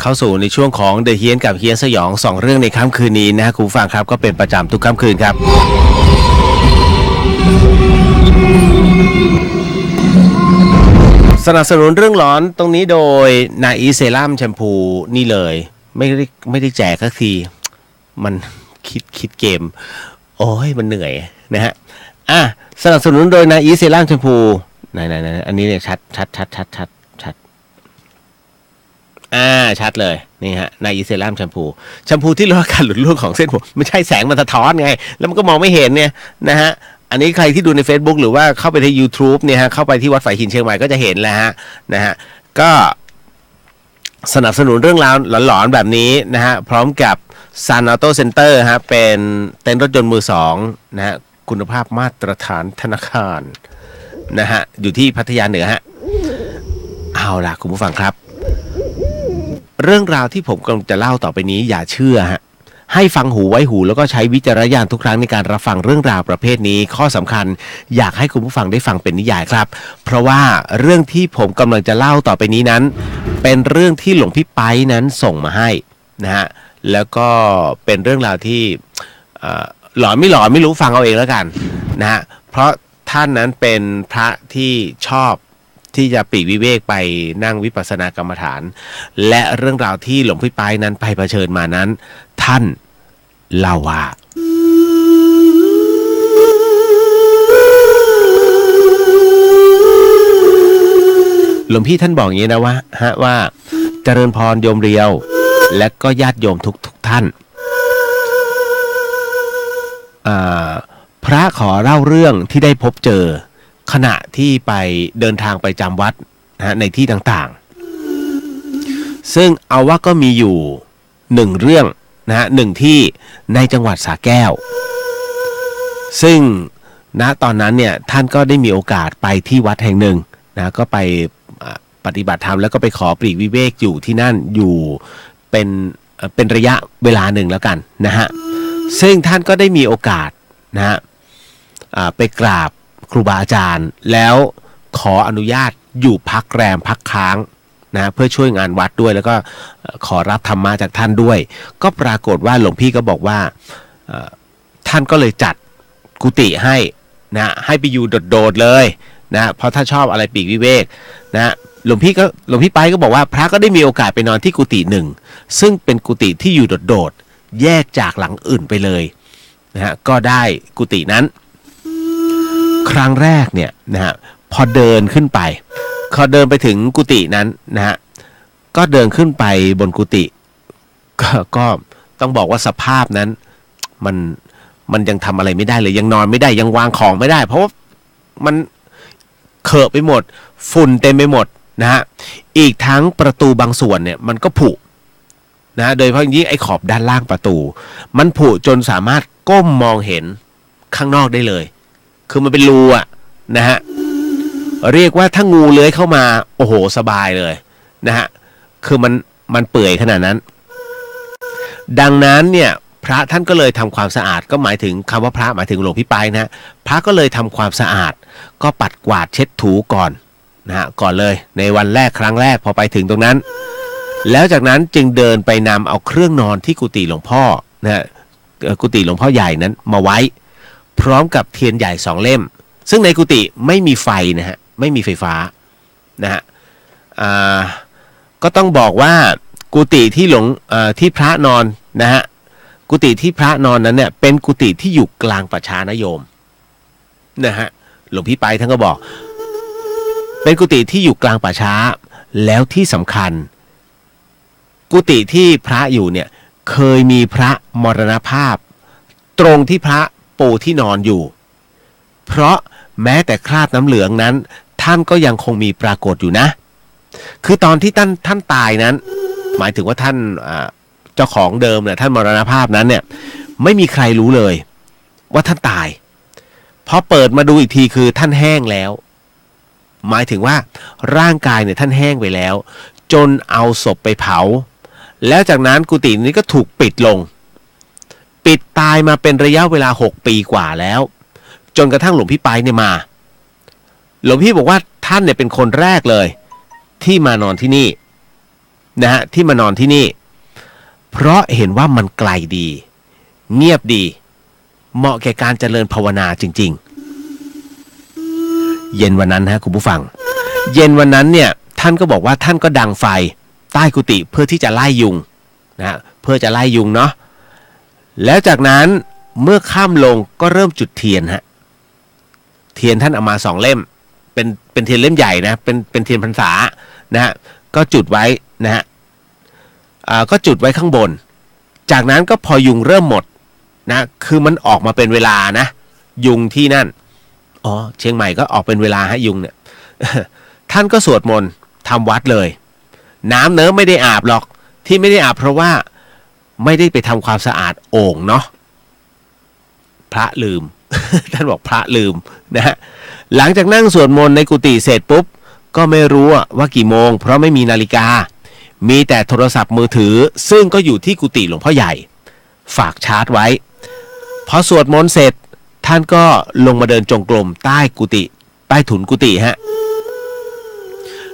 เข้าสู่ในช่วงของเดอะเฮียนกับเฮียนสยอง2เรื่องในค่ำคืนนี้นะคุณผู้ฟังครับก็เป็นประจำทุกค่ำคืนครับสนับสนุนเรื่องร้อนตรงนี้โดยนาอีเซรั่มแชมพูนี่เลยไม่ได้แจกสักทีมันคิดเกมโอ้ยมันเหนื่อยนะฮะสนับสนุนโดยนาอีเซรั่มแชมพูไหนอันนี้เนี่ยชัดชัดเลยนี่ฮะในอีเซรั่มแชมพูที่ลดการหลุดร่วงของเส้นผมไม่ใช่แสงมันสะท้อนไงแล้วมันก็มองไม่เห็นเนี่ยนะฮะอันนี้ใครที่ดูใน Facebook หรือว่าเข้าไปที่ YouTube เนี่ยฮะเข้าไปที่วัดฝายหินเชียงใหม่ก็จะเห็นแล้วฮะนะฮะก็สนับสนุนเรื่องราวหลอนๆแบบนี้นะฮะพร้อมกับ Sun Auto Center ฮะเป็นเต็นท์รถยนต์มือ2นะฮะคุณภาพมาตรฐานธนาคารนะฮะอยู่ที่พัทยาเหนือฮะเอาล่ะคุณผู้ฟังครับเรื่องราวที่ผมกำลังจะเล่าต่อไปนี้อย่าเชื่อฮะให้ฟังหูไว้หูแล้วก็ใช้วิจารณญาณทุกครั้งในการรับฟังเรื่องราวประเภทนี้ข้อสำคัญอยากให้คุณผู้ฟังได้ฟังเป็นนิยายครับเพราะว่าเรื่องที่ผมกำลังจะเล่าต่อไปนี้นั้นเป็นเรื่องที่หลวงพี่ไปนั้นส่งมาให้นะฮะแล้วก็เป็นเรื่องราวที่หลอนไม่รู้ฟังเอาเองแล้วกันนะฮะเพราะท่านนั้นเป็นพระที่ชอบที่จะปลีกวิเวกไปนั่งวิปัสสนากรรมฐานและเรื่องราวที่หลวงพี่ไปนั้นไปเผชิญมานั้นท่านเล่าว่าหลวงพี่ท่านบอกอย่างนี้นะว่าเจริญพรโยมเรียวและก็ญาติโยมทุกท่านพระขอเล่าเรื่องที่ได้พบเจอขณะที่ไปเดินทางไปจำวัดนะในที่ต่าง ซึ่งเอาว่าก็มีอยู่1เรื่องนะฮะ1ที่ในจังหวัดสระแก้วซึ่งณตอนนั้นเนี่ยท่านก็ได้มีโอกาสไปที่วัดแห่งหนึ่งนะก็ไปปฏิบัติธรรมแล้วก็ไปขอปลีกวิเวกอยู่ที่นั่นอยู่เป็นระยะเวลาหนึ่งแล้วกันนะฮะซึ่งท่านก็ได้มีโอกาสนะฮะไปกราบครูบาอาจารย์แล้วขออนุญาตอยู่พักแรมพักค้างนะเพื่อช่วยงานวัดด้วยแล้วก็ขอรับธรรมะจากท่านด้วยก็ปรากฏว่าหลวงพี่ก็บอกว่าท่านก็เลยจัดกุฏิให้นะให้ไปอยู่โดดๆเลยนะเพราะถ้าชอบอะไรปีกวิเวกนะหลวงพี่ไปก็บอกว่าพระก็ได้มีโอกาสไปนอนที่กุฏิหนึ่งซึ่งเป็นกุฏิที่อยู่โดดๆแยกจากหลังอื่นไปเลยนะฮะก็ได้กุฏินั้นครั้งแรกเนี่ยนะฮะพอเดินขึ้นไปไปถึงกุฏินั้นนะฮะก็เดินขึ้นไปบนกุฏิก็ต้องบอกว่าสภาพนั้นมันยังทำอะไรไม่ได้เลยยังนอนไม่ได้ยังวางของไม่ได้เพราะว่ามันเขอะไปหมดฝุ่นเต็มไปหมดนะฮะอีกทั้งประตูบางส่วนเนี่ยมันก็ผุนะโดยเฉพาะอย่างยิ่งไอ้ขอบด้านล่างประตูมันผุจนสามารถก้มมองเห็นข้างนอกได้เลยคือมันเป็นรูอะนะฮะเรียกว่าถ้างูเลื้อยเข้ามาโอ้โหสบายเลยนะฮะคือมันเปื่อยขนาดนั้นดังนั้นเนี่ยพระท่านก็เลยทำความสะอาดก็หมายถึงคำว่าพระหมายถึงหลวงพี่ไปนะพระก็เลยทำความสะอาดก็ปัดกวาดเช็ดถูก่อนนะฮะก่อนเลยในวันแรกครั้งแรกพอไปถึงตรงนั้นแล้วจากนั้นจึงเดินไปนำเอาเครื่องนอนที่กุฏิหลวงพ่อนะฮะกุฏิหลวงพ่อใหญ่นั้นมาไว้พร้อมกับเทียนใหญ่2เล่มซึ่งในกุฏิไม่มีไฟนะฮะไม่มีไฟฟ้านะฮะก็ต้องบอกว่ากุฏิที่ที่พระนอนนะฮะกุฏิที่พระนอนนั้นเนี่ยเป็นกุฏิที่อยู่กลางป่าช้านะโยมนะฮะหลวงพี่ไปท่านก็บอกเป็นกุฏิที่อยู่กลางป่าช้าแล้วที่สำคัญกุฏิที่พระอยู่เนี่ยเคยมีพระมรณภาพตรงที่พระปูที่นอนอยู่เพราะแม้แต่คราบน้ำเหลืองนั้นท่านก็ยังคงมีปรากฏอยู่นะคือตอนที่ท่านตายนั้นหมายถึงว่าท่านเจ้าของเดิมเนี่ยท่านมรณภาพนั้นเนี่ยไม่มีใครรู้เลยว่าท่านตายพอเปิดมาดูอีกทีคือท่านแห้งแล้วหมายถึงว่าร่างกายเนี่ยท่านแห้งไปแล้วจนเอาศพไปเผาแล้วจากนั้นกุฏินี้ก็ถูกปิดลงปิดตายมาเป็นระยะเวลา6 ปีกว่าแล้วจนกระทั่งหลวงพี่ไปเนี่ยมาหลวงพี่บอกว่าท่านเนี่ยเป็นคนแรกเลยที่มานอนที่นี่นะฮะที่มานอนที่นี่เพราะเห็นว่ามันไกลดีเงียบดีเหมาะแก่การเจริญภาวนาจริงๆเย็นวันนั้นฮะคุณผู้ฟังเย็นวันนั้นเนี่ยท่านก็บอกว่าท่านก็ดังไฟใต้กุฏิเพื่อที่จะไล่ยุงนะเพื่อจะไล่ยุงเนาะแล้วจากนั้นเมื่อค่ำลงก็เริ่มจุดเทียนฮะเทียนท่านเอามา2 เล่มเป็นเทียนเล่มใหญ่นะเป็นเทียนพรรษานะฮะก็จุดไว้นะฮะก็จุดไว้ข้างบนจากนั้นก็พอยุงเริ่มหมดนะคือมันออกมาเป็นเวลานะยุงที่นั่นเชียงใหม่ก็ออกเป็นเวลาฮะยุงเนี่ย ท่านก็สวดมนต์ทำวัดเลยน้ำเนิ้มไม่ได้อาบหรอกที่ไม่ได้อาบเพราะว่าไม่ได้ไปทำความสะอาดโอ่งเนาะพระลืม ท่านบอกพระลืมนะฮะหลังจากนั่งสวดมนต์ในกุฏิเสร็จปุ๊บก็ไม่รู้ว่ากี่โมงเพราะไม่มีนาฬิกามีแต่โทรศัพท์มือถือซึ่งก็อยู่ที่กุฏิหลวงพ่อใหญ่ฝากชาร์จไว้พอสวดมนต์เสร็จท่านก็ลงมาเดินจงกรมใต้กุฏิใต้ถุนกุฏิฮะ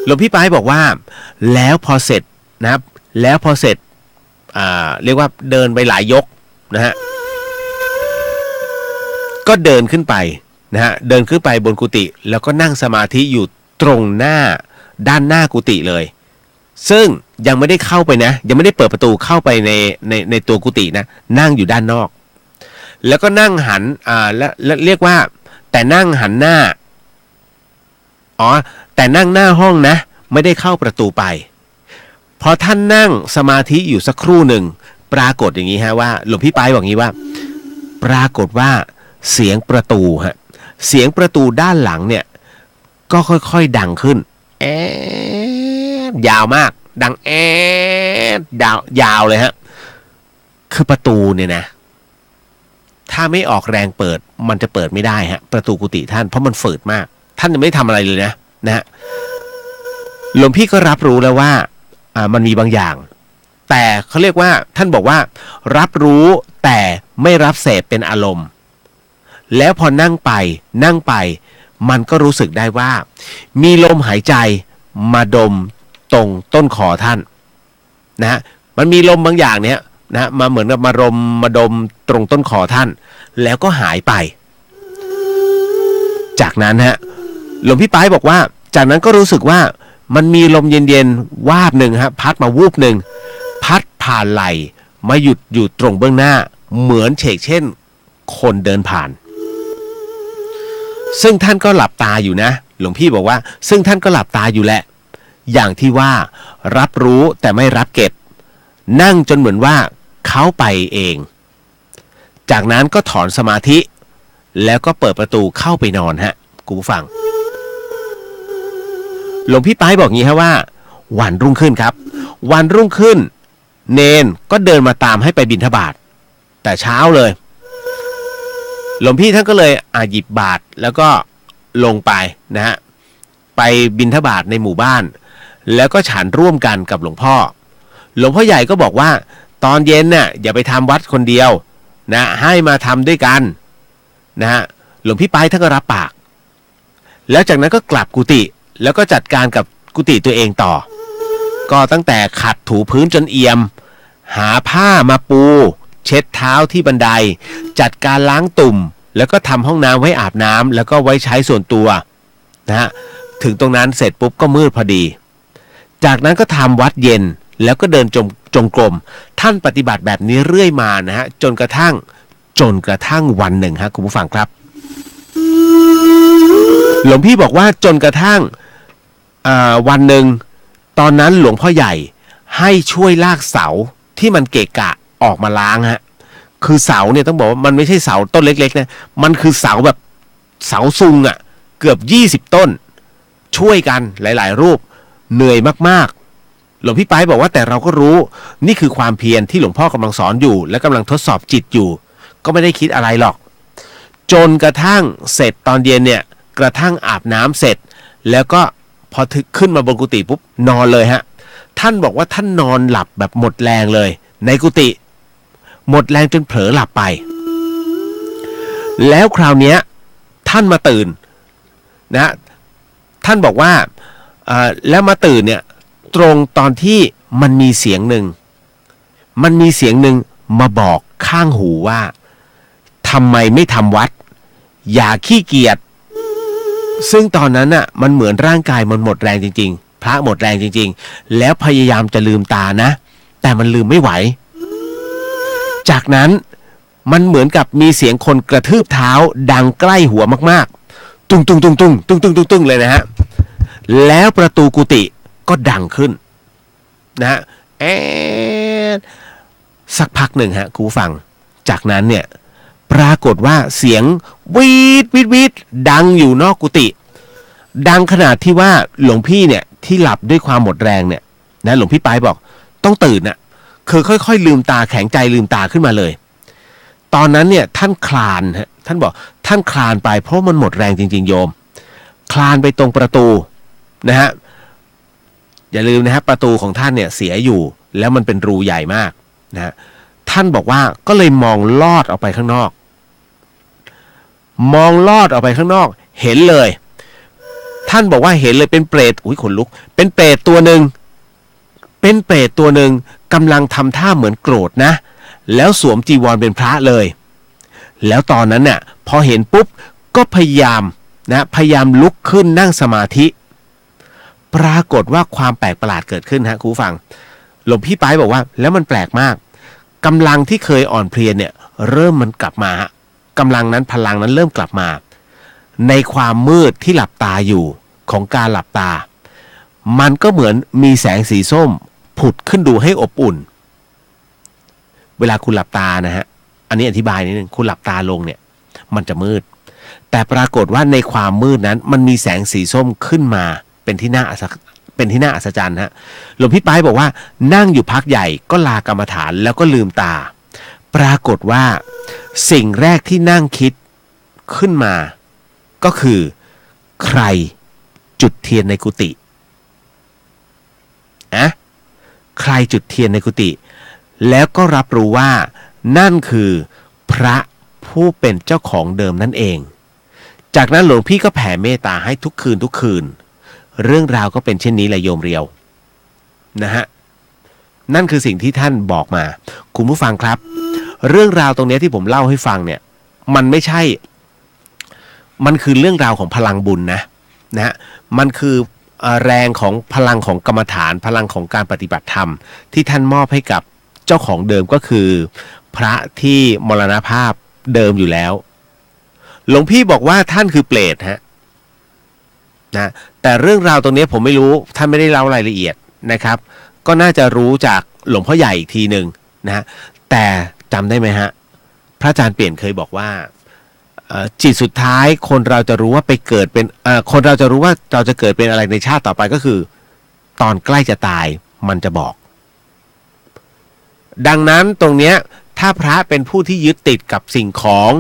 หลวงพี่ปายบอกว่าแล้วพอเสร็จนะครับแล้วพอเสร็จเรียกว่าเดินไปหลายยกนะฮะก็เดินขึ้นไปนะฮะเดินขึ้นไปบนกุฏิแล้วก็นั่งสมาธิอยู่ตรงหน้าด้านหน้ากุฏิเลยซึ่งยังไม่ได้เข้าไปนะยังไม่ได้เปิดประตูเข้าไปในตัวกุฏินะนั่งอยู่ด้านนอกแล้วก็นั่งหันและเรียกว่าแต่นั่งหันหน้าแต่นั่งหน้าห้องนะไม่ได้เข้าประตูไปพอท่านนั่งสมาธิอยู่สักครู่หนึ่งปรากฏอย่างนี้ฮะว่าหลวงพี่ปายบอกงี้ว่าปรากฏว่าเสียงประตูฮะเสียงประตูด้านหลังเนี่ยก็ค่อยๆดังขึ้นยาวมาก ดังแอดยาวเลยฮะคือประตูเนี่ยนะถ้าไม่ออกแรงเปิดมันจะเปิดไม่ได้ฮะประตูกุฏิท่านเพราะมันฝืดมากท่านจะไม่ทำอะไรเลยนะฮะหลวงพี่ก็รับรู้แล้วว่ามันมีบางอย่างแต่เขาเรียกว่าท่านบอกว่ารับรู้แต่ไม่รับเสพเป็นอารมณ์แล้วพอนั่งไปมันก็รู้สึกได้ว่ามีลมหายใจมาดมตรงต้นคอท่านนะฮะมันมีลมบางอย่างเนี้ยนะมาเหมือนกับมาดมตรงต้นคอท่านแล้วก็หายไปจากนั้นฮะหลวงพี่ป้ายบอกว่าจากนั้นก็รู้สึกว่ามันมีลมเย็นๆวาบหนึ่งฮะพัดมาวูบหนึ่งพัดผ่านไหล่มาหยุดอยู่ตรงเบื้องหน้าเหมือนเฉกเช่นคนเดินผ่านซึ่งท่านก็หลับตาอยู่นะหลวงพี่บอกว่าซึ่งท่านก็หลับตาอยู่แหละอย่างที่ว่ารับรู้แต่ไม่รับเก็บนั่งจนเหมือนว่าเขาไปเองจากนั้นก็ถอนสมาธิแล้วก็เปิดประตูเข้าไปนอนฮะคุณผู้ฟังหลวงพี่ป้ายบอกงี้ฮะว่าวันรุ่งขึ้นครับวันรุ่งขึ้นเนนก็เดินมาตามให้ไปบิณฑบาตแต่เช้าเลยหลวงพี่ท่านก็เลยหยิบบาตรแล้วก็ลงไปนะฮะไปบิณฑบาตในหมู่บ้านแล้วก็ฉันร่วมกันกับหลวงพ่อใหญ่ก็บอกว่าตอนเย็นน่ะอย่าไปทำวัดคนเดียวนะให้มาทำด้วยกันนะฮะหลวงพี่ป้ายท่านก็รับปากแล้วจากนั้นก็กลับกุฏิแล้วก็จัดการกับกุฏิตัวเองต่อก็ตั้งแต่ขัดถูพื้นจนเอี่ยมหาผ้ามาปูเช็ดเท้าที่บันไดจัดการล้างตุ่มแล้วก็ทำห้องน้ำไว้อาบน้ำแล้วก็ไว้ใช้ส่วนตัวนะฮะถึงตรงนั้นเสร็จปุ๊บก็มืดพอดีจากนั้นก็ทำวัดเย็นแล้วก็เดินจงกรมท่านปฏิบัติแบบนี้เรื่อยมานะฮะจนกระทั่งวันหนึ่งฮะคุณผู้ฟังครับหลวงพี่บอกว่าจนกระทั่งวันหนึ่งตอนนั้นหลวงพ่อใหญ่ให้ช่วยลากเสาที่มันเกะกะออกมาล้างฮะคือเสาเนี่ยต้องบอกว่ามันไม่ใช่เสาต้นเล็กๆนะมันคือเสาแบบเสาซุงเกือบ20ต้นช่วยกันหลายๆรูปเหนื่อยมากๆหลวงพี่ป้ายบอกว่าแต่เราก็รู้นี่คือความเพียรที่หลวงพ่อกำลังสอนอยู่และกำลังทดสอบจิตอยู่ก็ไม่ได้คิดอะไรหรอกจนกระทั่งเสร็จตอนเย็นเนี่ยกระทั่งอาบน้ำเสร็จแล้วก็พอขึ้นมาบนกุฏิปุ๊บนอนเลยฮะท่านบอกว่าท่านนอนหลับแบบหมดแรงเลยในกุฏิหมดแรงจนเผลอหลับไปแล้วคราวนี้ท่านมาตื่นนะท่านบอกว่าแล้วมาตื่นเนี่ยตรงตอนที่มันมีเสียงหนึ่งมาบอกข้างหูว่าทำไมไม่ทำวัดอย่าขี้เกียจซึ่งตอนนั้นมันเหมือนร่างกายมันหมดแรงจริงๆพระหมดแรงจริงๆแล้วพยายามจะลืมตานะแต่มันลืมไม่ไหวจากนั้นมันเหมือนกับมีเสียงคนกระทืบเท้าดังใกล้หัวมากๆตุ้งตุ้งตุ้งตุ้งตุ้งตุ้งตุ้งตุ้งเลยนะฮะแล้วประตูกุฏิก็ดังขึ้นนะสักพักหนึ่งฮะคุณผู้ฟังจากนั้นเนี่ยปรากฏว่าเสียงวีดดังอยู่นอกกุฏิดังขนาดที่ว่าหลวงพี่เนี่ยที่หลับด้วยความหมดแรงเนี่ยนะหลวงพี่ป้ายบอกต้องตื่นคือค่อยๆลืมตาแข็งใจลืมตาขึ้นมาเลยตอนนั้นเนี่ยท่านคลานฮะท่านบอกท่านคลานไปเพราะมันหมดแรงจริงๆโยมคลานไปตรงประตูนะฮะอย่าลืมนะฮะประตูของท่านเนี่ยเสียอยู่แล้วมันเป็นรูใหญ่มากนะฮะท่านบอกว่าก็เลยมองลอดออกไปข้างนอกเห็นเลยท่านบอกว่าเห็นเลยเป็นเปรตขนลุกเป็นเปรตตัวหนึ่งกำลังทำท่าเหมือนโกรธนะแล้วสวมจีวรเป็นพระเลยแล้วตอนนั้นเนี่ยพอเห็นปุ๊บก็พยายามลุกขึ้นนั่งสมาธิปรากฏว่าความแปลกประหลาดเกิดขึ้นฮะคุณผู้ฟังหลวงพี่ป้ายบอกว่าแล้วมันแปลกมากกำลังที่เคยอ่อนเพลียเนี่ยเริ่มมันกลับมากำลังนั้นพลังนั้นเริ่มกลับมาในความมืดที่หลับตาอยู่ของการหลับตามันก็เหมือนมีแสงสีส้มผุดขึ้นดูให้อบอุ่นเวลาคุณหลับตานะฮะอันนี้อธิบายนิดนึงคุณหลับตาลงเนี่ยมันจะมืดแต่ปรากฏว่าในความมืดนั้นมันมีแสงสีส้มขึ้นมาเป็นที่น่า เป็นที่น่าอัศจรรย์ฮะหลวงพี่ไปบอกว่านั่งอยู่พักใหญ่ก็ลากรรมฐานแล้วก็ลืมตาปรากฏว่าสิ่งแรกที่นั่งคิดขึ้นมาก็คือใครจุดเทียนในกุฏิใครจุดเทียนในกุฏิแล้วก็รับรู้ว่านั่นคือพระผู้เป็นเจ้าของเดิมนั่นเองจากนั้นหลวงพี่ก็แผ่เมตตาให้ทุกคืนเรื่องราวก็เป็นเช่นนี้แหละโยมเรียวนะฮะนั่นคือสิ่งที่ท่านบอกมาคุณผู้ฟังครับเรื่องราวตรงนี้ที่ผมเล่าให้ฟังเนี่ยมันไม่ใช่มันคือเรื่องราวของพลังบุญนะฮะมันคือแรงของพลังของกรรมฐานพลังของการปฏิบัติธรรมที่ท่านมอบให้กับเจ้าของเดิมก็คือพระที่มรณภาพเดิมอยู่แล้วหลวงพี่บอกว่าท่านคือเปรตฮะนะแต่เรื่องราวตรงนี้ผมไม่รู้ท่านไม่ได้เล่ารายละเอียดนะครับก็น่าจะรู้จากหลวงพ่อใหญ่อีกทีหนึ่งนะแต่จำได้ไหมฮะพระอาจารย์เปลี่ยนเคยบอกว่าจิตสุดท้ายคนเราจะรู้ว่าไปเกิดเป็นคนเราจะรู้ว่าเราจะเกิดเป็นอะไรในชาติต่อไปก็คือตอนใกล้จะตายมันจะบอกดังนั้นตรงเนี้ยถ้าพระเป็นผู้ที่ยึดติดกับสิ่งของ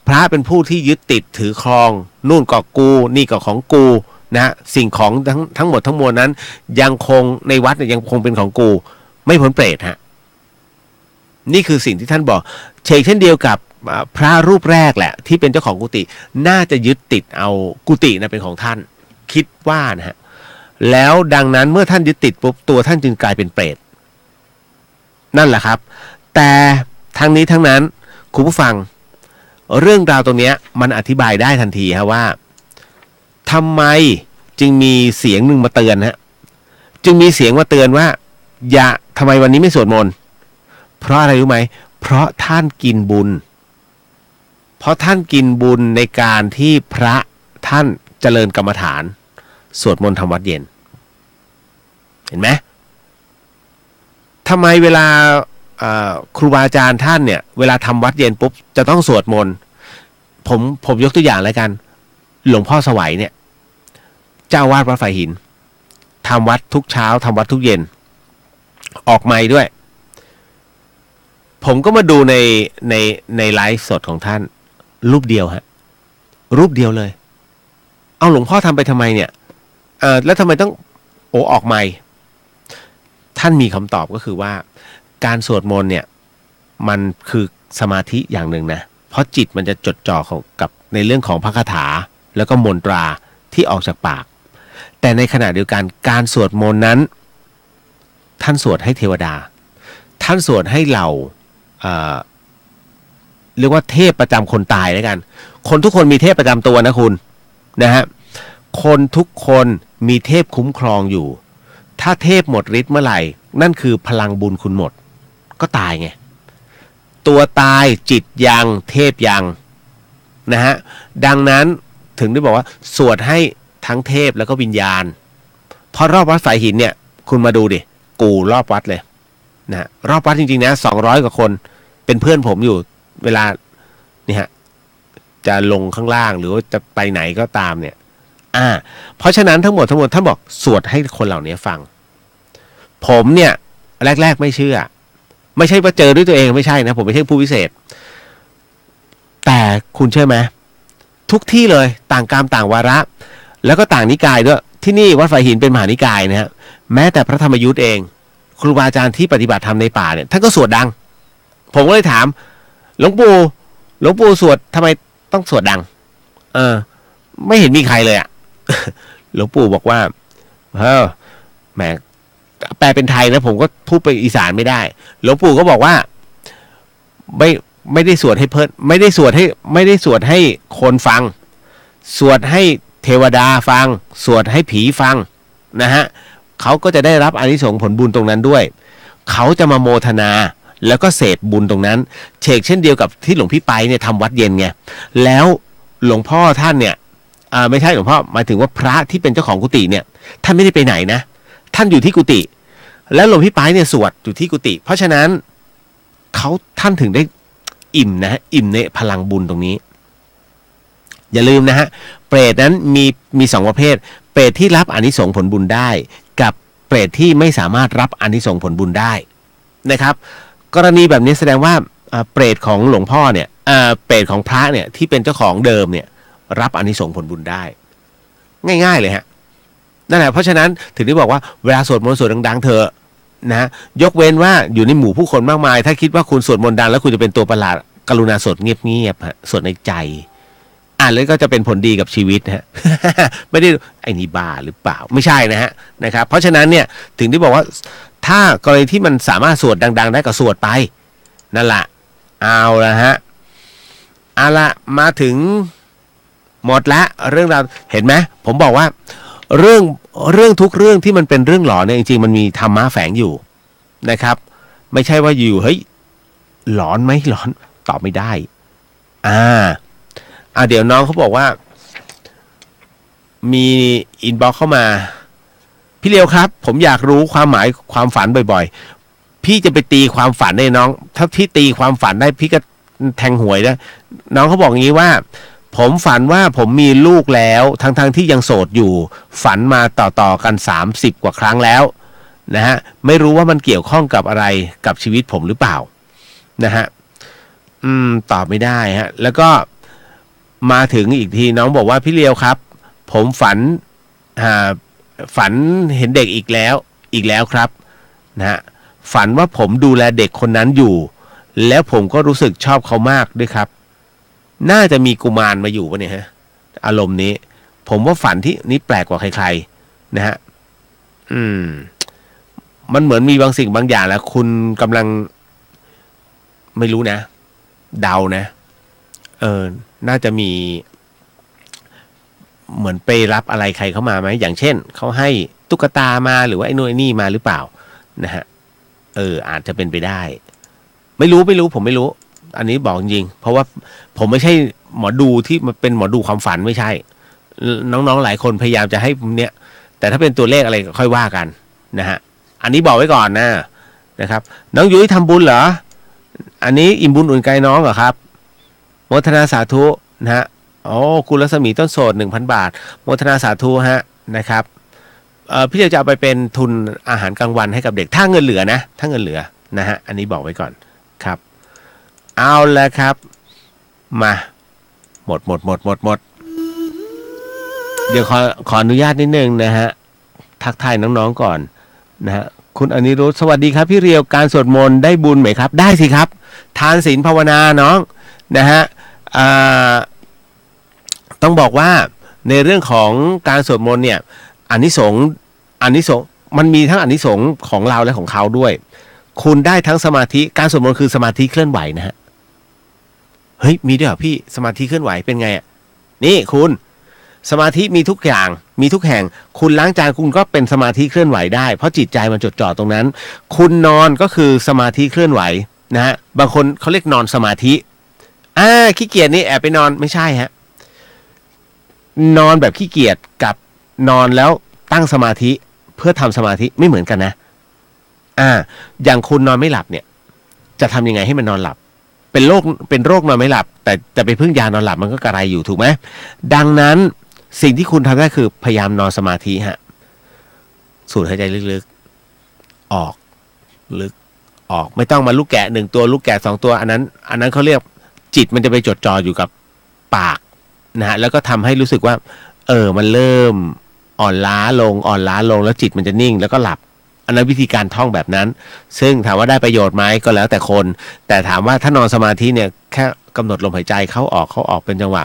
พระเป็นผู้ที่ยึดติดถือครองนู่นก็กูนี่ก็ของกูนะสิ่งของทั้งหมดทั้งมวลนั้นยังคงในวัดเนี่ยยังคงเป็นของกูไม่พ้นเปรตฮะนี่คือสิ่งที่ท่านบอกเช่นเดียวกับพระรูปแรกแหละที่เป็นเจ้าของกุฏิน่าจะยึดติดเอากุฏินะเป็นของท่านคิดว่านะฮะแล้วดังนั้นเมื่อท่านยึดติดปุ๊บตัวท่านจึงกลายเป็นเปรตนั่นแหละครับแต่ทั้งนี้ทั้งนั้นคุณผู้ฟังเรื่องราวตรงนี้มันอธิบายได้ทันทีฮะว่าทำไมจึงมีเสียงหนึ่งมาเตือนฮะจึงมีเสียงมาเตือนว่าอย่าทำไมวันนี้ไม่สวดมนต์เพราะอะไรรู้ไหมเพราะท่านกินบุญเพราะท่านกินบุญในการที่พระท่านเจริญกรรมฐานสวดมนต์ทำวัดเย็นเห็นไหมทำไมเวลาครูบาอาจารย์ท่านเนี่ยเวลาทำวัดเย็นปุ๊บจะต้องสวดมนต์ผมยกตัวอย่างเลยกันหลวงพ่อสวัยเนี่ยเจ้าวาดวัดฝ่ายหินทำวัดทุกเช้าทำวัดทุกเย็นออกไมค์ด้วยผมก็มาดูในไลฟ์สดของท่านรูปเดียวฮะรูปเดียวเลยเอาหลวงพ่อทำไปทำไมเนี่ยแล้วทำไมต้องออกไมค์ท่านมีคำตอบก็คือว่าการสวดมนต์เนี่ยมันคือสมาธิอย่างหนึ่งนะเพราะจิตมันจะจดจ่อกับในเรื่องของพระคาถาแล้วก็มนตราที่ออกจากปากแต่ในขณะเดียวกันการสวดมนต์นั้นท่านสวดให้เทวดาท่านสวดให้เราเรียกว่าเทพประจำคนตายแล้วกันคนทุกคนมีเทพประจำตัวนะคุณนะฮะคนทุกคนมีเทพคุ้มครองอยู่ถ้าเทพหมดฤทธิ์เมื่อไหร่นั่นคือพลังบุญคุณหมดก็ตายไงตัวตายจิตยังเทพยังนะฮะดังนั้นถึงได้บอกว่าสวดให้ทั้งเทพแล้วก็วิญญาณเพราะรอบวัดฝ่ายหินเนี่ยคุณมาดูดิกูรอบวัดเลยนะรอบวัดจริงๆนะ200 กว่าคนเป็นเพื่อนผมอยู่เวลานี่ฮะจะลงข้างล่างหรือว่าจะไปไหนก็ตามเนี่ยเพราะฉะนั้นทั้งหมดท่านบอกสวดให้คนเหล่านี้ฟังผมเนี่ยแรกๆไม่เชื่อไม่ใช่ว่าเจอด้วยตัวเองไม่ใช่นะผมไม่ใช่ผู้วิเศษแต่คุณเชื่อไหมทุกที่เลยต่างกรรมต่างวาระแล้วก็ต่างนิกายด้วยที่นี่วัดฝ่ายหินเป็นมหานิกายนะฮะแม้แต่พระธรรมยุทธเองครูบาอาจารย์ที่ปฏิบัติธรรมในป่าเนี่ยท่านก็สวดดังผมก็เลยถามหลวงปู่สวดทำไมต้องสวดดังไม่เห็นมีใครเลยอ่ะ หลวงปู่บอกว่าแหมแปลเป็นไทยนะผมก็พูดไปอีสานไม่ได้หลวงปู่ก็บอกว่าไม่ได้สวดให้เพิ่นไม่ได้สวดให้คนฟังสวดให้เทวดาฟังสวดให้ผีฟังนะฮะเขาก็จะได้รับอานิสงส์ผลบุญตรงนั้นด้วยเขาจะมาโมทนาแล้วก็เสพบุญตรงนั้นเช่นเดียวกับที่หลวงพี่ไปเนี่ยทำวัดเย็นไงแล้วหลวงพ่อท่านเนี่ยไม่ใช่หลวงพ่อหมายถึงว่าพระที่เป็นเจ้าของกุฏิเนี่ยท่านไม่ได้ไปไหนนะท่านอยู่ที่กุฏิแล้วหลวงพี่ไปเนี่ยสวดอยู่ที่กุฏิเพราะฉะนั้นท่านถึงได้อิ่มนะอิ่มในพลังบุญตรงนี้อย่าลืมนะฮะเปรตนั้นมี2 ประเภทเปรตที่รับอานิสงส์ผลบุญได้กับ เปรตที่ไม่สามารถรับอานิสงส์ผลบุญได้นะครับกรณีแบบนี้แสดงว่าเปรตของหลวงพ่อเนี่ยเปรตของพระเนี่ยที่เป็นเจ้าของเดิมเนี่ยรับอานิสงส์ผลบุญได้ง่ายๆเลยฮะนั่นแหละเพราะฉะนั้นถึงได้บอกว่าเวลาสวดมนต์สวดดังๆเถอะนะยกเว้นว่าอยู่ในหมู่ผู้คนมากมายถ้าคิดว่าคุณสวดมนต์ดังแล้วคุณจะเป็นตัวประหลาดกรุณาสวดเงียบๆฮะสวดในใจแล้วก็จะเป็นผลดีกับชีวิตฮะ ไม่ได้ไอ้นี่บ้าหรือเปล่าไม่ใช่นะครับเพราะฉะนั้นเนี่ยถึงได้บอกว่าถ้ากรณีที่มันสามารถสวดดังๆได้ก็สวดไปนั่นแหละเอาละฮะเอาละมาถึงหมดละเรื่องราวเห็นไหมผมบอกว่าเรื่องทุกเรื่องที่มันเป็นเรื่องหลอนเนี่ยจริงๆมันมีธรรมะแฝงอยู่นะครับไม่ใช่ว่าอยู่เฮ้ยหลอนไหมหลอนตอบไม่ได้เดี๋ยวน้องเขาบอกว่ามีอินบ็อกซ์เข้ามาพี่เลียวครับผมอยากรู้ความหมายความฝันบ่อยๆพี่จะไปตีความฝันได้น้องถ้าพี่ตีความฝันได้พี่ก็แทงหวยได้น้องเขาบอกอย่างนี้ว่าผมฝันว่าผมมีลูกแล้วทั้งที่ยังโสดอยู่ฝันมาต่อกัน30กว่าครั้งแล้วนะฮะไม่รู้ว่ามันเกี่ยวข้องกับอะไรกับชีวิตผมหรือเปล่านะฮะตอบไม่ได้ฮะแล้วก็มาถึงอีกทีน้องบอกว่าพี่เลียวครับผมฝันเห็นเด็กอีกแล้วครับนะฮะฝันว่าผมดูแลเด็กคนนั้นอยู่แล้วผมก็รู้สึกชอบเขามากด้วยครับน่าจะมีกุมารมาอยู่ปะเนี่ยฮะอารมณ์นี้ผมว่าฝันที่นี้แปลกกว่าใครๆนะฮะมันเหมือนมีบางสิ่งบางอย่างแล้วคุณกำลังไม่รู้นะเดานะน่าจะมีเหมือนไปรับอะไรใครเข้ามาไหมอย่างเช่นเขาให้ตุ๊กตามาหรือว่าไอ้นู่นไอ้นี่มาหรือเปล่านะฮะอาจจะเป็นไปได้ไม่รู้ผมไม่รู้อันนี้บอกจริงเพราะว่าผมไม่ใช่หมอดูที่มันเป็นหมอดูความฝันไม่ใช่น้องๆหลายคนพยายามจะให้เนี้ยแต่ถ้าเป็นตัวเลขอะไรค่อยว่ากันนะฮะอันนี้บอกไว้ก่อนนะครับน้องยุ้ยทำบุญเหรออันนี้อิ่มบุญอุ่นใจน้องเหรอครับโมทนาสาธุนะฮะคุณรัศมีต้นโสด 1,000 บาทโมทนาสาธุฮะนะครับพี่จะเอาไปเป็นทุนอาหารกลางวันให้กับเด็กถ้าเงินเหลือนะฮะอันนี้บอกไว้ก่อนครับเอาแล้วครับมาหมดเดี๋ยวขออนุญาตนิดนึงนะฮะทักทายน้องๆก่อนนะฮะคุณอนิรุธสวัสดีครับพี่เรียวการสวดมนต์ได้บุญไหมครับได้สิครับทานศีลภาวนาน้องนะฮะต้องบอกว่าในเรื่องของการสวดมนต์เนี่ยอานิสงส์มันมีทั้งอานิสงส์ของเราและของเขาด้วยคุณได้ทั้งสมาธิการสวดมนต์คือสมาธิเคลื่อนไหวนะฮะเฮ้ยมีด้วยเหรอพี่สมาธิเคลื่อนไหวเป็นไงนี่คุณสมาธิมีทุกอย่างมีทุกแห่งคุณล้างจานคุณก็เป็นสมาธิเคลื่อนไหวได้เพราะจิตใจมันจดจ่อตรงนั้นคุณนอนก็คือสมาธิเคลื่อนไหวนะฮะบางคนเขาเรียกนอนสมาธิขี้เกียจนี่แอบไปนอนไม่ใช่ฮะนอนแบบขี้เกียจกับนอนแล้วตั้งสมาธิเพื่อทำสมาธิไม่เหมือนกันนะอย่างคุณนอนไม่หลับเนี่ยจะทำยังไงให้มันนอนหลับเป็นโรคนอนไม่หลับแต่ไปพึ่งยานอนหลับมันก็กระไรอยู่ถูกไหมดังนั้นสิ่งที่คุณทำได้คือพยายามนอนสมาธิฮะสูดหายใจลึกๆออกลึกออกไม่ต้องมาลูกแกะ1ตัวลูกแกะ2ตัวอันนั้นเขาเรียกจิตมันจะไปจดจ่ออยู่กับปากนะฮะแล้วก็ทำให้รู้สึกว่ามันเริ่มอ่อนล้าลงแล้วจิตมันจะนิ่งแล้วก็หลับอันนั้นวิธีการท่องแบบนั้นซึ่งถามว่าได้ประโยชน์ไหมก็แล้วแต่คนแต่ถามว่าถ้านอนสมาธิเนี่ยแค่กำหนดลมหายใจเข้าออกเป็นจังหวะ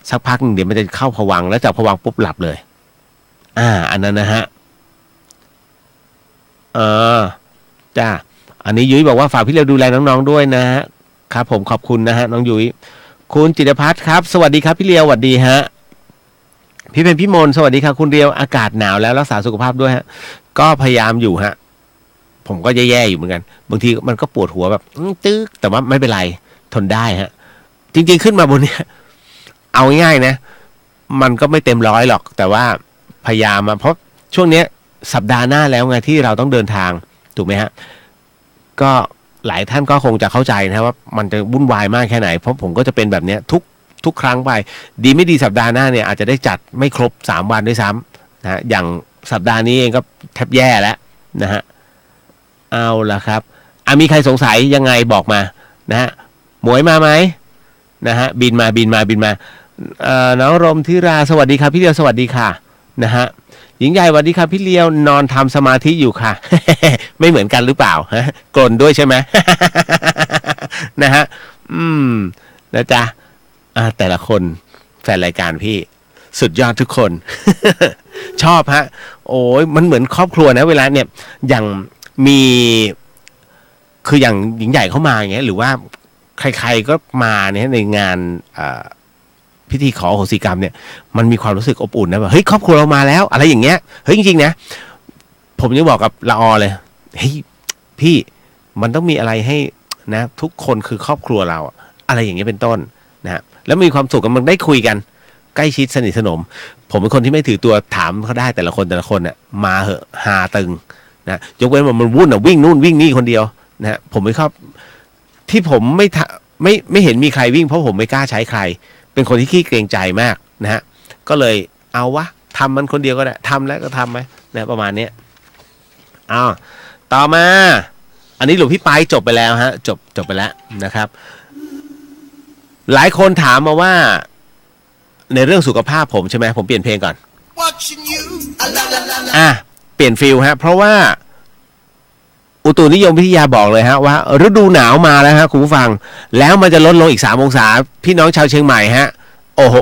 สักพักนึงเดี๋ยวมันจะเข้าภวังค์แล้วจากภวังค์ปุ๊บหลับเลยอันนั้นนะฮะจ้าอันนี้ยุ้ยบอกว่าฝากพี่เลียวดูแลน้องๆด้วยนะฮะครับผมขอบคุณนะฮะน้องยุ้ยคุณจิตรพัฒน์ครับสวัสดีครับพี่เลียวสวัสดีฮะพี่เป็นพี่มนสวัสดีครับคุณเลียวอากาศหนาวแล้วรักษาสุขภาพด้วยฮะก็พยายามอยู่ฮะผมก็แย่ๆอยู่เหมือนกันบางทีมันก็ปวดหัวแบบตึ๊กแต่ว่าไม่เป็นไรทนได้ฮะจริงๆขึ้นมาบนนี้เอาง่ายๆนะมันก็ไม่เต็ม100หรอกแต่ว่าพยายามเพราะช่วงนี้สัปดาห์หน้าแล้วไงที่เราต้องเดินทางถูกไหมฮะก็หลายท่านก็คงจะเข้าใจนะว่ามันจะวุ่นวายมากแค่ไหนเพราะผมก็จะเป็นแบบนี้ทุกครั้งไปดีไม่ดีสัปดาห์หน้าเนี่ยอาจจะได้จัดไม่ครบ3วันด้วยซ้ำนะอย่างสัปดาห์นี้เองก็แทบแย่แล้ว นะฮะเอาละครับมีใครสงสัยยังไงบอกมานะฮะหมวยมาไหมนะฮะบินมาน้องรมธิราสวัสดีครับพี่เลียวสวัสดีค่ะนะฮะหญิงใหญ่สวัสดีครับพี่เลียวนอนทำสมาธิอยู่ค่ะ ไม่เหมือนกันหรือเปล่าฮะกลนด้วยใช่ไหม นะฮะนะจ๊ะแต่ละคนแฟนรายการพี่สุดยอดทุกคน ชอบฮะโอ้ยมันเหมือนครอบครัวนะเวลาเนี่ยอย่างมีคืออย่างหญิงใหญ่เข้ามาอย่างเงี้ยหรือว่าใครๆก็มาเนี่ยในงานพิธีขอโหสิกรรมเนี่ยมันมีความรู้สึกอบอุ่นนะแบบเฮ้ยครอบครัวเรามาแล้วอะไรอย่างเงี้ยเฮ้ยจริงๆนะผมยังบอกกับละออเลยเฮ้ยพี่มันต้องมีอะไรให้นะทุกคนคือครอบครัวเราอะไรอย่างเงี้ยเป็นต้นนะฮะแล้วมีความสุขกันมันได้คุยกันใกล้ชิดสนิทสนมผมเป็นคนที่ไม่ถือตัวถามเขาได้แต่ละคนเนี่ยมาเหอะหาตึงนะยกเว้นว่ามันวุ่นวิ่งนู่นวิ่งนี่คนเดียวนะฮะผมไม่ชอบที่ผมไม่เห็นมีใครวิ่งเพราะผมไม่กล้าใช้ใครเป็นคนที่ขี้เกรงใจมากนะฮะก็เลยเอาวะทำมันคนเดียวก็ได้ทำแล้วก็ทำไหมนะประมาณนี้ต่อมาอันนี้หลวงพี่ไปจบไปแล้วฮะจบไปแล้วนะครับหลายคนถามมาว่าในเรื่องสุขภาพผมใช่ไหมผมเปลี่ยนเพลงก่อนเปลี่ยนฟิลฮะเพราะว่าอุตุนิยมวิทยาบอกเลยฮะว่าฤดูหนาวมาแล้วฮะคุณผู้ฟังแล้วมันจะลดลงอีก3 องศาพี่น้องชาวเชียงใหม่ฮะโอ้โห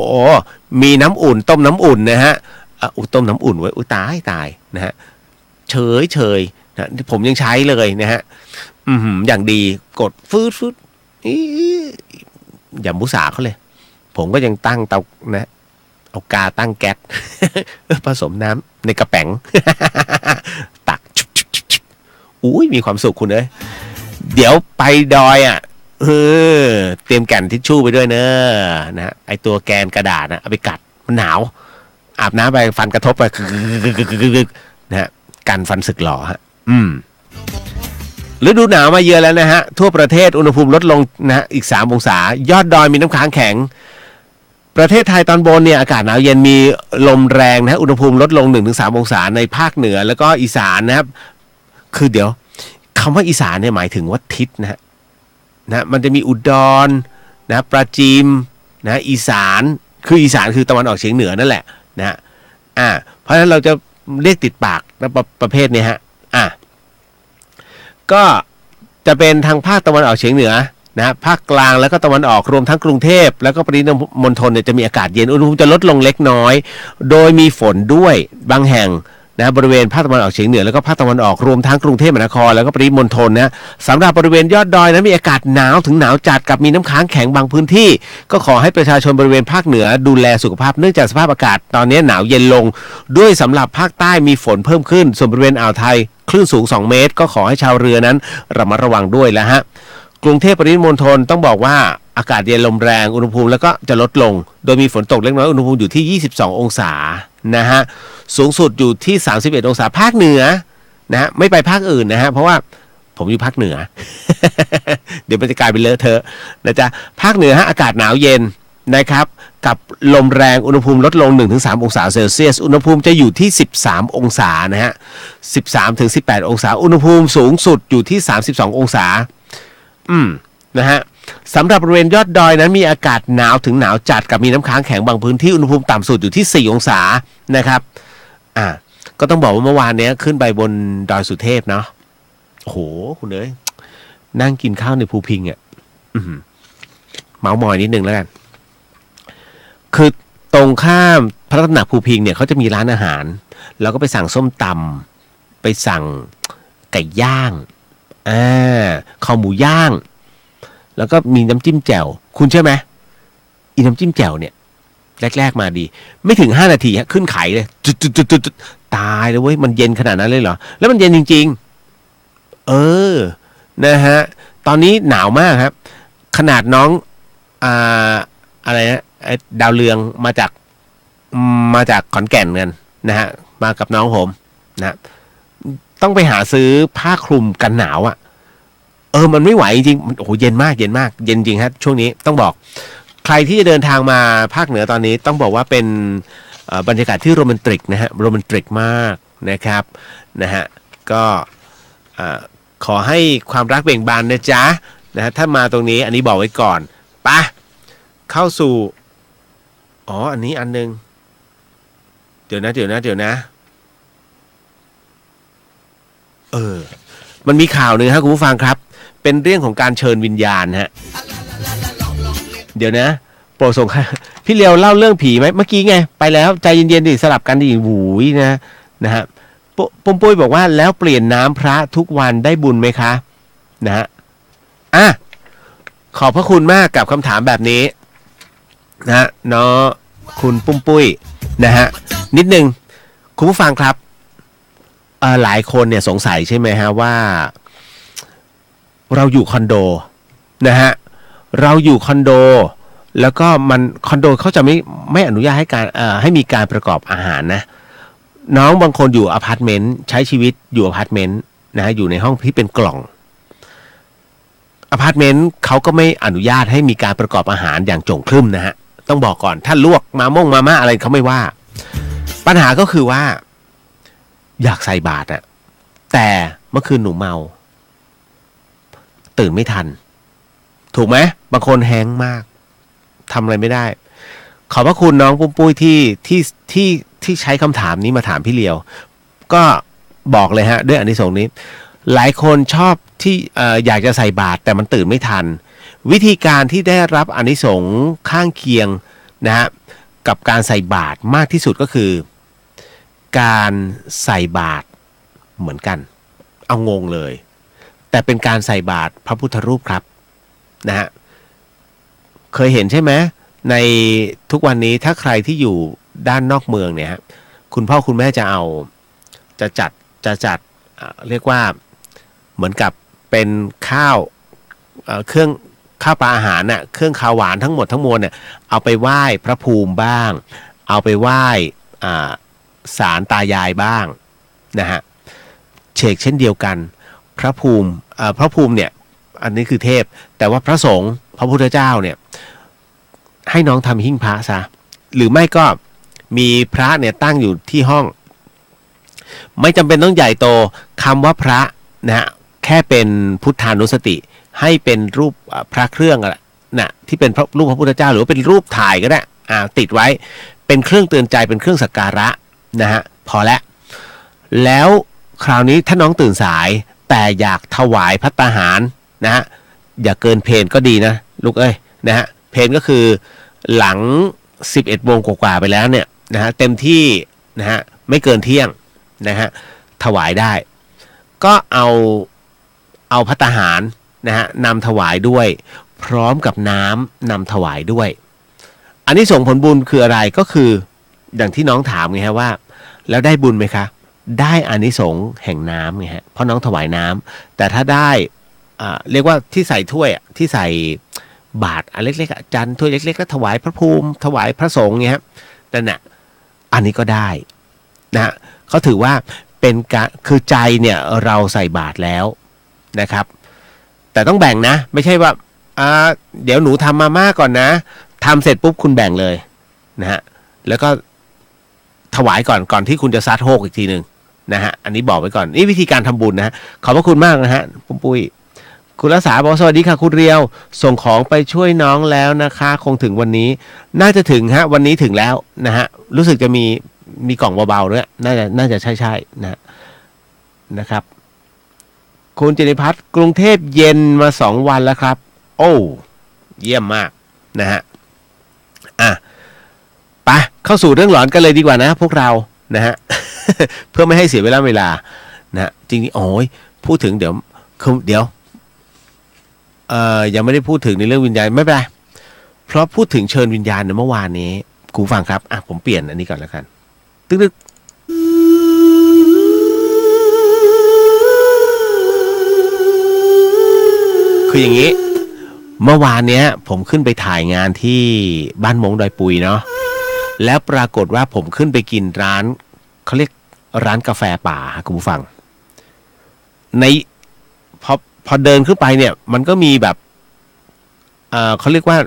มีน้ำอุ่นต้มน้ำอุ่นนะฮะต้มน้ำอุ่นไว้ตายนะฮะเฉยนะผมยังใช้เลยนะฮะอย่างดีกดฟืดอย่ามุสาเขาเลยผมก็ยังตั้งเตานะเอากาตั้งแก๊ส ผสมน้ำในกระแป๋ง ตักอุ้ยมีความสุขคุณเลยเดี๋ยวไปดอยเตรียมแก่นทิชชู่ไปด้วยเนอะนะไอตัวแกนกระดาษนะเอาไปกัดมันหนาวอาบน้ำไปฟันกระทบไปนะฮะกันฟันสึกหล่อฮะฤดูหนาวมาเยือนแล้วนะฮะทั่วประเทศอุณหภูมิลดลงนะฮะอีก3 องศายอดดอยมีน้ำค้างแข็งประเทศไทยตอนบนเนี่ยอากาศหนาวเย็นมีลมแรงนะฮะอุณหภูมิลดลง 1-3 องศาในภาคเหนือแล้วก็อีสานนะครับคือเดี๋ยวคำว่าอีสานเนี่ยหมายถึงว่าทิศนะมันจะมีอุดรนะปราจีนนะอีสานคือตะวันออกเฉียงเหนือนั่นแหละนะเพราะฉะนั้นเราจะเรียกติดปากนะประเภทนี้ฮะก็จะเป็นทางภาคตะวันออกเฉียงเหนือนะภาคกลางแล้วก็ตะวันออกรวมทั้งกรุงเทพแล้วก็ปริมณฑลเนี่ยจะมีอากาศเย็นอุณหภูมิจะลดลงเล็กน้อยโดยมีฝนด้วยบางแห่งนะบริเวณภาคตะวันออกเฉียงเหนือแล้วก็ภาคตะวันออกรวมทั้งกรุงเทพมหานครแล้วก็ปริมณฑลนะสำหรับบริเวณยอดดอยนั้นมีอากาศหนาวถึงหนาวจัดกับมีน้ำค้างแข็งบางพื้นที่ก็ขอให้ประชาชนบริเวณภาคเหนือดูแลสุขภาพเนื่องจากสภาพอากาศตอนนี้หนาวเย็นลงด้วยสำหรับภาคใต้มีฝนเพิ่มขึ้นส่วนบริเวณอ่าวไทยคลื่นสูง2 เมตรก็ขอให้ชาวเรือนั้นระมัดระวังด้วยแล้วฮะกรุงเทพปริมณฑลต้องบอกว่าอากาศเย็นลมแรงอุณหภูมิแล้วก็จะลดลงโดยมีฝนตกเล็กน้อยอุณหภูมิอยู่ที่22 องศานะฮะสูงสุดอยู่ที่31 องศาภาคเหนือนะฮะไม่ไปภาคอื่นนะฮะเพราะว่าผมอยู่ภาคเหนือ เดี๋ยวมันจะกลายเป็นเลอะเทอะนะจ๊ะภาคเหนือฮะอากาศหนาวเย็นนะครับกับลมแรงอุณหภูมิลดลง 1-3 องศาเซลเซียสอุณหภูมิจะอยู่ที่13 องศานะฮะ 13-18 องศาอุณหภูมิสูงสุดอยู่ที่32 องศานะฮะสำหรับบริเวณยอดดอยนั้นมีอากาศหนาวถึงหนาวจัดกับมีน้ำค้างแข็งบางพื้นที่อุณหภูมิต่ำสุดอยู่ที่4 องศานะครับก็ต้องบอกว่าเมื่อวานนี้ขึ้นไปบนดอยสุเทพเนาะโอ้โหคุณเอ้ยนั่งกินข้าวในภูพิงเมามอยนิดนึงแล้วกันคือตรงข้ามพระตำหนักภูพิงเนี่ยเขาจะมีร้านอาหารแล้วก็ไปสั่งส้มตำไปสั่งไก่ย่างข้าวหมูย่างแล้วก็มีน้ำจิ้มแจ่วคุณใช่ไหมอีน้ำจิ้มแจ่วเนี่ยแรกๆมาดีไม่ถึง5 นาทีฮะขึ้นไข่เลยจุดตายเลยเว้ยมันเย็นขนาดนั้นเลยเหรอแล้วมันเย็นจริงๆนะฮะตอนนี้หนาวมากครับขนาดน้องอะไรนะดาวเรืองมาจากขอนแก่นกันนะฮะมากับน้องผมนะต้องไปหาซื้อผ้าคลุมกันหนาวมันไม่ไหวจริงๆโอ้โหเย็นมากเย็นจริงฮะช่วงนี้ต้องบอกใครที่จะเดินทางมาภาคเหนือตอนนี้ต้องบอกว่าเป็นบรรยากาศที่โรแมนติกนะฮะโรแมนติกมากนะครับนะฮะ ก็ขอให้ความรักเบ่งบานนะจ๊ะนะฮะถ้ามาตรงนี้อันนี้บอกไว้ก่อนไปเข้าสู่อันนี้อันนึงเดี๋ยวนะมันมีข่าวหนึ่งครับคุณผู้ฟังครับเป็นเรื่องของการเชิญวิญญาณฮะเดี๋ยวนะโปรดส่งพี่เลียวเล่าเรื่องผีไหมเมื่อกี้ไงไปแล้วใจเย็นๆดิสลับกันดิหูยนะฮะปุ้มปุ้ยบอกว่าแล้วเปลี่ยนน้ำพระทุกวันได้บุญไหมคะนะฮะขอบพระคุณมากกับคำถามแบบนี้นะเนาะคุณปุ้มปุ้ยนะฮะนิดนึงคุณผู้ฟังครับหลายคนเนี่ยสงสัยใช่ไหมฮะว่าเราอยู่คอนโดนะฮะเราอยู่คอนโดแล้วก็มันคอนโดเขาจะไม่อนุญาตให้มีการประกอบอาหารนะน้องบางคนอยู่อพาร์ตเมนต์ใช้ชีวิตอยู่อพาร์ตเมนต์นะอยู่ในห้องที่เป็นกล่องอพาร์ตเมนต์เขาก็ไม่อนุญาตให้มีการประกอบอาหารอย่างโจ่งครึ่มนะฮะต้องบอกก่อนถ้าลวกมาม่าอะไรเขาไม่ว่าปัญหาก็คือว่าอยากใส่บาตรอะแต่เมื่อคืนหนูเมาตื่นไม่ทันถูกไหมบางคนแฮงก์มากทำอะไรไม่ได้ขอบพระคุณน้องปุ้มปุ้ยที่ใช้คำถามนี้มาถามพี่เลียวก็บอกเลยฮะด้วยอานิสงส์นี้หลายคนชอบที่อยากจะใส่บาตรแต่มันตื่นไม่ทันวิธีการที่ได้รับอานิสงส์ข้างเคียงนะฮะกับการใส่บาตรมากที่สุดก็คือการใส่บาตรเหมือนกันเอางงเลยแต่เป็นการใส่บาตรพระพุทธรูปครับนะฮะเคยเห็นใช่ไหมในทุกวันนี้ถ้าใครที่อยู่ด้านนอกเมืองเนี่ยคุณพ่อคุณแม่จะจัดเรียกว่าเหมือนกับเป็นข้าวเครื่องข้าวปลาอาหารน่ะเครื่องข้าวหวานทั้งหมดทั้งมวลเนี่ยเอาไปไหว้พระภูมิบ้างเอาไปไหว้ศาลตายายบ้างนะฮะเช่นเดียวกันพระภูมิเนี่ยอันนี้คือเทพแต่ว่าพระสงฆ์พระพุทธเจ้าเนี่ยให้น้องทำหิ้งพระซะหรือไม่ก็มีพระเนี่ยตั้งอยู่ที่ห้องไม่จำเป็นต้องใหญ่โตคำว่าพระนะฮะแค่เป็นพุทธานุสติให้เป็นรูปพระเครื่องนะที่เป็นรูปพระพุทธเจ้าหรือว่าเป็นรูปถ่ายก็ได้ติดไว้เป็นเครื่องเตือนใจเป็นเครื่องสักการะนะฮะพอแล้วคราวนี้ถ้าน้องตื่นสายแต่อยากถวายภัตตาหารนะฮะอย่าเกินเพลก็ดีนะลูกนะฮะเพลก็คือหลัง11 โมงกว่าไปแล้วเนี่ยนะฮะเต็มที่นะฮะไม่เกินเที่ยงนะฮะถวายได้ก็เอาภัตตาหารนะฮะนำถวายด้วยพร้อมกับน้ำนำถวายด้วยอันนี้ส่งผลบุญคืออะไรก็คืออย่างที่น้องถามไงฮะว่าแล้วได้บุญไหมคะได้อานิสงส์แห่งน้ำไงฮะเพราะน้องถวายน้ำแต่ถ้าได้เรียกว่าที่ใส่ถ้วยที่ใส่บาตรอันเล็กๆจานถ้วยเล็กๆก็ถวายพระภูมิถวายพระสงฆ์เงี้ยนั่นน่ะอันนี้ก็ได้นะเขาถือว่าเป็นการคือใจเนี่ยเราใส่บาตรแล้วนะครับแต่ต้องแบ่งนะไม่ใช่ว่าเดี๋ยวหนูทำมาม่าก่อนนะทำเสร็จปุ๊บคุณแบ่งเลยนะฮะแล้วก็ถวายก่อนที่คุณจะซัดโฮกอีกทีหนึ่งนะฮะอันนี้บอกไว้ก่อนนี่วิธีการทำบุญนะขอบพระคุณมากนะฮะปุ้ยคุณรักษาบอกสวัสดีค่ะคุณเรียวส่งของไปช่วยน้องแล้วนะคะคงถึงวันนี้น่าจะถึงฮะวันนี้ถึงแล้วนะฮะรู้สึกจะมีกล่องเบาๆด้วยน่าจะใช่นะครับคุณจิริพัฒน์กรุงเทพเย็นมา2 วันแล้วครับโอ้เยี่ยมมากนะฮะไปเข้าสู่เรื่องหลอนกันเลยดีกว่านะพวกเรานะฮะ เพื่อไม่ให้เสียเวลานะจริงๆโอ้ยพูดถึงเดี๋ยวยังไม่ได้พูดถึงในเรื่องวิญญาณไม่เป็นไรเพราะพูดถึงเชิญวิญญาณในเมื่อวานนี้กูฟังครับผมเปลี่ยนอันนี้ก่อนแล้วกันตึ๊กคืออย่างนี้เมื่อวานเนี้ยผมขึ้นไปถ่ายงานที่บ้านมงดอยปุยเนาะแล้วปรากฏว่าผมขึ้นไปกินร้านเขาเรียกร้านกาแฟป่าคุณผู้ฟังในพอเดินขึ้นไปเนี่ยมันก็มีแบบเขาเรียกว่า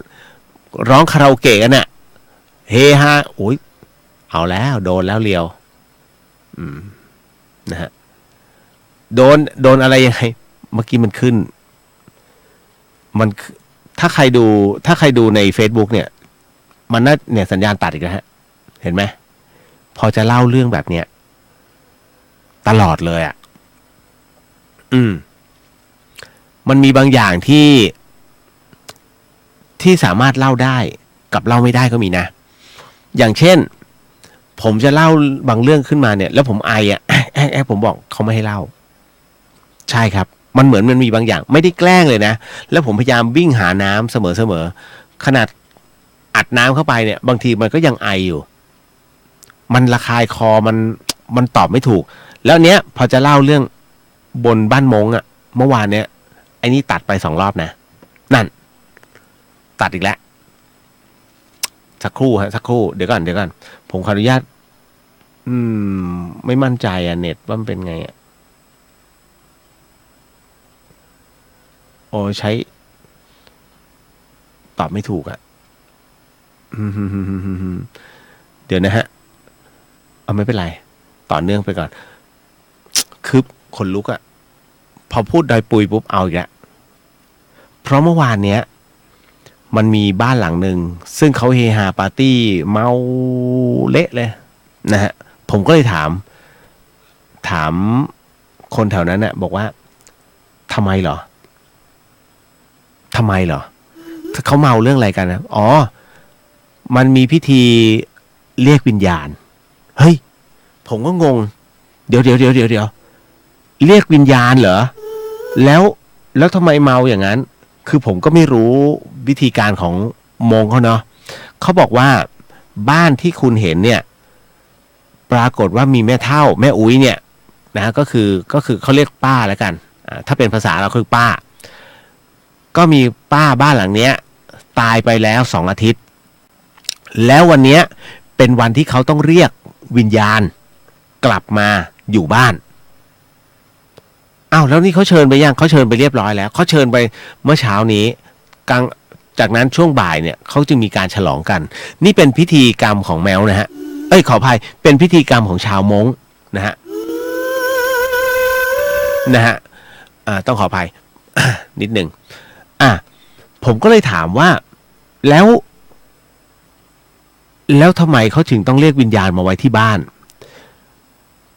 ร้องคาราโอเกะกันน่ะเฮฮาโอ้ยเอาแล้วโดนแล้วเลียวนะฮะ โดนอะไรยังไงเมื่อกี้มันขึ้นมันถ้าใครดูใน Facebook เนี่ยมันน่าเนี่ยสัญญาณตัดอีกแล้วฮะเห็นไหมพอจะเล่าเรื่องแบบเนี้ยตลอดเลยอ่ะมันมีบางอย่างที่สามารถเล่าได้กับเล่าไม่ได้ก็มีนะอย่างเช่นผมจะเล่าบางเรื่องขึ้นมาเนี่ยแล้วผมไอผมบอกเขาไม่ให้เล่าใช่ครับมันเหมือนมันมีบางอย่างไม่ได้แกล้งเลยนะแล้วผมพยายามวิ่งหาน้ำเสมอขนาดอัดน้ำเข้าไปเนี่ยบางทีมันก็ยังไออยู่มันระคายคอมันตอบไม่ถูกแล้วเนี้ยพอจะเล่าเรื่องบนบ้านมงอ่ะเมื่อวานเนี้ยไอ้นี่ตัดไป2 รอบนะนั่นตัดอีกแล้วสักครู่เดี๋ยวก่อนผมขออนุญาตไม่มั่นใจเน็ตว่ามันเป็นไงโอ้ใช้ตอบไม่ถูกเดี๋ยวนะฮะเอาไม่เป็นไรต่อเนื่องไปก่อนคือคนลุกพอพูดดอยปุยปุ๊บเอาอีกแล้วเพราะเมื่อวานเนี้ยมันมีบ้านหลังหนึ่งซึ่งเขาเฮฮาปาร์ตี้เมาเละเลยนะฮะผมก็เลยถามคนแถวนั้นน่ะบอกว่าทำไมเหรอเขาเมาเรื่องอะไรกันนะอ๋อมันมีพิธีเรียกวิญญาณเฮ้ยผมก็งงเดี๋ยวเรียกวิญญาณเหรอแล้วทำไมเมาอย่างนั้นคือผมก็ไม่รู้วิธีการของมงเขาเนาะเขาบอกว่าบ้านที่คุณเห็นเนี่ยปรากฏว่ามีแม่เฒ่าแม่อุ้ยเนี่ยนะก็คือเขาเรียกป้าแล้วกันถ้าเป็นภาษาเราคือป้าก็มีป้าบ้านหลังเนี้ยตายไปแล้ว2 อาทิตย์แล้ววันเนี้ยเป็นวันที่เขาต้องเรียกวิญญาณกลับมาอยู่บ้านอ้าวแล้วนี่เขาเชิญไปยังเขาเชิญไปเรียบร้อยแล้วเขาเชิญไปเมื่อเช้านี้จากนั้นช่วงบ่ายเนี่ยเขาจึงมีการฉลองกันนี่เป็นพิธีกรรมของแมวนะฮะขออภัยเป็นพิธีกรรมของชาวม้งนะฮะต้องขออภัย นิดหนึ่งผมก็เลยถามว่าแล้วทำไมเขาถึงต้องเรียกวิญญาณมาไว้ที่บ้าน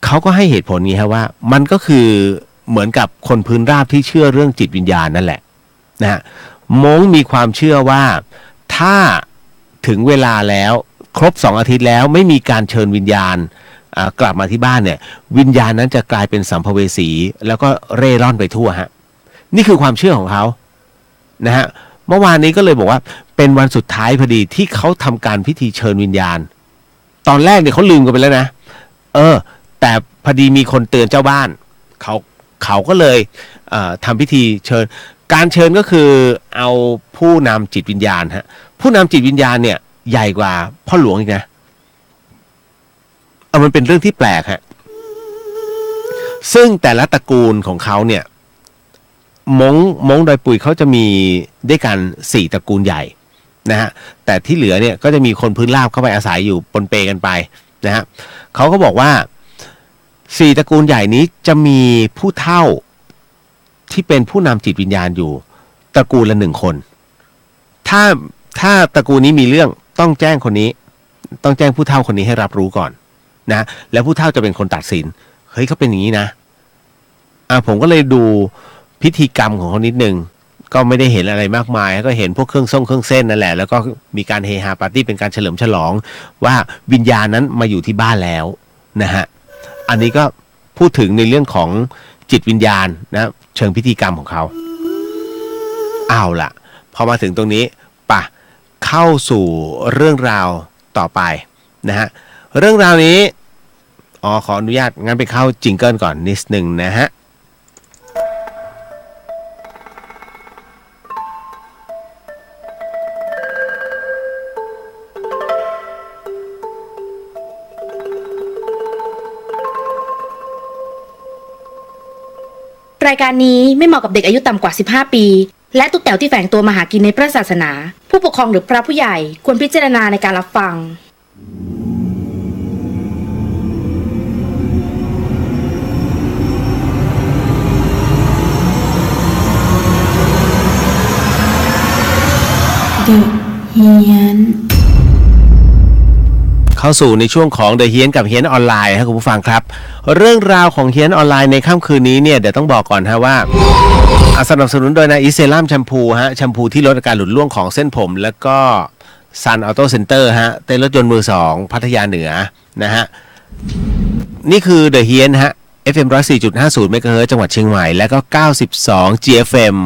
เขาก็ให้เหตุผลนี้ครับว่ามันก็คือเหมือนกับคนพื้นราบที่เชื่อเรื่องจิตวิญญาณนั่นแหละนะฮะม้งมีความเชื่อว่าถ้าถึงเวลาแล้วครบ2 อาทิตย์แล้วไม่มีการเชิญวิญญาณกลับมาที่บ้านเนี่ยวิญญาณนั้นจะกลายเป็นสัมภเวสีแล้วก็เร่ร่อนไปทั่วฮะนี่คือความเชื่อของเขานะฮะเมื่อวานนี้ก็เลยบอกว่าเป็นวันสุดท้ายพอดีที่เขาทำการพิธีเชิญวิญญาณตอนแรกเนี่ยเขาลืมกันไปแล้วนะแต่พอดีมีคนเตือนเจ้าบ้านเขาก็เลยทำพิธีเชิญการเชิญก็คือเอาผู้นำจิตวิญญาณฮะผู้นำจิตวิญญาณเนี่ยใหญ่กว่าพ่อหลวงอีกนะมันเป็นเรื่องที่แปลกฮะซึ่งแต่ละตระกูลของเขาเนี่ยม้งดอยปุยเขาจะมีด้วยกัน4 ตระกูลใหญ่นะฮะแต่ที่เหลือเนี่ยก็จะมีคนพื้นราบเข้าไปอาศัยอยู่ปนเปกันไปนะฮะเขาก็บอกว่า4 ตระกูลใหญ่นี้จะมีผู้เฒ่าที่เป็นผู้นำจิตวิญญาณอยู่ตระกูลละ1 คนถ้าตระกูลนี้มีเรื่องต้องแจ้งคนนี้ต้องแจ้งผู้เฒ่าคนนี้ให้รับรู้ก่อนนะแล้วผู้เฒ่าจะเป็นคนตัดสินเฮ้ยเขาเป็นอย่างนี้นะผมก็เลยดูพิธีกรรมของเขานิดนึงก็ไม่ได้เห็นอะไรมากมายก็เห็นพวกเครื่องเส้นนั่นแหละแล้วก็มีการเฮฮาปาร์ตี้เป็นการเฉลิมฉลองว่าวิญญาณนั้นมาอยู่ที่บ้านแล้วนะฮะอันนี้ก็พูดถึงในเรื่องของจิตวิญญาณนะเชิงพิธีกรรมของเขาเอาล่ะพอมาถึงตรงนี้เข้าสู่เรื่องราวต่อไปนะฮะเรื่องราวนี้ขออนุญาตงั้นไปเข้าจิงเกิลก่อนนิดนึงนะฮะรายการนี้ไม่เหมาะกับเด็กอายุต่ำกว่า15 ปีและตุ๊กแต๋วที่แฝงตัวมาหากินในพระศาสนาผู้ปกครองหรือพระผู้ใหญ่ควรพิจารณาในการรับฟัง เฮียนเข้าสู่ในช่วงของเดอะเฮียนกับเฮียนออนไลน์ครับคุณผู้ฟังครับเรื่องราวของเฮียนออนไลน์ในค่ำคืนนี้เนี่ยเดี๋ยวต้องบอกก่อนฮะว่าสนับสนุนโดยนะอีเซรั่มแชมพูฮะแชมพูที่ลดอาการหลุดร่วงของเส้นผมแล้วก็ซันออโต้เซ็นเตอร์ฮะเต้นรถยนต์มือ2พัทยาเหนือนะฮะนี่คือเดอะเฮียนฮะ FM 104.50 เมกะเฮิรตซ์จังหวัดเชียงใหม่แล้วก็92 GFM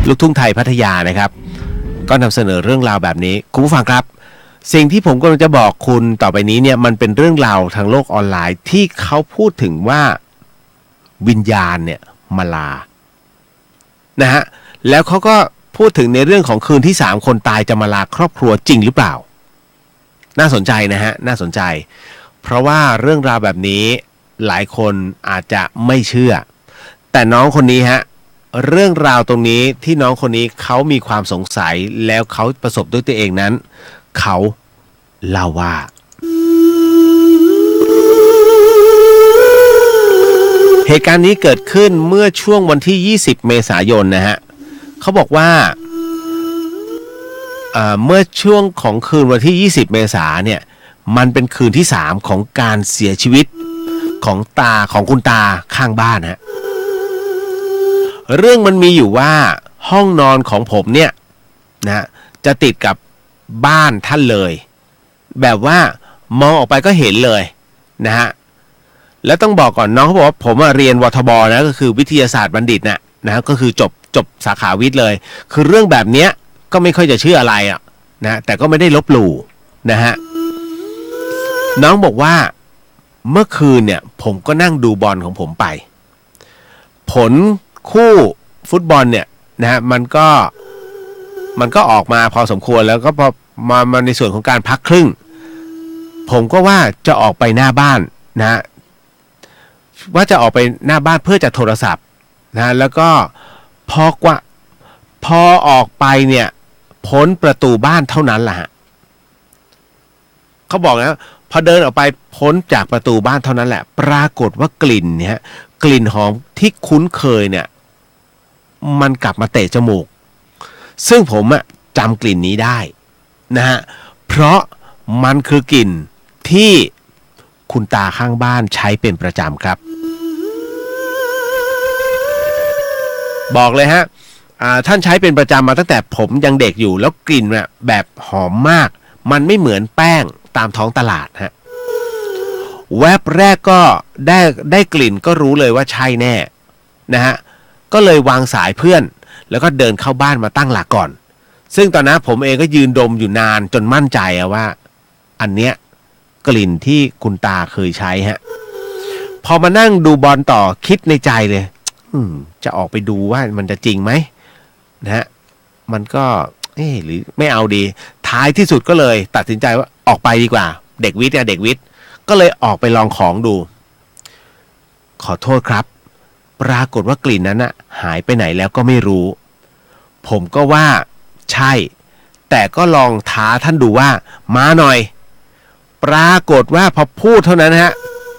ลูกทุ่งไทยพัทยานะครับก็นำเสนอเรื่องราวแบบนี้คุณผู้ฟังครับสิ่งที่ผมกำลังจะบอกคุณต่อไปนี้เนี่ยมันเป็นเรื่องราวทางโลกออนไลน์ที่เขาพูดถึงว่าวิญญาณเนี่ยมาลานะฮะแล้วเขาก็พูดถึงในเรื่องของคืนที่3คนตายจะมาลาครอบครัวจริงหรือเปล่าน่าสนใจนะฮะน่าสนใจเพราะว่าเรื่องราวแบบนี้หลายคนอาจจะไม่เชื่อแต่น้องคนนี้ฮะเรื่องราวตรงนี้ที่น้องคนนี้เขามีความสงสัยแล้วเขาประสบด้วยตัวเองนั้นเขาเล่าว่าเหตุการณ์นี้เกิดขึ้นเมื่อช่วงวันที่20เมษายนนะฮะเขาบอกว่าเมื่อช่วงของคืนวันที่20เมษาเนี่ยมันเป็นคืนที่3ของการเสียชีวิตของคุณตาข้างบ้านฮะเรื่องมันมีอยู่ว่าห้องนอนของผมเนี่ยนะจะติดกับบ้านท่านเลยแบบว่ามองออกไปก็เห็นเลยนะฮะแล้วต้องบอกก่อนน้องเขาบอกว่าผมเรียนวทบนะก็คือวิทยาศาสตร์บัณฑิตนะก็คือจบสาขาวิทย์เลยคือเรื่องแบบเนี้ยก็ไม่ค่อยจะเชื่ออะไรอ่ะนะแต่ก็ไม่ได้ลบหลู่นะฮะน้องบอกว่าเมื่อคืนเนี่ยผมก็นั่งดูบอลของผมไปผลคู่ฟุตบอลเนี่ยนะฮะมันก็ออกมาพอสมควรแล้วก็พอมาในส่วนของการพักครึ่งผมก็ว่าจะออกไปหน้าบ้านนะว่าจะออกไปหน้าบ้านเพื่อจะโทรศัพท์นะแล้วก็พอออกไปเนี่ยพ้นประตูบ้านเท่านั้นแหละฮะเขาบอกนะพอเดินออกไปพ้นจากประตูบ้านเท่านั้นแหละปรากฏว่ากลิ่นเนี่ยกลิ่นหอมที่คุ้นเคยเนี่ยมันกลับมาเตะจมูกซึ่งผมจำกลิ่นนี้ได้นะฮะเพราะมันคือกลิ่นที่คุณตาข้างบ้านใช้เป็นประจำครับบอกเลยฮะท่านใช้เป็นประจำมาตั้งแต่ผมยังเด็กอยู่แล้วกลิ่นแบบหอมมากมันไม่เหมือนแป้งตามท้องตลาดฮะแวบแรกก็ได้กลิ่นก็รู้เลยว่าใช่แน่นะฮะก็เลยวางสายเพื่อนแล้วก็เดินเข้าบ้านมาตั้งหลักก่อนซึ่งตอนนั้นผมเองก็ยืนดมอยู่นานจนมั่นใจว่าอันเนี้ยกลิ่นที่คุณตาเคยใช้ฮะพอมานั่งดูบอลต่อคิดในใจเลยจะออกไปดูว่ามันจะจริงไหมนะฮะมันก็หรือไม่เอาดีท้ายที่สุดก็เลยตัดสินใจว่าออกไปดีกว่าเด็กวิทย์ก็เลยออกไปลองของดูขอโทษครับปรากฏว่ากลิ่นนั้นหายไปไหนแล้วก็ไม่รู้ผมก็ว่าใช่แต่ก็ลองท้าท่านดูว่ามาหน่อยปรากฏว่าพอพูดเท่านั้นฮะ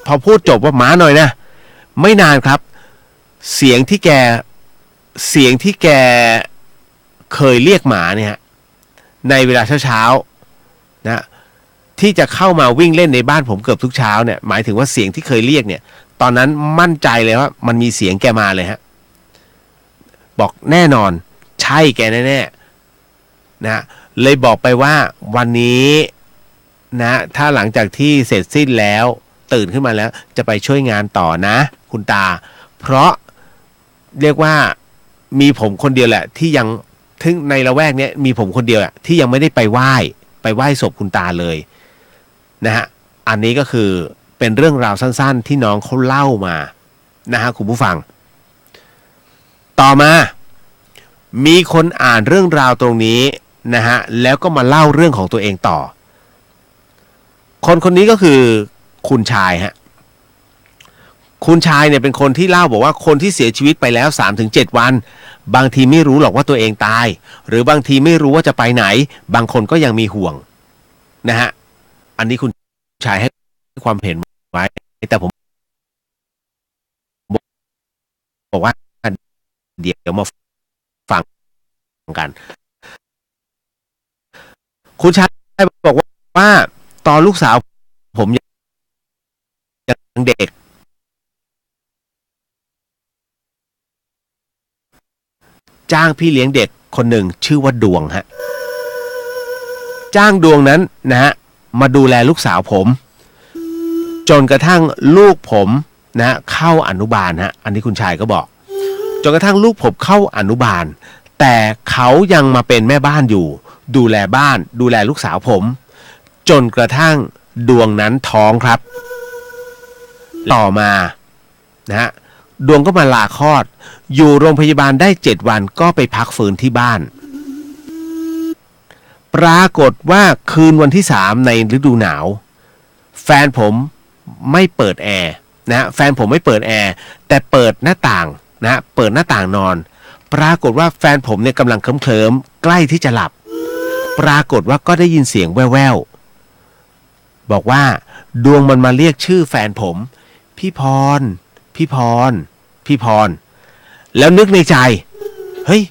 พอพูดจบว่ามาหน่อยนะไม่นานครับเสียงที่แกเคยเรียกหมาเนี่ยในเวลาเช้านะที่จะเข้ามาวิ่งเล่นในบ้านผมเกือบทุกเช้าเนี่ยหมายถึงว่าเสียงที่เคยเรียกเนี่ยตอนนั้นมั่นใจเลยว่ามันมีเสียงแกมาเลยฮะบอกแน่นอนใช่แกแน่ๆนะเลยบอกไปว่าวันนี้นะถ้าหลังจากที่เสร็จสิ้นแล้วตื่นขึ้นมาแล้วจะไปช่วยงานต่อนะคุณตาเพราะเรียกว่ามีผมคนเดียวแหละที่ยังถึงในละแวกนี้มีผมคนเดียวที่ยังไม่ได้ไปไหว้ศพคุณตาเลยนะฮะอันนี้ก็คือเป็นเรื่องราวสั้นๆที่น้องเขาเล่ามานะฮะคุณผู้ฟังต่อมามีคนอ่านเรื่องราวตรงนี้นะฮะแล้วก็มาเล่าเรื่องของตัวเองต่อคนนี้ก็คือคุณชายฮะคุณชายเนี่ยเป็นคนที่เล่าบอกว่าคนที่เสียชีวิตไปแล้ว 3-7 วันบางทีไม่รู้หรอกว่าตัวเองตายหรือบางทีไม่รู้ว่าจะไปไหนบางคนก็ยังมีห่วงนะฮะอันนี้คุณชายให้ความเห็นไว้แต่ผมบอกว่าเดี๋ยวมาฟังกัน คุณชายบอกว่าตอนลูกสาวผมยังเด็กจ้างพี่เลี้ยงเด็กคนหนึ่งชื่อว่าดวงฮะจ้างดวงนั้นนะฮะมาดูแลลูกสาวผมจนกระทั่งลูกผมนะเข้าอนุบาลฮะอันนี้คุณชายก็บอกจนกระทั่งลูกผมเข้าอนุบาลแต่เขายังมาเป็นแม่บ้านอยู่ดูแลบ้านดูแลลูกสาวผมจนกระทั่งดวงนั้นท้องครับต่อมานะฮะดวงก็มาลาคลอดอยู่โรงพยาบาลได้7 วันก็ไปพักฟื้นที่บ้านปรากฏว่าคืนวันที่3ในฤดูหนาวแฟนผมไม่เปิดแอร์นะแฟนผมไม่เปิดแอร์แต่เปิดหน้าต่างนะเปิดหน้าต่างนอนปรากฏว่าแฟนผมเนี่ยกำลังเคลิ้มๆใกล้ที่จะหลับปรากฏว่าก็ได้ยินเสียงแว่วๆบอกว่าดวงมันมาเรียกชื่อแฟนผมพี่พรพี่พรพี่พรแล้วนึกในใจเฮ้ย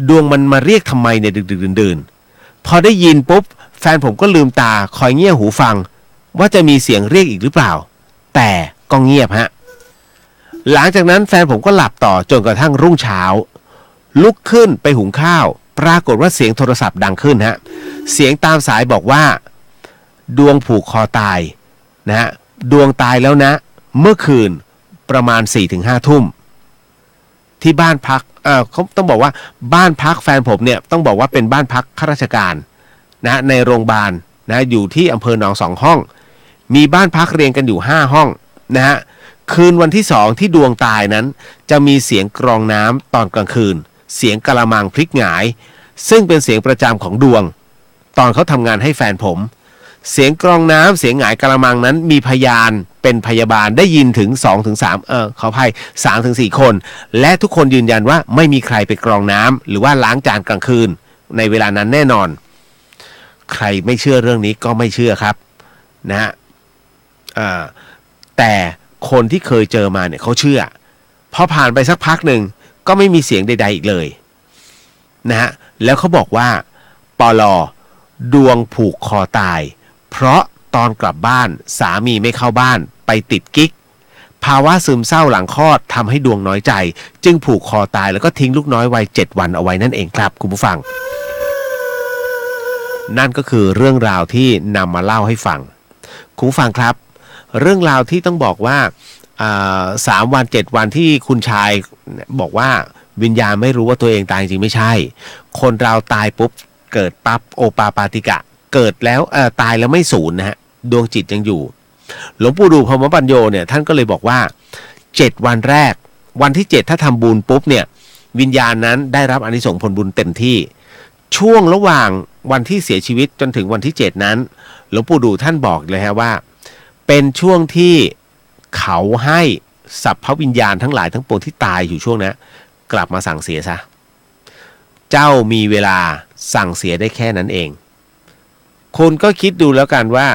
ดวงมันมาเรียกทำไมเนี่ยดึกๆดื่นๆพอได้ยินปุ๊บแฟนผมก็ลืมตาคอยเงี่ยหูฟังว่าจะมีเสียงเรียกอีกหรือเปล่าแต่ก็เงียบฮะหลังจากนั้นแฟนผมก็หลับต่อจนกระทั่งรุ่งเช้าลุกขึ้นไปหุงข้าวปรากฏว่าเสียงโทรศัพท์ดังขึ้นฮะเสียงตามสายบอกว่าดวงผูกคอตายนะฮะดวงตายแล้วนะเมื่อคืนประมาณ 4-5 ทุ่มที่บ้านพักเขาต้องบอกว่าบ้านพักแฟนผมเนี่ยต้องบอกว่าเป็นบ้านพักข้าราชการนะในโรงพยาบาลนะอยู่ที่อำเภอหนอง2 ห้องมีบ้านพักเรียงกันอยู่5 ห้องนะฮะคืนวันที่2ที่ดวงตายนั้นจะมีเสียงกรองน้ำตอนกลางคืนเสียงกะละมังพลิกหงายซึ่งเป็นเสียงประจำของดวงตอนเขาทำงานให้แฟนผมเสียงกรองน้ำเสียงหงายกะละมังนั้นมีพยานเป็นพยาบาลได้ยินถึง 2-3 ขออภัย 3-4 คนและทุกคนยืนยันว่าไม่มีใครไปกรองน้ำหรือว่าล้างจานกลางคืนในเวลานั้นแน่นอนใครไม่เชื่อเรื่องนี้ก็ไม่เชื่อครับนะฮะแต่คนที่เคยเจอมาเนี่ยเขาเชื่อพอผ่านไปสักพักหนึ่งก็ไม่มีเสียงใดๆอีกเลยนะฮะแล้วเขาบอกว่าปลดวงผูกคอตายเพราะตอนกลับบ้านสามีไม่เข้าบ้านไปติดกิ๊กภาวะซึมเศร้าหลังคลอดทำให้ดวงน้อยใจจึงผูกคอตายแล้วก็ทิ้งลูกน้อยวัย7 วันเอาไว้นั่นเองครับคุณผู้ฟังนั่นก็คือเรื่องราวที่นำมาเล่าให้ฟังคุณผู้ฟังครับเรื่องราวที่ต้องบอกว่า3 วัน 7 วันที่คุณชายบอกว่าวิญญาณไม่รู้ว่าตัวเองตายจริงไม่ใช่คนเราตายปุ๊บเกิดปั๊บโอปาปาติกะเกิดแล้วตายแล้วไม่สูญนะฮะดวงจิตยังอยู่หลวงปู่ดูพรหมปัญโยเนี่ยท่านก็เลยบอกว่า7 วันแรกวันที่7ถ้าทำบุญปุ๊บเนี่ยวิญญาณนั้นได้รับอานิสงส์ผลบุญเต็มที่ช่วงระหว่างวันที่เสียชีวิตจนถึงวันที่7นั้นหลวงปู่ดูท่านบอกเลยฮะว่าเป็นช่วงที่เขาให้สัพพวิญญาณทั้งหลายทั้งปวงที่ตายอยู่ช่วงนั้นกลับมาสั่งเสียซะเจ้ามีเวลาสั่งเสียได้แค่นั้นเองคุณก็คิดดูแล้วกันว่า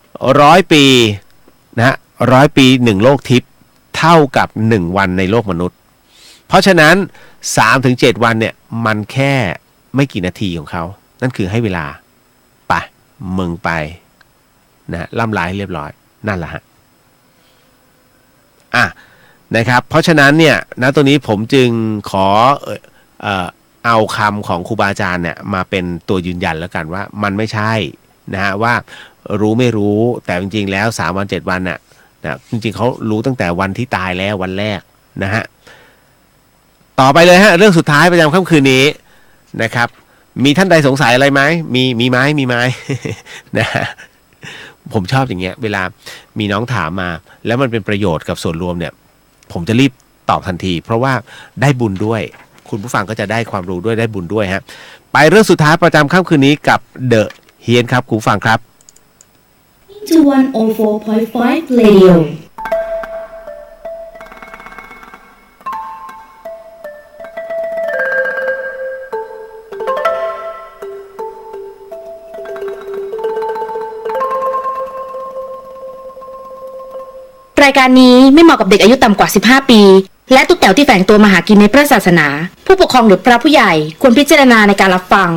100 ปีนะ100 ปี1โลกทิพย์เท่ากับ1วันในโลกมนุษย์เพราะฉะนั้น 3-7 วันเนี่ยมันแค่ไม่กี่นาทีของเขานั่นคือให้เวลาไปมึงไปนะล่ำลาให้เรียบร้อยนั่นแหละฮะนะครับเพราะฉะนั้นเนี่ยณตรงนี้ผมจึงขอเอาคำของครูบาอาจารย์เนี่ยมาเป็นตัวยืนยันแล้วกันว่ามันไม่ใช่นะฮะว่ารู้ไม่รู้แต่จริงๆแล้ว3 วัน 7 วันน่ะนะจริงๆเขารู้ตั้งแต่วันที่ตายแล้ววันแรกนะฮะต่อไปเลยฮะเรื่องสุดท้ายประจำค่ำคืนนี้นะครับมีท่านใดสงสัยอะไรไหมมีไหม นะฮะผมชอบอย่างเงี้ยเวลามีน้องถามมาแล้วมันเป็นประโยชน์กับส่วนรวมเนี่ยผมจะรีบตอบทันทีเพราะว่าได้บุญด้วยคุณผู้ฟังก็จะได้ความรู้ด้วยได้บุญด้วยฮะไปเรื่องสุดท้ายประจำค่ำคืนนี้กับเดอะเฮียนครับคุณผู้ฟังครับ 104.5 Radioรายการนี้ไม่เหมาะกับเด็กอายุต่ำกว่า15 ปีและตุ๊กแต๋วที่แฝงตัวมาหากินในพระศาสนาผู้ปกครองหรือพระผู้ใหญ่ควรพิจารณาในการรับฟัง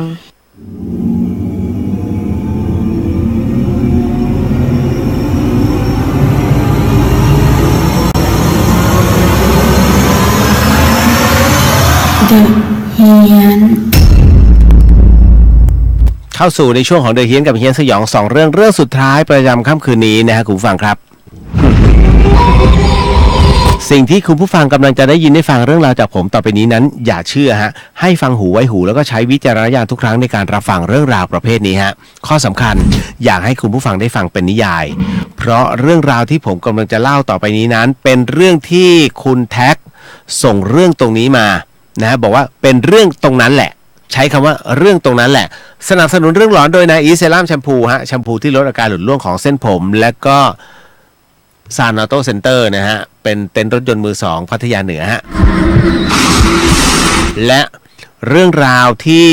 ฮียนเข้าสู่ในช่วงของเดอะเฮียนกับเฮียนสยอง2เรื่องสุดท้ายประจำค่ำคืนนี้นะฮะคุณผู้ฟังครับสิ่งที่คุณผู้ฟังกำลังจะได้ยินได้ฟังเรื่องราวจากผมต่อไปนี้นั้นอย่าเชื่อฮะให้ฟังหูไว้หูแล้วก็ใช้วิจารณญาณทุกครั้งในการรับฟังเรื่องราวประเภทนี้ฮะข้อสำคัญอยากให้คุณผู้ฟังได้ฟังเป็นนิยายเพราะเรื่องราวที่ผมกำลังจะเล่าต่อไปนี้นั้นเป็นเรื่องที่คุณแท็กส่งเรื่องตรงนี้มานะบอกว่าเป็นเรื่องตรงนั้นแหละใช้คำว่าเรื่องตรงนั้นแหละสนับสนุนเรื่องหลอนโดยนาอีเซรั่มแชมพูฮะแชมพูที่ลดอาการหลุดร่วงของเส้นผมและก็ซานออโต้เซ็นเตอร์นะฮะเป็นเต็นท์รถยนต์มือสองพัทยาเหนือฮะและเรื่องราวที่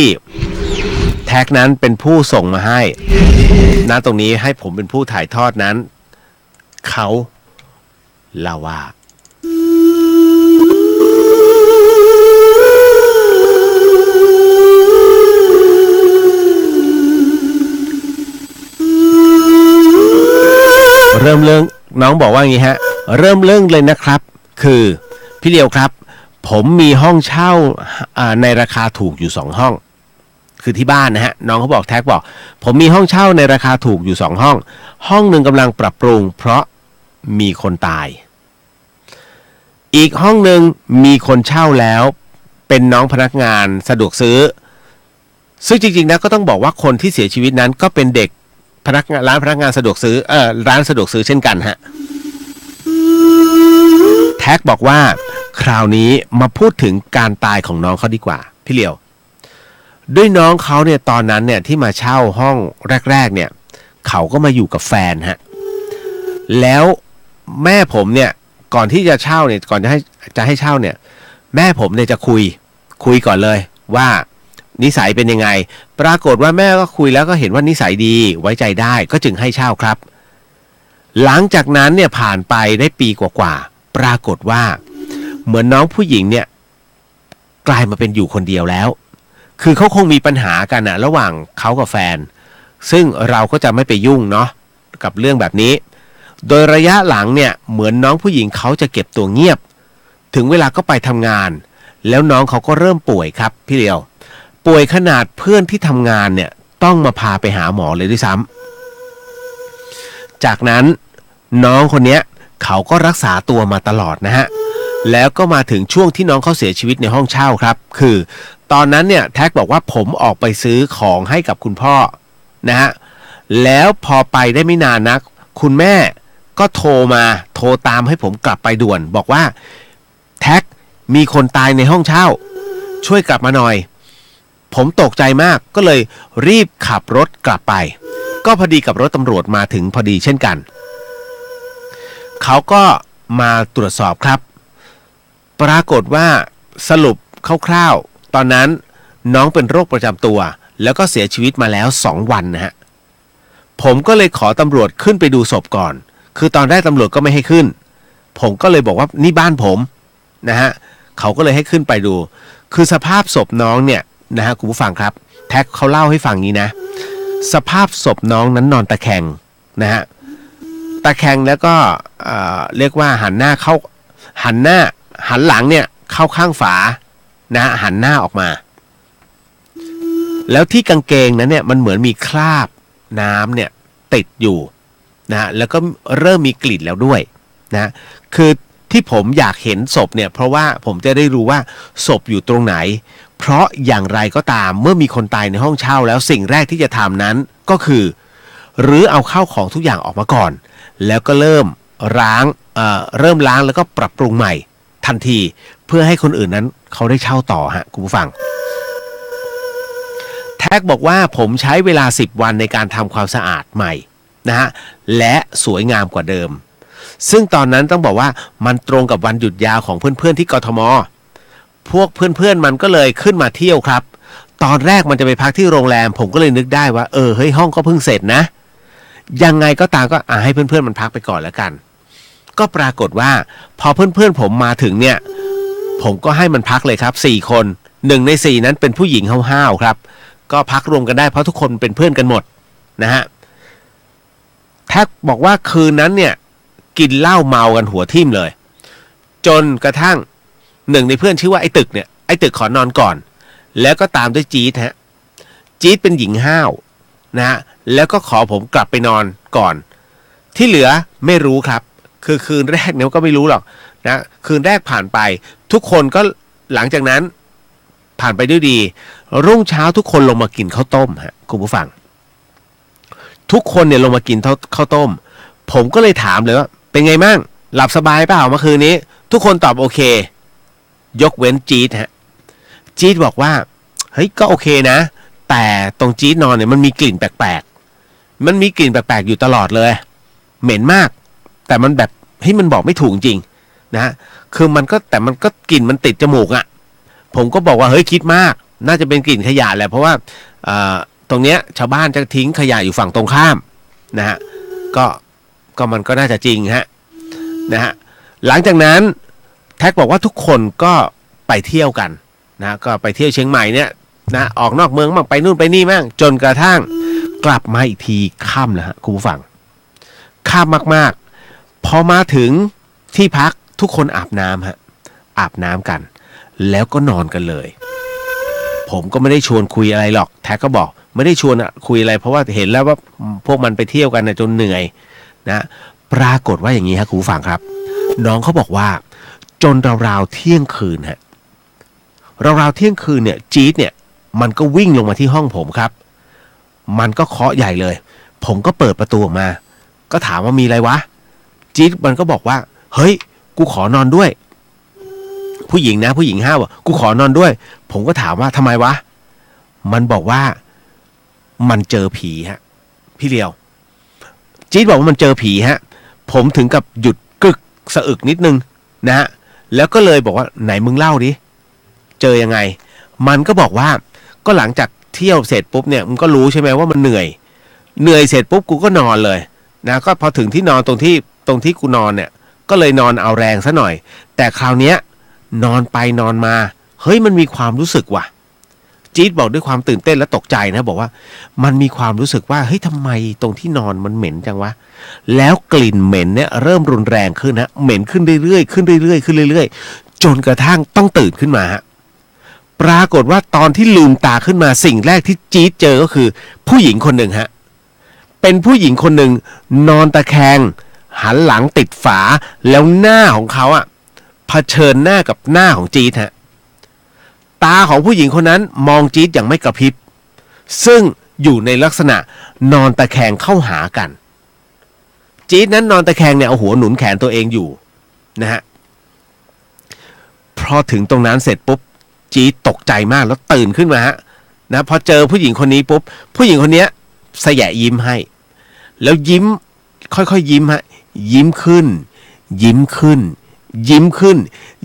แท็กนั้นเป็นผู้ส่งมาให้ณตรงนี้ให้ผมเป็นผู้ถ่ายทอดนั้นเขาเล่าว่าเริ่มเรื่องน้องบอกว่าอย่างนี้ฮะเริ่มเรื่องเลยนะครับคือพี่เลียวครับผมมีห้องเช่าในราคาถูกอยู่2ห้องคือที่บ้านนะฮะน้องเขาบอกแท็กบอกผมมีห้องเช่าในราคาถูกอยู่2ห้องนึงกำลังปรับปรุงเพราะมีคนตายอีกห้องนึงมีคนเช่าแล้วเป็นน้องพนักงานสะดวกซื้อซึ่งจริงๆนะก็ต้องบอกว่าคนที่เสียชีวิตนั้นก็เป็นเด็กพนักงานร้านพนักงานสะดวกซื้อร้านสะดวกซื้อเช่นกันฮะแท็กบอกว่าคราวนี้มาพูดถึงการตายของน้องเขาดีกว่าพี่เหลียวด้วยน้องเขาเนี่ยตอนนั้นเนี่ยที่มาเช่าห้องแรกๆเนี่ยเขาก็มาอยู่กับแฟนฮะแล้วแม่ผมเนี่ยก่อนที่จะเช่าเนี่ยก่อนจะให้เช่าเนี่ยแม่ผมเนี่ยจะคุยก่อนเลยว่านิสัยเป็นยังไงปรากฏว่าแม่ก็คุยแล้วก็เห็นว่านิสัยดีไว้ใจได้ก็จึงให้เช่าครับหลังจากนั้นเนี่ยผ่านไปได้ปีกว่าๆปรากฏว่าเหมือนน้องผู้หญิงเนี่ยกลายมาเป็นอยู่คนเดียวแล้วคือเขาคงมีปัญหากันนะระหว่างเขากับแฟนซึ่งเราก็จะไม่ไปยุ่งเนาะกับเรื่องแบบนี้โดยระยะหลังเนี่ยเหมือนน้องผู้หญิงเขาจะเก็บตัวเงียบถึงเวลาก็ไปทำงานแล้วน้องเขาก็เริ่มป่วยครับพี่เลียวป่วยขนาดเพื่อนที่ทำงานเนี่ยต้องมาพาไปหาหมอเลยด้วยซ้ำจากนั้นน้องคนนี้เขาก็รักษาตัวมาตลอดนะฮะแล้วก็มาถึงช่วงที่น้องเขาเสียชีวิตในห้องเช่าครับคือตอนนั้นเนี่ยแท็กบอกว่าผมออกไปซื้อของให้กับคุณพ่อนะฮะแล้วพอไปได้ไม่นานนักคุณแม่ก็โทรตามให้ผมกลับไปด่วนบอกว่าแท็กมีคนตายในห้องเช่าช่วยกลับมาหน่อยผมตกใจมากก็เลยรีบขับรถกลับไปก็พอดีกับรถตำรวจมาถึงพอดีเช่นกันเขาก็มาตรวจสอบครับปรากฏว่าสรุปคร่าวๆตอนนั้นน้องเป็นโรคประจำตัวแล้วก็เสียชีวิตมาแล้ว2วันนะฮะผมก็เลยขอตำรวจขึ้นไปดูศพก่อนคือตอนแรกตำรวจก็ไม่ให้ขึ้นผมก็เลยบอกว่านี่บ้านผมนะฮะเขาก็เลยให้ขึ้นไปดูคือสภาพศพน้องเนี่ยนะฮะคุณผู้ฟังครับแท็กเขาเล่าให้ฟังนี้นะสภาพศพน้องนั้นนอนตะแคงนะฮะตะแคงแล้วก็เรียกว่าหันหลังเนี่ยเข้าข้างฝานะหันหน้าออกมาแล้วที่กางเกงนั้นเนี่ยมันเหมือนมีคราบน้ำเนี่ยติดอยู่นะแล้วก็เริ่มมีกลิ่นแล้วด้วยนะคือที่ผมอยากเห็นศพเนี่ยเพราะว่าผมจะได้รู้ว่าศพอยู่ตรงไหนเพราะอย่างไรก็ตามเมื่อมีคนตายในห้องเช่าแล้วสิ่งแรกที่จะทำนั้นก็คือรื้อเอาข้าวของทุกอย่างออกมาก่อนแล้วก็เริ่มล้างแล้วก็ปรับปรุงใหม่ทันทีเพื่อให้คนอื่นนั้นเขาได้เช่าต่อฮะคุณผู้ฟังแท็กบอกว่าผมใช้เวลา10วันในการทำความสะอาดใหม่นะฮะและสวยงามกว่าเดิมซึ่งตอนนั้นต้องบอกว่ามันตรงกับวันหยุดยาวของเพื่อนๆที่กทมพวกเพื่อนๆมันก็เลยขึ้นมาเที่ยวครับตอนแรกมันจะไปพักที่โรงแรมผมก็เลยนึกได้ว่าเฮ้ยห้องก็เพิ่งเสร็จนะยังไงก็ตามก็ให้เพื่อนๆมันพักไปก่อนแล้วกันก็ปรากฏว่าพอเพื่อนๆผมมาถึงเนี่ยผมก็ให้มันพักเลยครับ4คน1ใน4นั้นเป็นผู้หญิงห้าวๆครับก็พักรวมกันได้เพราะทุกคนเป็นเพื่อนกันหมดนะฮะแท็กบอกว่าคืนนั้นเนี่ยกินเหล้าเมากันหัวทิ่มเลยจนกระทั่งหนึ่งในเพื่อนชื่อว่าไอ้ตึกขอนอนก่อน แล้วก็ตามด้วยจี๊ดฮะจี๊ดเป็นหญิงห้าวนะฮะแล้วก็ขอผมกลับไปนอนก่อนที่เหลือไม่รู้ครับคือคืนแรกเนี่ยก็ไม่รู้หรอกนะคืนแรกผ่านไปทุกคนก็หลังจากนั้นผ่านไปด้วยดีรุ่งเช้าทุกคนลงมากินข้าวต้มฮะคุณผู้ฟังทุกคนเนี่ยลงมากินข้าวต้มผมก็เลยถามเลยว่าเป็นไงมั่งหลับสบายเปล่าเมื่อคืนนี้ทุกคนตอบโอเคยกเว้นจี๊ดฮะจี๊ดบอกว่าเฮ้ยก็โอเคนะแต่ตรงจี๊ดนอนเนี่ยมันมีกลิ่นแปลกๆมันมีกลิ่นแปลกๆอยู่ตลอดเลยเหม็นมากแต่มันแบบเฮ้ยมันบอกไม่ถูกจริงนะคือมันก็แต่มันก็กลิ่นมันติดจมูกอ่ะผมก็บอกว่าเฮ้ยคิดมากน่าจะเป็นกลิ่นขยะแหละเพราะว่าตรงเนี้ยชาวบ้านจะทิ้งขยะอยู่ฝั่งตรงข้ามนะฮะก็มันก็น่าจะจริงฮะนะฮะหลังจากนั้นแท็กบอกว่าทุกคนก็ไปเที่ยวกันนะก็ไปเที่ยวเชียงใหม่เนี่ยนะออกนอกเมืองบ้างไปนู่นไปนี่บ้างจนกระทั่งกลับมาอีกทีค่ำแล้วฮะคุณผู้ฟังค่ำมากๆพอมาถึงที่พักทุกคนอาบน้ำฮะอาบน้ำกันแล้วก็นอนกันเลยผมก็ไม่ได้ชวนคุยอะไรหรอกแท็กก็บอกไม่ได้ชวนคุยอะไรเพราะว่าเห็นแล้วว่าพวกมันไปเที่ยวกันนะจนเหนื่อยนะปรากฏว่าอย่างนี้ฮะคุณผู้ฟังครับน้องเขาบอกว่าจนราวๆเที่ยงคืนฮะราวๆเที่ยงคืนเนี่ยจี๊ดเนี่ยมันก็วิ่งลงมาที่ห้องผมครับมันก็เคาะใหญ่เลยผมก็เปิดประตูออกมาก็ถามว่ามีอะไรวะจี๊ดมันก็บอกว่าเฮ้ยกูขอนอนด้วยผู้หญิงนะผู้หญิงห้าวอ่ะกูขอนอนด้วยผมก็ถามว่าทำไมวะมันบอกว่ามันเจอผีฮะพี่เลียวจี๊ดบอกว่ามันเจอผีฮะผมถึงกับหยุดกึกสะอึกนิดนึงนะฮะแล้วก็เลยบอกว่าไหนมึงเล่าดิเจอยังไงมันก็บอกว่าก็หลังจากเที่ยวเสร็จปุ๊บเนี่ยมึงก็รู้ใช่ไหมว่ามันเหนื่อยเสร็จปุ๊บกูก็นอนเลยนะก็พอถึงที่นอนตรงที่กูนอนเนี่ยก็เลยนอนเอาแรงซะหน่อยแต่คราวเนี้ยนอนไปนอนมาเฮ้ยมันมีความรู้สึกว่ะจี๊ดบอกด้วยความตื่นเต้นและตกใจนะบอกว่ามันมีความรู้สึกว่าเฮ้ยทำไมตรงที่นอนมันเหม็นจังวะแล้วกลิ่นเหม็นเนี่ยเริ่มรุนแรงขึ้นฮะเหม็นขึ้นเรื่อยๆขึ้นเรื่อยๆขึ้นเรื่อยๆจนกระทั่งต้องตื่นขึ้นมาฮะปรากฏว่าตอนที่ลืมตาขึ้นมาสิ่งแรกที่จี๊ดเจอก็คือผู้หญิงคนหนึ่งฮะเป็นผู้หญิงคนหนึ่งนอนตะแคงหันหลังติดฝาแล้วหน้าของเขาอะเผชิญหน้ากับหน้าของจี๊ดฮะตาของผู้หญิงคนนั้นมองจี๊ดอย่างไม่กระพริบซึ่งอยู่ในลักษณะนอนตะแคงเข้าหากันจี๊ดนั้นนอนตะแคงเนี่ยเอาหัวหนุนแขนตัวเองอยู่นะฮะพอถึงตรงนั้นเสร็จปุ๊บจี๊ดตกใจมากแล้วตื่นขึ้นมาฮะนะพอเจอผู้หญิงคนนี้ปุ๊บผู้หญิงคนนี้แสยะยิ้มให้แล้วยิ้มค่อยๆยิ้มฮะยิ้มขึ้นยิ้มขึ้นยิ้มขึ้น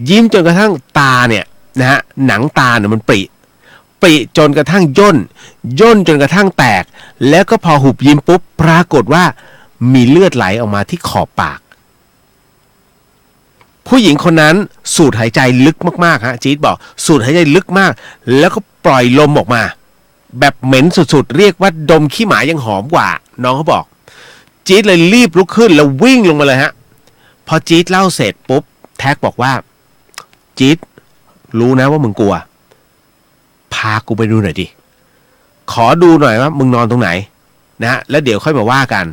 ยิ้มจนกระทั่งตาเนี่ยนะฮะหนังตาเนี่ยมันปริจนกระทั่งย่นจนกระทั่งแตกแล้วก็พอหุบยิ้มปุ๊บปรากฏว่ามีเลือดไหลออกมาที่ขอบปากผู้หญิงคนนั้นสูดหายใจลึกมากๆฮะจี๊ดบอกสูดหายใจลึกมากแล้วก็ปล่อยลมออกมาแบบเหม็นสุดๆเรียกว่าดมขี้หมายังหอมกว่าน้องเขาบอกจี๊ดเลยรีบลุกขึ้นแล้ววิ่งลงมาเลยฮะพอจี๊ดเล่าเสร็จปุ๊บแท็กบอกว่าจี๊ดรู้นะว่ามึงกลัวพากูไปดูหน่อยดิขอดูหน่อยว่ามึงนอนตรงไหนนะแล้วเดี๋ยวค่อยมาว่ากัน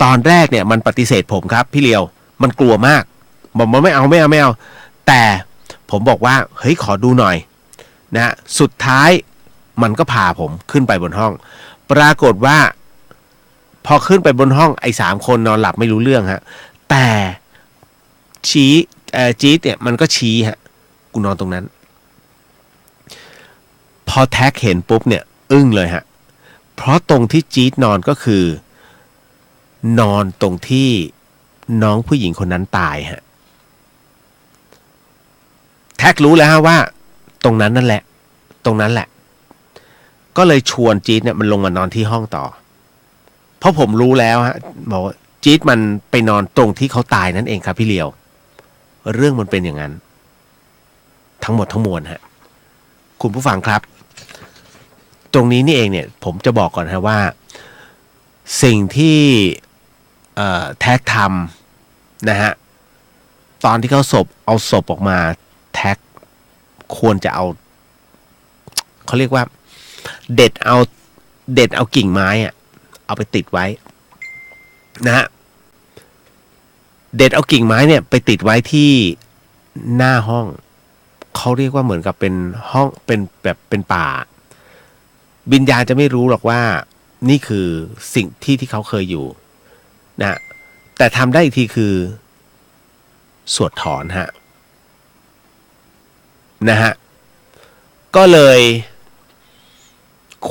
ตอนแรกเนี่ยมันปฏิเสธผมครับพี่เลียวมันกลัวมากบอกมันไม่เอาแต่ผมบอกว่าเฮ้ยขอดูหน่อยนะสุดท้ายมันก็พาผมขึ้นไปบนห้องปรากฏว่าพอขึ้นไปบนห้องไอ้3คนนอนหลับไม่รู้เรื่องฮะแต่จี๊ดเนี่ยมันก็ชี้ฮะกูนอนตรงนั้นพอแท็กเห็นปุ๊บเนี่ยอึ้งเลยฮะเพราะตรงที่จี๊ดนอนก็คือนอนตรงที่น้องผู้หญิงคนนั้นตายฮะแท็กรู้แล้วฮะว่าตรงนั้นนั่นแหละตรงนั้นแหละก็เลยชวนจี๊ดเนี่ยมันลงมานอนที่ห้องต่อเพราะผมรู้แล้วฮะบอกว่าจี๊ดมันไปนอนตรงที่เขาตายนั่นเองครับพี่เลียวเรื่องมันเป็นอย่างนั้นทั้งหมดทั้งมวลฮะคุณผู้ฟังครับตรงนี้นี่เองเนี่ยผมจะบอกก่อนฮะว่าสิ่งที่แท็กทำนะฮะตอนที่เขาเอาศพออกมาแท็กควรจะเอา เขาเรียกว่าเด็ดเอากิ่งไม้อะเอาไปติดไว้นะฮะเด็ดเอากิ่งไม้เนี่ยไปติดไว้ที่หน้าห้องเขาเรียกว่าเหมือนกับเป็นห้องเป็นแบบเป็นป่าวิญญาณจะไม่รู้หรอกว่านี่คือสิ่งที่เขาเคยอยู่นะแต่ทำได้อีกทีคือสวดถอนนะฮะก็เลย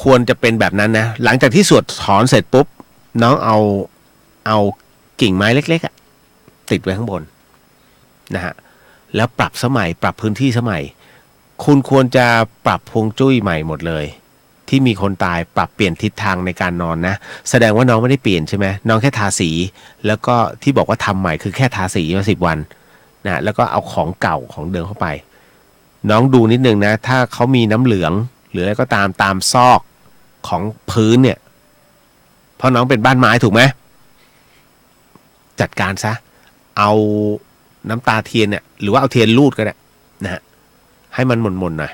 ควรจะเป็นแบบนั้นนะหลังจากที่สวดถอนเสร็จปุ๊บน้องเอากิ่งไม้เล็กๆติดไว้ข้างบนนะฮะแล้วปรับสมัยปรับพื้นที่สมัยคุณควรจะปรับฮวงจุ้ยใหม่หมดเลยที่มีคนตายปรับเปลี่ยนทิศทางในการนอนนะแสดงว่าน้องไม่ได้เปลี่ยนใช่ไหมน้องแค่ทาสีแล้วก็ที่บอกว่าทำใหม่คือแค่ทาสีมา10 วันนะแล้วก็เอาของเก่าของเดิมเข้าไปน้องดูนิดนึงนะถ้าเขามีน้ำเหลืองหรืออะไรก็ตามซอกของพื้นเนี่ยเพราะน้องเป็นบ้านไม้ถูกไหมจัดการซะเอาน้ำตาเทียนเนี่ยหรือว่าเอาเทียนรูดก็ได้นะฮะให้มันหม่นๆหน่อย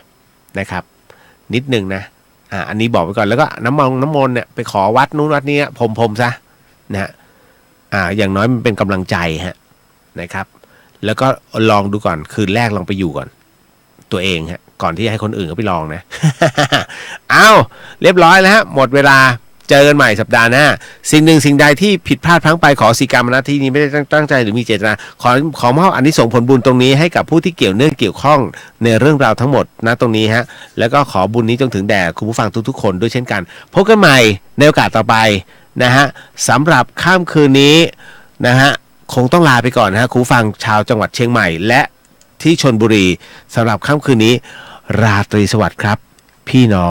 นะครับนิดนึงนะอันนี้บอกไปก่อนแล้วก็น้ำมนต์เนี่ยไปขอวัดนู้นวัดนี้พรมซะนะฮะอย่างน้อยมันเป็นกำลังใจฮะนะครับแล้วก็ลองดูก่อนคืนแรกลองไปอยู่ก่อนตัวเองฮะก่อนที่จะให้คนอื่นเขาไปลองนะ เอาเรียบร้อยแล้วฮะหมดเวลาเจอกันใหม่สัปดาห์หน้าสิ่งหนึ่งสิ่งใดที่ผิดพลาดพลั้งไปขอสีกรรมนะที่นี้ไม่ได้ตั้งใจหรือมีเจตนาขอมอบอานิสงส์ผลบุญตรงนี้ให้กับผู้ที่เกี่ยวข้องในเรื่องราวทั้งหมดนะตรงนี้ฮะแล้วก็ขอบุญนี้จงถึงแด่คุณผู้ฟังทุกๆคนด้วยเช่นกันพบกันใหม่ในโอกาสต่อไปนะฮะสำหรับค่ำคืนนี้นะฮะคงต้องลาไปก่อนนะฮะคุณผู้ฟังชาวจังหวัดเชียงใหม่และที่ชลบุรีสำหรับค่ำคืนนี้ราตรีสวัสดิ์ครับพี่น้อง